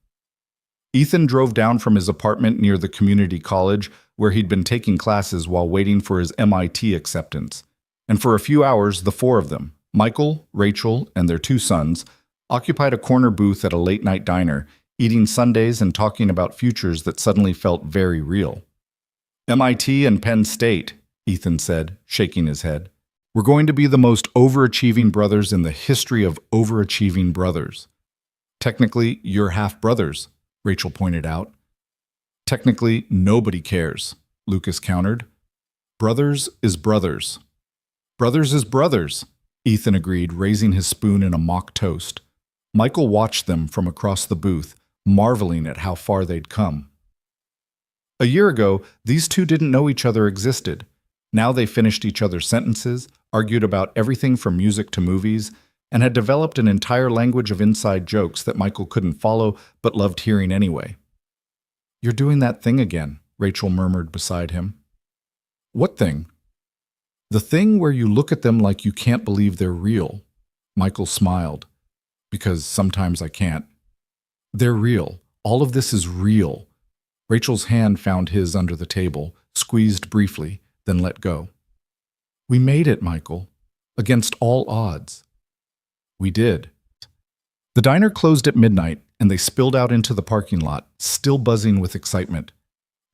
Ethan drove down from his apartment near the community college, where he'd been taking classes while waiting for his MIT acceptance. And for a few hours, the four of them, Michael, Rachel, and their 2 sons, occupied a corner booth at a late-night diner, eating sundaes and talking about futures that suddenly felt very real. "MIT and Penn State," Ethan said, shaking his head. "We're going to be the most overachieving brothers in the history of overachieving brothers." "Technically, you're half-brothers," Rachel pointed out. "Technically, nobody cares," Lucas countered. "Brothers is brothers." "Brothers is brothers," Ethan agreed, raising his spoon in a mock toast. Michael watched them from across the booth, marveling at how far they'd come. A year ago, these two didn't know each other existed. Now they finished each other's sentences, argued about everything from music to movies, and had developed an entire language of inside jokes that Michael couldn't follow but loved hearing anyway. "You're doing that thing again," Rachel murmured beside him. "What thing?" "The thing where you look at them like you can't believe they're real." Michael smiled. "Because sometimes I can't." "They're real. All of this is real." Rachel's hand found his under the table, squeezed briefly, then let go. "We made it, Michael. Against all odds." "We did." The diner closed at midnight, and they spilled out into the parking lot, still buzzing with excitement.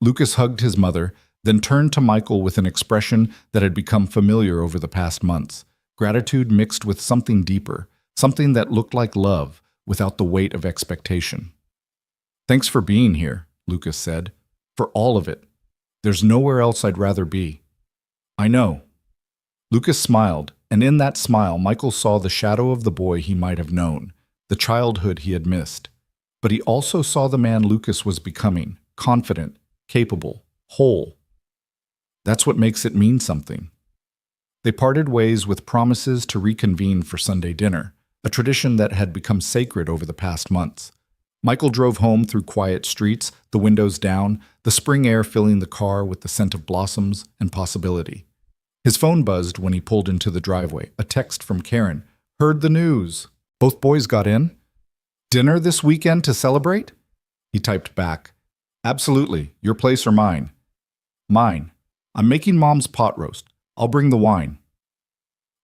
Lucas hugged his mother, then turned to Michael with an expression that had become familiar over the past months, gratitude mixed with something deeper, something that looked like love, without the weight of expectation. "Thanks for being here," Lucas said. "For all of it. There's nowhere else I'd rather be." "I know." Lucas smiled, and in that smile Michael saw the shadow of the boy he might have known, the childhood he had missed. But he also saw the man Lucas was becoming, confident, capable, whole. That's what makes it mean something. They parted ways with promises to reconvene for Sunday dinner, a tradition that had become sacred over the past months. Michael drove home through quiet streets, the windows down, the spring air filling the car with the scent of blossoms and possibility. His phone buzzed when he pulled into the driveway, a text from Karen. "Heard the news. Both boys got in? Dinner this weekend to celebrate?" He typed back, "Absolutely. Your place or mine?" "Mine. I'm making Mom's pot roast. I'll bring the wine."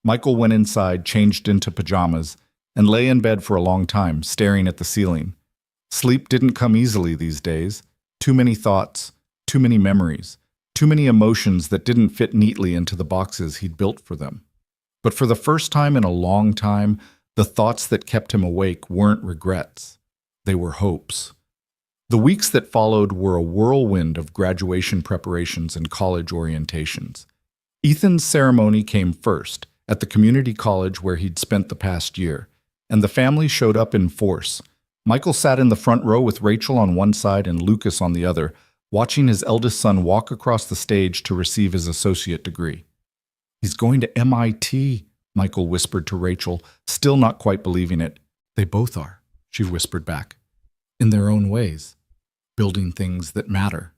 Michael went inside, changed into pajamas, and lay in bed for a long time, staring at the ceiling. Sleep didn't come easily these days. Too many thoughts, too many memories, too many emotions that didn't fit neatly into the boxes he'd built for them. But for the first time in a long time, the thoughts that kept him awake weren't regrets. They were hopes. The weeks that followed were a whirlwind of graduation preparations and college orientations. Ethan's ceremony came first, at the community college where he'd spent the past year, and the family showed up in force. Michael sat in the front row with Rachel on one side and Lucas on the other, watching his eldest son walk across the stage to receive his associate degree. "He's going to MIT," Michael whispered to Rachel, still not quite believing it. "They both are," she whispered back. "In their own ways. Building things that matter."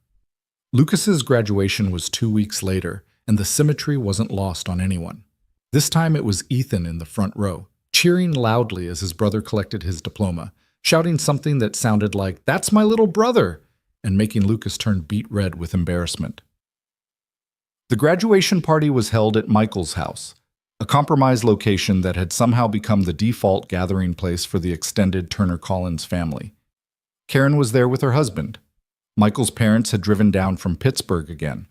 Lucas's graduation was 2 weeks later, and the symmetry wasn't lost on anyone. This time it was Ethan in the front row, cheering loudly as his brother collected his diploma, shouting something that sounded like, "That's my little brother," and making Lucas turn beet red with embarrassment. The graduation party was held at Michael's house, a compromise location that had somehow become the default gathering place for the extended Turner Collins family. Karen was there with her husband. Michael's parents had driven down from Pittsburgh again.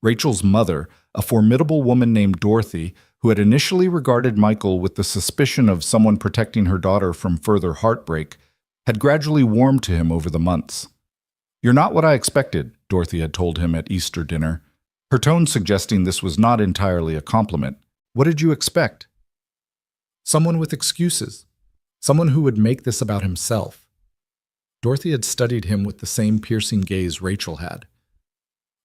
Rachel's mother, a formidable woman named Dorothy, who had initially regarded Michael with the suspicion of someone protecting her daughter from further heartbreak, had gradually warmed to him over the months. "You're not what I expected," Dorothy had told him at Easter dinner, her tone suggesting this was not entirely a compliment. "What did you expect?" Someone with excuses. Someone who would make this about himself. Dorothy had studied him with the same piercing gaze Rachel had.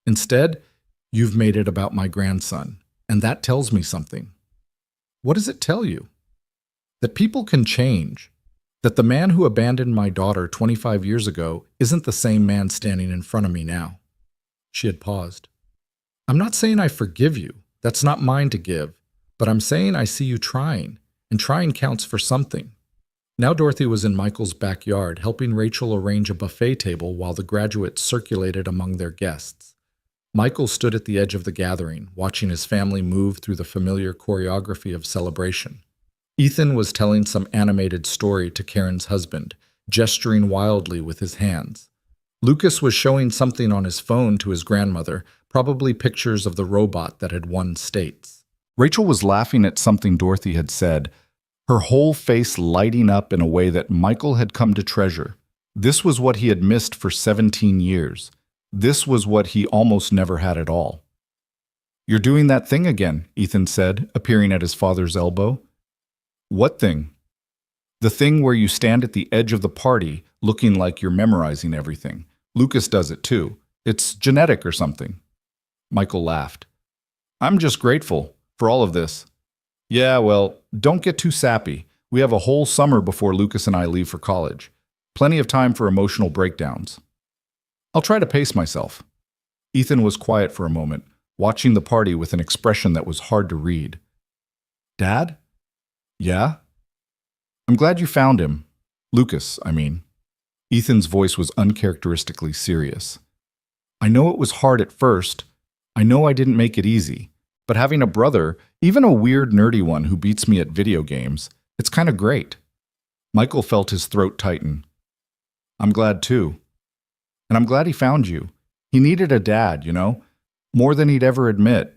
"Instead, you've made it about my grandson, and that tells me something." "What does it tell you?" "That people can change. That the man who abandoned my daughter 25 years ago isn't the same man standing in front of me now." She had paused. "I'm not saying I forgive you. That's not mine to give. But I'm saying I see you trying, and trying counts for something." Now Dorothy was in Michael's backyard, helping Rachel arrange a buffet table while the graduates circulated among their guests. Michael stood at the edge of the gathering, watching his family move through the familiar choreography of celebration. Ethan was telling some animated story to Karen's husband, gesturing wildly with his hands. Lucas was showing something on his phone to his grandmother, probably pictures of the robot that had won states. Rachel was laughing at something Dorothy had said, her whole face lighting up in a way that Michael had come to treasure. This was what he had missed for 17 years. This was what he almost never had at all. "You're doing that thing again," Ethan said, appearing at his father's elbow. "What thing?" "The thing where you stand at the edge of the party, looking like you're memorizing everything. Lucas does it too. It's genetic or something." Michael laughed. "I'm just grateful for all of this." "Yeah, well, don't get too sappy. We have a whole summer before Lucas and I leave for college. Plenty of time for emotional breakdowns." "I'll try to pace myself." Ethan was quiet for a moment, watching the party with an expression that was hard to read. "Dad?" "Yeah?" "I'm glad you found him. Lucas, I mean." Ethan's voice was uncharacteristically serious. "I know it was hard at first. I know I didn't make it easy. But having a brother, even a weird, nerdy one who beats me at video games, it's kind of great." Michael felt his throat tighten. "I'm glad too. And I'm glad he found you. He needed a dad, you know, more than he'd ever admit.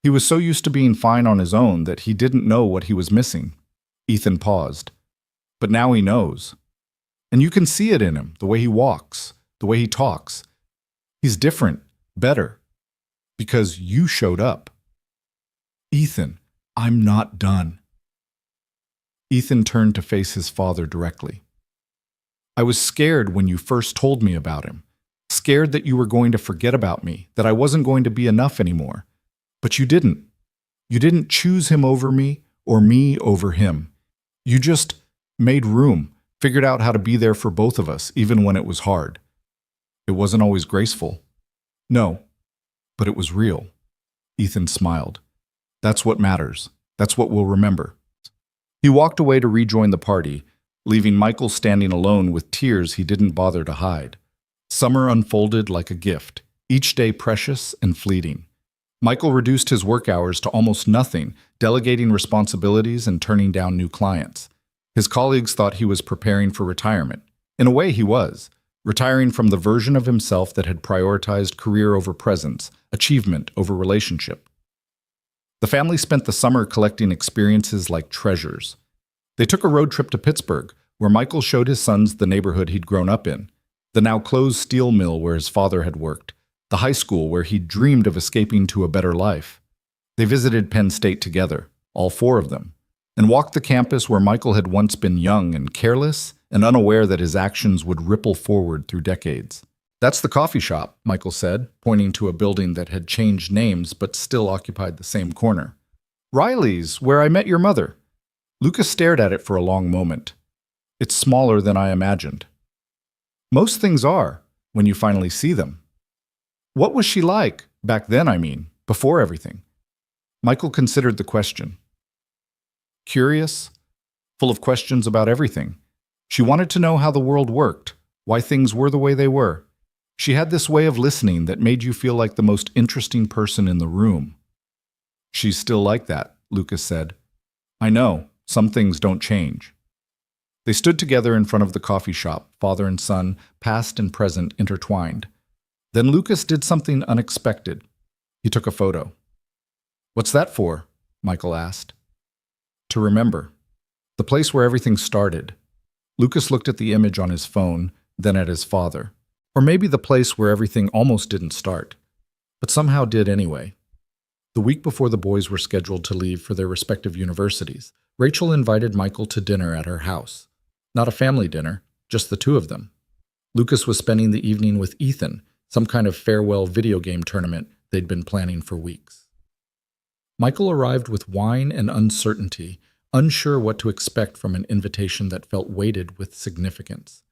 He was so used to being fine on his own that he didn't know what he was missing." Ethan paused. "But now he knows. And you can see it in him, the way he walks, the way he talks. He's different, better, because you showed up." "Ethan, I'm not done." Ethan turned to face his father directly. "I was scared when you first told me about him. Scared that you were going to forget about me, that I wasn't going to be enough anymore. But you didn't. You didn't choose him over me or me over him. You just made room, figured out how to be there for both of us, even when it was hard. It wasn't always graceful. No, but it was real." Ethan smiled. "That's what matters. That's what we'll remember." He walked away to rejoin the party, leaving Michael standing alone with tears he didn't bother to hide. Summer unfolded like a gift, each day precious and fleeting. Michael reduced his work hours to almost nothing, delegating responsibilities and turning down new clients. His colleagues thought he was preparing for retirement. In a way, he was, retiring from the version of himself that had prioritized career over presence, achievement over relationship. The family spent the summer collecting experiences like treasures. They took a road trip to Pittsburgh, where Michael showed his sons the neighborhood he'd grown up in, the now closed steel mill where his father had worked, the high school where he'd dreamed of escaping to a better life. They visited Penn State together, all four of them, and walked the campus where Michael had once been young and careless and unaware that his actions would ripple forward through decades. "That's the coffee shop," Michael said, pointing to a building that had changed names but still occupied the same corner. "Riley's, where I met your mother." Lucas stared at it for a long moment. "It's smaller than I imagined." "Most things are, when you finally see them." "What was she like? Back then, I mean, before everything." Michael considered the question. "Curious, full of questions about everything. She wanted to know how the world worked, why things were the way they were. She had this way of listening that made you feel like the most interesting person in the room. She's still like that, Lucas said. I know, some things don't change. They stood together in front of the coffee shop, father and son, past and present intertwined. Then Lucas did something unexpected. He took a photo. What's that for? Michael asked. To remember. The place where everything started. Lucas looked at the image on his phone, then at his father. Or maybe the place where everything almost didn't start, but somehow did anyway. The week before the boys were scheduled to leave for their respective universities, Rachel invited Michael to dinner at her house. Not a family dinner, just the two of them. Lucas was spending the evening with Ethan, some kind of farewell video game tournament they'd been planning for weeks. Michael arrived with wine and uncertainty, unsure what to expect from an invitation that felt weighted with significance.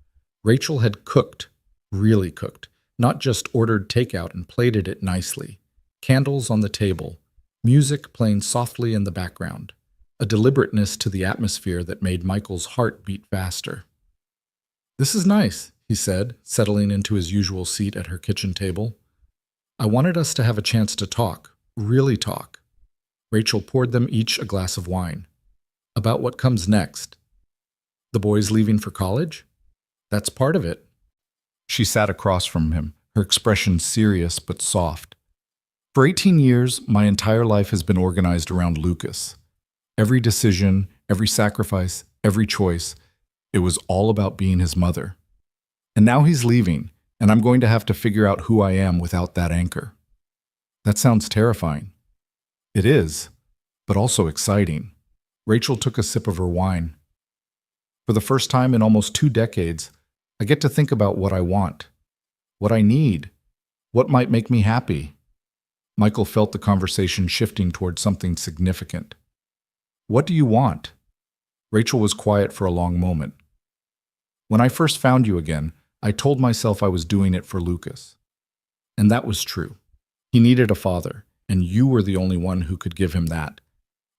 Rachel had cooked, really cooked, not just ordered takeout and plated it nicely. Candles on the table, music playing softly in the background, a deliberateness to the atmosphere that made Michael's heart beat faster. This is nice, he said, settling into his usual seat at her kitchen table. I wanted us to have a chance to talk, really talk. Rachel poured them each a glass of wine. About what comes next. The boys leaving for college? That's part of it. She sat across from him, her expression serious but soft. For 18 years, my entire life has been organized around Lucas. Every decision, every sacrifice, every choice, it was all about being his mother. And now he's leaving, and I'm going to have to figure out who I am without that anchor. That sounds terrifying. It is, but also exciting. Rachel took a sip of her wine. For the first time in almost 2 decades, I get to think about what I want, what I need, what might make me happy. Michael felt the conversation shifting toward something significant. What do you want? Rachel was quiet for a long moment. When I first found you again, I told myself I was doing it for Lucas. And that was true. He needed a father, and you were the only one who could give him that.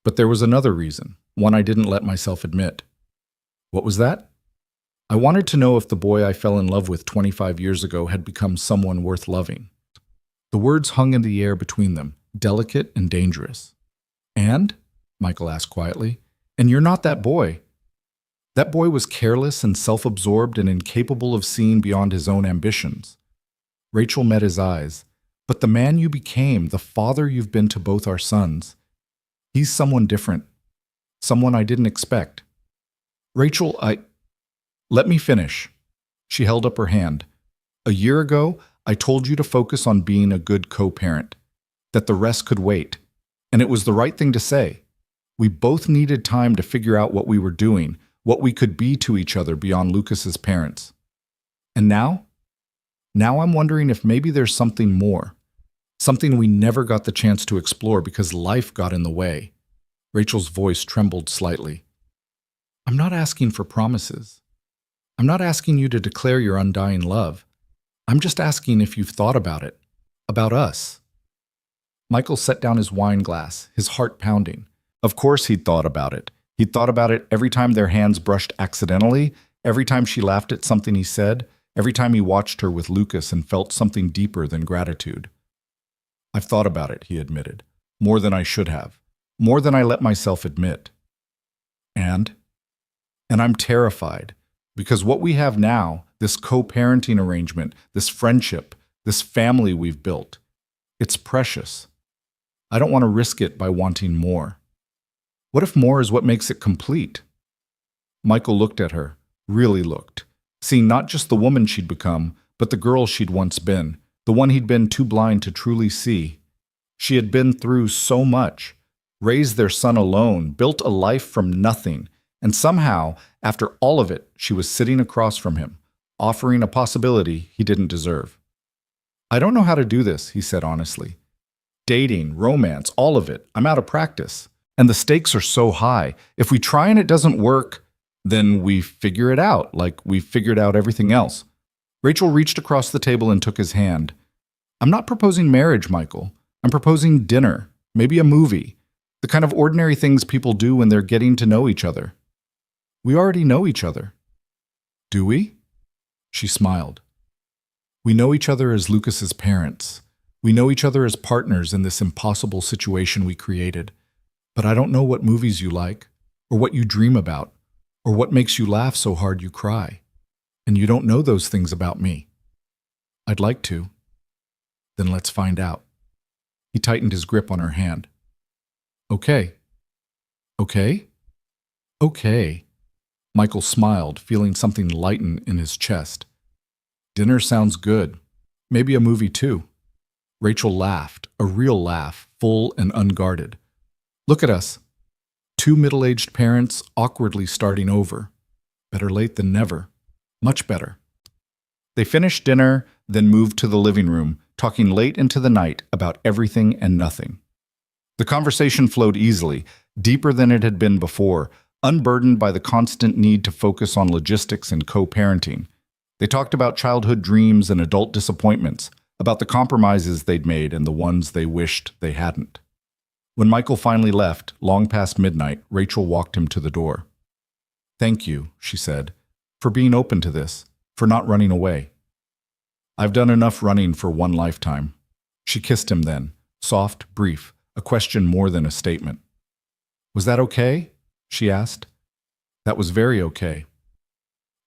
But there was another reason, one I didn't let myself admit. What was that? I wanted to know if the boy I fell in love with 25 years ago had become someone worth loving. The words hung in the air between them, delicate and dangerous. And? Michael asked quietly. And you're not that boy. That boy was careless and self-absorbed and incapable of seeing beyond his own ambitions. Rachel met his eyes. But the man you became, the father you've been to both our sons, he's someone different. Someone I didn't expect. Rachel, Let me finish. She held up her hand. A year ago, I told you to focus on being a good co-parent, that the rest could wait. And it was the right thing to say. We both needed time to figure out what we were doing, what we could be to each other beyond Lucas's parents. And now? Now I'm wondering if maybe there's something more. Something we never got the chance to explore because life got in the way. Rachel's voice trembled slightly. I'm not asking for promises. I'm not asking you to declare your undying love. I'm just asking if you've thought about it, about us. Michael set down his wine glass, his heart pounding. Of course he'd thought about it. He'd thought about it every time their hands brushed accidentally, every time she laughed at something he said, every time he watched her with Lucas and felt something deeper than gratitude. I've thought about it, he admitted. More than I should have. More than I let myself admit. And I'm terrified. Because what we have now, this co-parenting arrangement, this friendship, this family we've built, it's precious. I don't want to risk it by wanting more. What if more is what makes it complete? Michael looked at her, really looked, seeing not just the woman she'd become, but the girl she'd once been, the one he'd been too blind to truly see. She had been through so much, raised their son alone, built a life from nothing, and somehow, after all of it, she was sitting across from him, offering a possibility he didn't deserve. I don't know how to do this, he said honestly. Dating, romance, all of it. I'm out of practice. And the stakes are so high. If we try and it doesn't work, then we figure it out, like we figured out everything else. Rachel reached across the table and took his hand. I'm not proposing marriage, Michael. I'm proposing dinner, maybe a movie, the kind of ordinary things people do when they're getting to know each other. We already know each other. Do we? She smiled. We know each other as Lucas's parents. We know each other as partners in this impossible situation we created. But I don't know what movies you like, or what you dream about, or what makes you laugh so hard you cry. And you don't know those things about me. I'd like to. Then let's find out. He tightened his grip on her hand. Okay. Okay? Okay. Michael smiled, feeling something lighten in his chest. Dinner sounds good. Maybe a movie too. Rachel laughed, a real laugh, full and unguarded. Look at us. Two middle-aged parents awkwardly starting over. Better late than never. Much better. They finished dinner, then moved to the living room, talking late into the night about everything and nothing. The conversation flowed easily, deeper than it had been before, unburdened by the constant need to focus on logistics and co-parenting. They talked about childhood dreams and adult disappointments, about the compromises they'd made and the ones they wished they hadn't. When Michael finally left, long past midnight, Rachel walked him to the door. Thank you, she said, for being open to this, for not running away. I've done enough running for one lifetime. She kissed him then, soft, brief, a question more than a statement. Was that okay? She asked. That was very okay.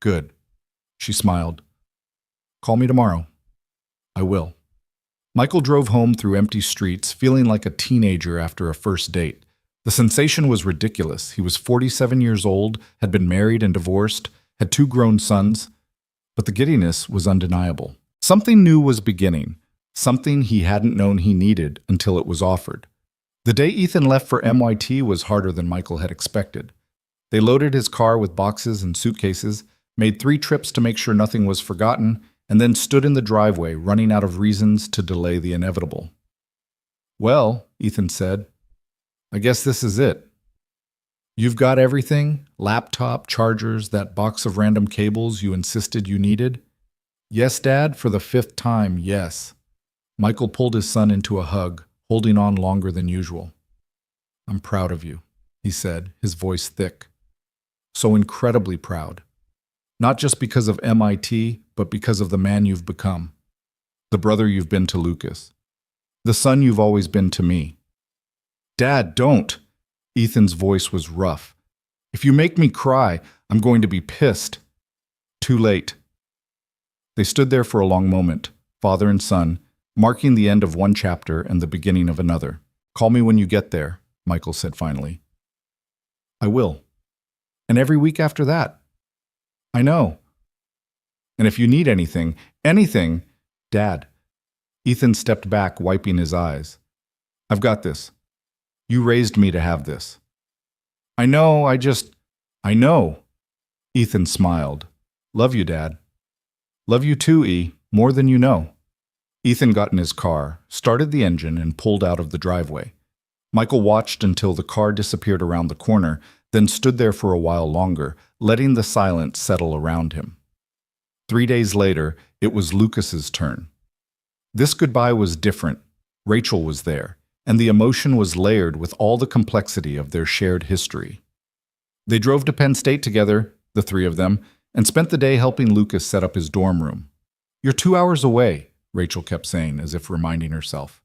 Good. She smiled. Call me tomorrow. I will. Michael drove home through empty streets, feeling like a teenager after a first date. The sensation was ridiculous. He was 47 years old, had been married and divorced, had 2 grown sons, but the giddiness was undeniable. Something new was beginning, something he hadn't known he needed until it was offered. The day Ethan left for NYT was harder than Michael had expected. They loaded his car with boxes and suitcases, made 3 trips to make sure nothing was forgotten, and then stood in the driveway, running out of reasons to delay the inevitable. Well, Ethan said, I guess this is it. You've got everything? Laptop, chargers, that box of random cables you insisted you needed? Yes, Dad, for the 5th time, yes. Michael pulled his son into a hug, holding on longer than usual. I'm proud of you, he said, his voice thick. So incredibly proud. Not just because of MIT, but because of the man you've become. The brother you've been to Lucas. The son you've always been to me. Dad, don't! Ethan's voice was rough. If you make me cry, I'm going to be pissed. Too late. They stood there for a long moment, father and son, marking the end of one chapter and the beginning of another. Call me when you get there, Michael said finally. I will. And every week after that. I know. And if you need anything, Dad. Ethan stepped back, wiping his eyes. I've got this. You raised me to have this. I know, I know. Ethan smiled. Love you, Dad. Love you too, E, more than you know. Ethan got in his car, started the engine, and pulled out of the driveway. Michael watched until the car disappeared around the corner, then stood there for a while longer, letting the silence settle around him. 3 days later, it was Lucas's turn. This goodbye was different. Rachel was there, and the emotion was layered with all the complexity of their shared history. They drove to Penn State together, the 3 of them, and spent the day helping Lucas set up his dorm room. You're 2 hours away, Rachel kept saying, as if reminding herself.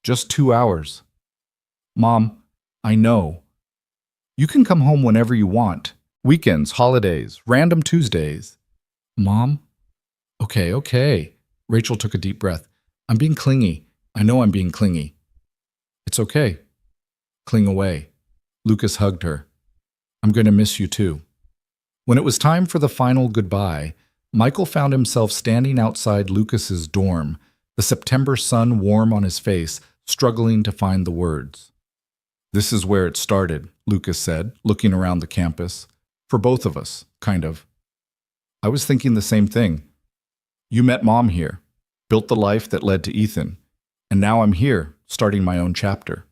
Just 2 hours. Mom, I know. You can come home whenever you want. Weekends, holidays, random Tuesdays. Mom? Okay. Rachel took a deep breath. I'm being clingy. I know I'm being clingy. It's okay. Cling away. Lucas hugged her. I'm going to miss you too. When it was time for the final goodbye, Michael found himself standing outside Lucas's dorm, the September sun warm on his face, struggling to find the words. This is where it started, Lucas said, looking around the campus. For both of us, kind of. I was thinking the same thing. You met Mom here, built the life that led to Ethan, and now I'm here, starting my own chapter.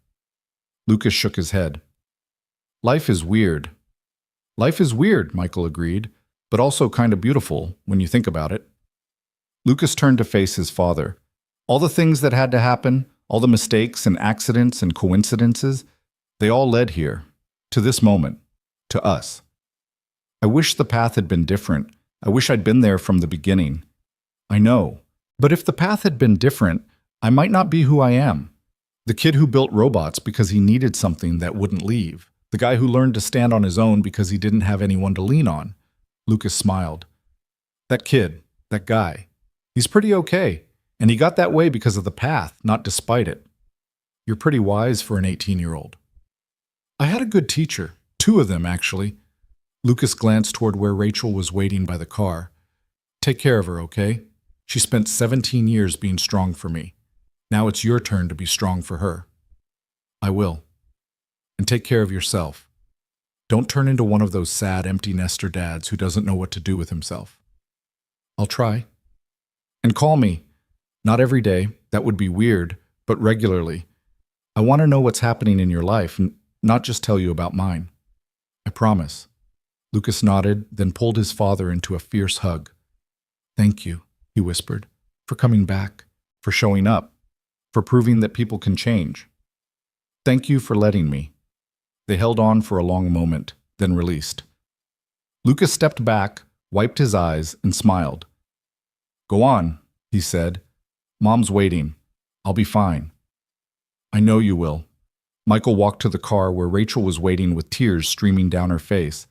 Lucas shook his head. Life is weird. Life is weird, Michael agreed, but also kind of beautiful when you think about it. Lucas turned to face his father. All the things that had to happen, all the mistakes and accidents and coincidences, they all led here, to this moment, to us. I wish the path had been different. I wish I'd been there from the beginning. I know. But if the path had been different, I might not be who I am. The kid who built robots because he needed something that wouldn't leave. The guy who learned to stand on his own because he didn't have anyone to lean on. Lucas smiled. That kid, that guy, he's pretty okay. And he got that way because of the path, not despite it. You're pretty wise for an 18-year-old. I had a good teacher. 2 of them, actually. Lucas glanced toward where Rachel was waiting by the car. Take care of her, okay? She spent 17 years being strong for me. Now it's your turn to be strong for her. I will. And take care of yourself. Don't turn into one of those sad, empty nester dads who doesn't know what to do with himself. I'll try. And call me. Not every day, that would be weird, but regularly. I want to know what's happening in your life, and not just tell you about mine. I promise. Lucas nodded, then pulled his father into a fierce hug. Thank you, he whispered, for coming back, for showing up, for proving that people can change. Thank you for letting me. They held on for a long moment, then released. Lucas stepped back, wiped his eyes, and smiled. Go on, he said. Mom's waiting. I'll be fine. I know you will. Michael walked to the car where Rachel was waiting with tears streaming down her face.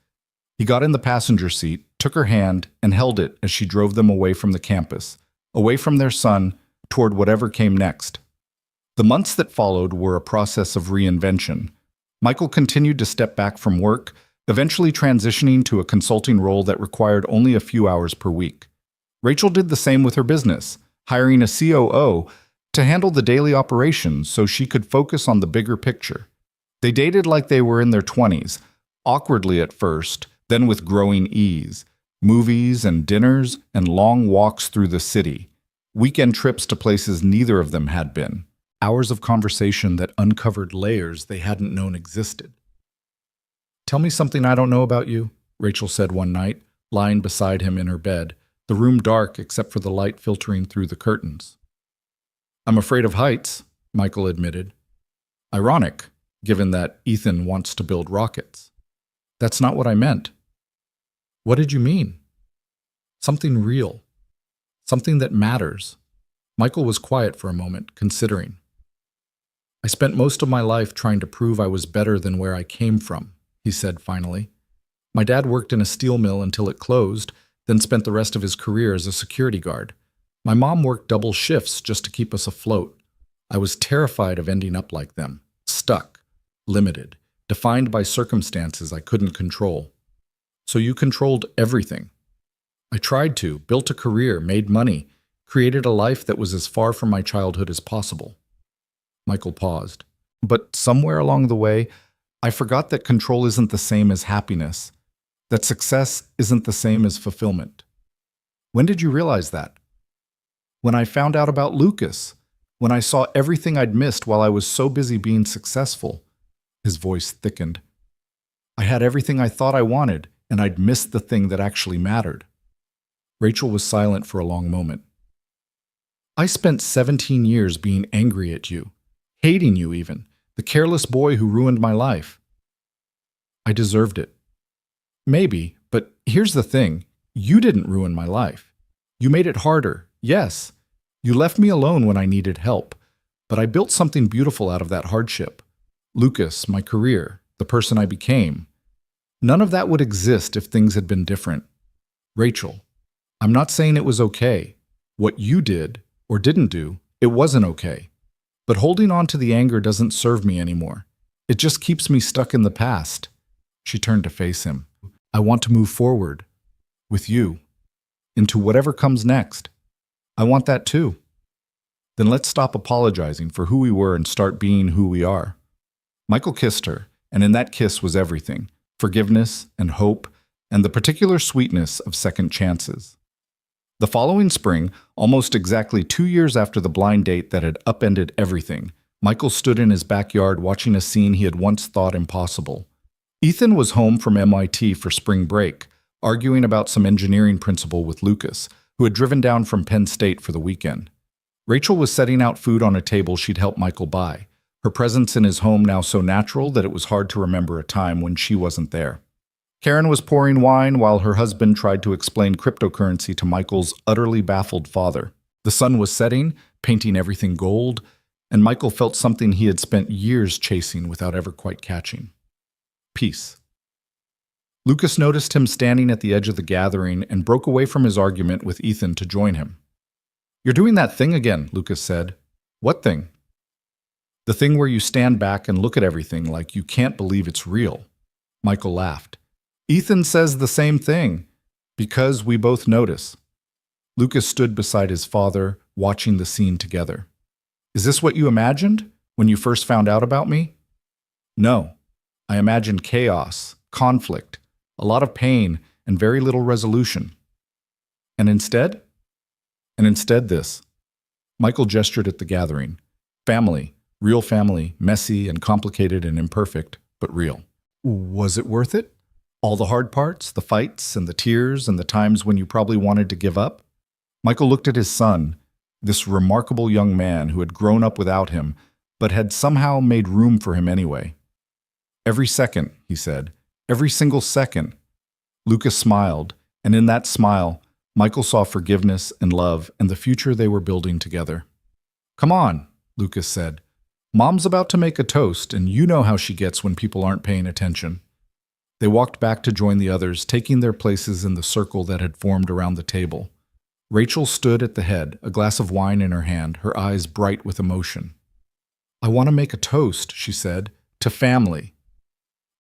He got in the passenger seat, took her hand, and held it as she drove them away from the campus, away from their son, toward whatever came next. The months that followed were a process of reinvention. Michael continued to step back from work, eventually transitioning to a consulting role that required only a few hours per week. Rachel did the same with her business, hiring a COO to handle the daily operations so she could focus on the bigger picture. They dated like they were in their 20s, awkwardly at first, then with growing ease. Movies and dinners and long walks through the city. Weekend trips to places neither of them had been. Hours of conversation that uncovered layers they hadn't known existed. Tell me something I don't know about you, Rachel said one night, lying beside him in her bed, the room dark except for the light filtering through the curtains. I'm afraid of heights, Michael admitted. Ironic, given that Ethan wants to build rockets. That's not what I meant. What did you mean? Something real. Something that matters. Michael was quiet for a moment, considering. I spent most of my life trying to prove I was better than where I came from, he said finally. My dad worked in a steel mill until it closed, then spent the rest of his career as a security guard. My mom worked double shifts just to keep us afloat. I was terrified of ending up like them, stuck, limited, defined by circumstances I couldn't control. So you controlled everything. I tried to, built a career, made money, created a life that was as far from my childhood as possible. Michael paused. But somewhere along the way, I forgot that control isn't the same as happiness, that success isn't the same as fulfillment. When did you realize that? When I found out about Lucas, when I saw everything I'd missed while I was so busy being successful. His voice thickened. I had everything I thought I wanted, and I'd missed the thing that actually mattered. Rachel was silent for a long moment. I spent 17 years being angry at you, hating you even, the careless boy who ruined my life. I deserved it. Maybe, but here's the thing. You didn't ruin my life. You made it harder, yes. You left me alone when I needed help, but I built something beautiful out of that hardship. Lucas, my career, the person I became. None of that would exist if things had been different. Rachel, I'm not saying it was okay. What you did, or didn't do, it wasn't okay. But holding on to the anger doesn't serve me anymore. It just keeps me stuck in the past. She turned to face him. I want to move forward. With you. Into whatever comes next. I want that too. Then let's stop apologizing for who we were and start being who we are. Michael kissed her, and in that kiss was everything. Forgiveness and hope, and the particular sweetness of second chances. The following spring, almost exactly 2 years after the blind date that had upended everything, Michael stood in his backyard watching a scene he had once thought impossible. Ethan was home from MIT for spring break, arguing about some engineering principle with Lucas, who had driven down from Penn State for the weekend. Rachel was setting out food on a table she'd helped Michael buy, her presence in his home now so natural that it was hard to remember a time when she wasn't there. Karen was pouring wine while her husband tried to explain cryptocurrency to Michael's utterly baffled father. The sun was setting, painting everything gold, and Michael felt something he had spent years chasing without ever quite catching. Peace. Lucas noticed him standing at the edge of the gathering and broke away from his argument with Ethan to join him. "You're doing that thing again," Lucas said. "What thing?" "The thing where you stand back and look at everything like you can't believe it's real." Michael laughed. "Ethan says the same thing, because we both notice." Lucas stood beside his father, watching the scene together. "Is this what you imagined when you first found out about me?" "No. I imagined chaos, conflict, a lot of pain, and very little resolution." "And instead?" "And instead this." Michael gestured at the gathering. Family, real family, messy and complicated and imperfect, but real. "Was it worth it? All the hard parts, the fights and the tears and the times when you probably wanted to give up?" Michael looked at his son, this remarkable young man who had grown up without him, but had somehow made room for him anyway. "Every second," he said. "Every single second." Lucas smiled, and in that smile, Michael saw forgiveness and love and the future they were building together. "Come on," Lucas said. "Mom's about to make a toast, and you know how she gets when people aren't paying attention." They walked back to join the others, taking their places in the circle that had formed around the table. Rachel stood at the head, a glass of wine in her hand, her eyes bright with emotion. "I want to make a toast," she said, "to family."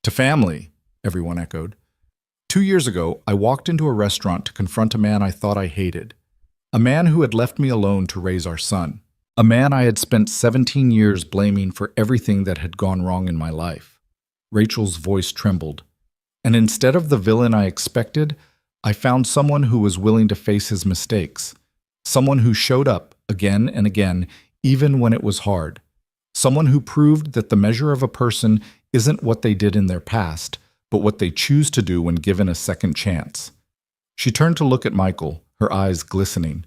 "To family," everyone echoed. 2 years ago, I walked into a restaurant to confront a man I thought I hated. A man who had left me alone to raise our son. A man I had spent 17 years blaming for everything that had gone wrong in my life. Rachel's voice trembled. And instead of the villain I expected, I found someone who was willing to face his mistakes. Someone who showed up again and again, even when it was hard. Someone who proved that the measure of a person isn't what they did in their past, but what they choose to do when given a second chance. She turned to look at Michael, her eyes glistening.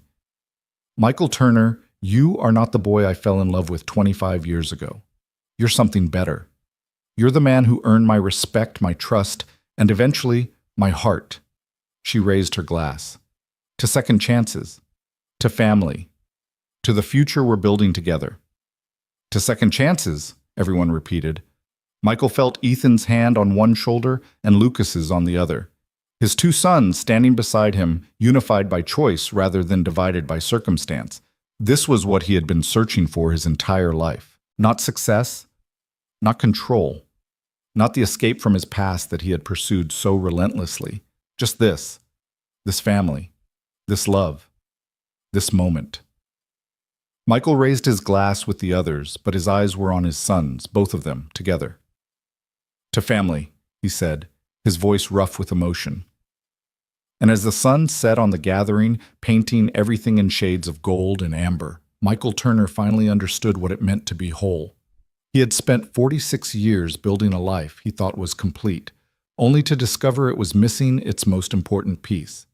"Michael Turner, you are not the boy I fell in love with 25 years ago. You're something better. You're the man who earned my respect, my trust, and eventually, my heart." She raised her glass. "To second chances. To family. To the future we're building together." "To second chances," everyone repeated. Michael felt Ethan's hand on one shoulder and Lucas's on the other. His 2 sons standing beside him, unified by choice rather than divided by circumstance. This was what he had been searching for his entire life. Not success, not control, not the escape from his past that he had pursued so relentlessly. Just this family, this love, this moment. Michael raised his glass with the others, but his eyes were on his sons, both of them, together. "To family," he said, his voice rough with emotion. And as the sun set on the gathering, painting everything in shades of gold and amber, Michael Turner finally understood what it meant to be whole. He had spent 46 years building a life he thought was complete, only to discover it was missing its most important piece.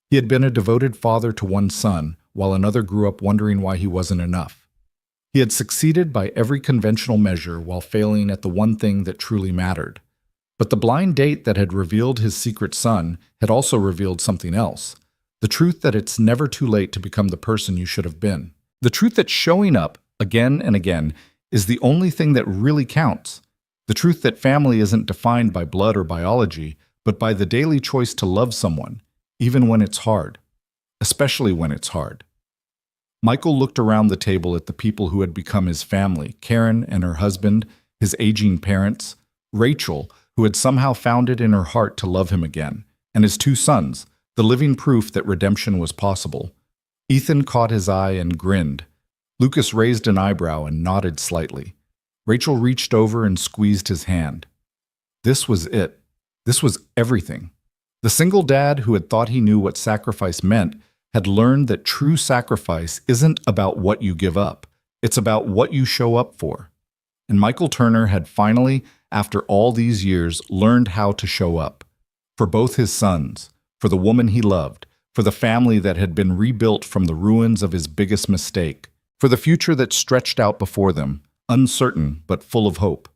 He had been a devoted father to one son, while another grew up wondering why he wasn't enough. He had succeeded by every conventional measure while failing at the one thing that truly mattered. But the blind date that had revealed his secret son had also revealed something else. The truth that it's never too late to become the person you should have been. The truth that showing up, again and again, is the only thing that really counts. The truth that family isn't defined by blood or biology, but by the daily choice to love someone, even when it's hard. Especially when it's hard. Michael looked around the table at the people who had become his family, Karen and her husband, his aging parents, Rachel, who had somehow found it in her heart to love him again, and his 2 sons, the living proof that redemption was possible. Ethan caught his eye and grinned. Lucas raised an eyebrow and nodded slightly. Rachel reached over and squeezed his hand. This was it. This was everything. The single dad who had thought he knew what sacrifice meant had learned that true sacrifice isn't about what you give up. It's about what you show up for. And Michael Turner had finally, after all these years, learned how to show up. For both his sons, for the woman he loved, for the family that had been rebuilt from the ruins of his biggest mistake, for the future that stretched out before them, uncertain but full of hope.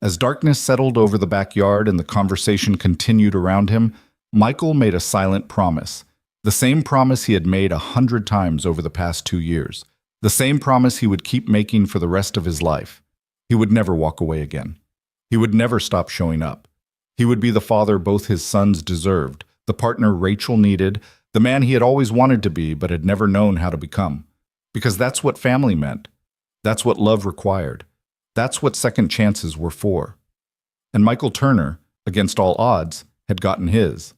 As darkness settled over the backyard and the conversation continued around him, Michael made a silent promise. The same promise he had made 100 times over the past 2 years. The same promise he would keep making for the rest of his life. He would never walk away again. He would never stop showing up. He would be the father both his sons deserved, the partner Rachel needed, the man he had always wanted to be but had never known how to become. Because that's what family meant. That's what love required. That's what second chances were for. And Michael Turner, against all odds, had gotten his.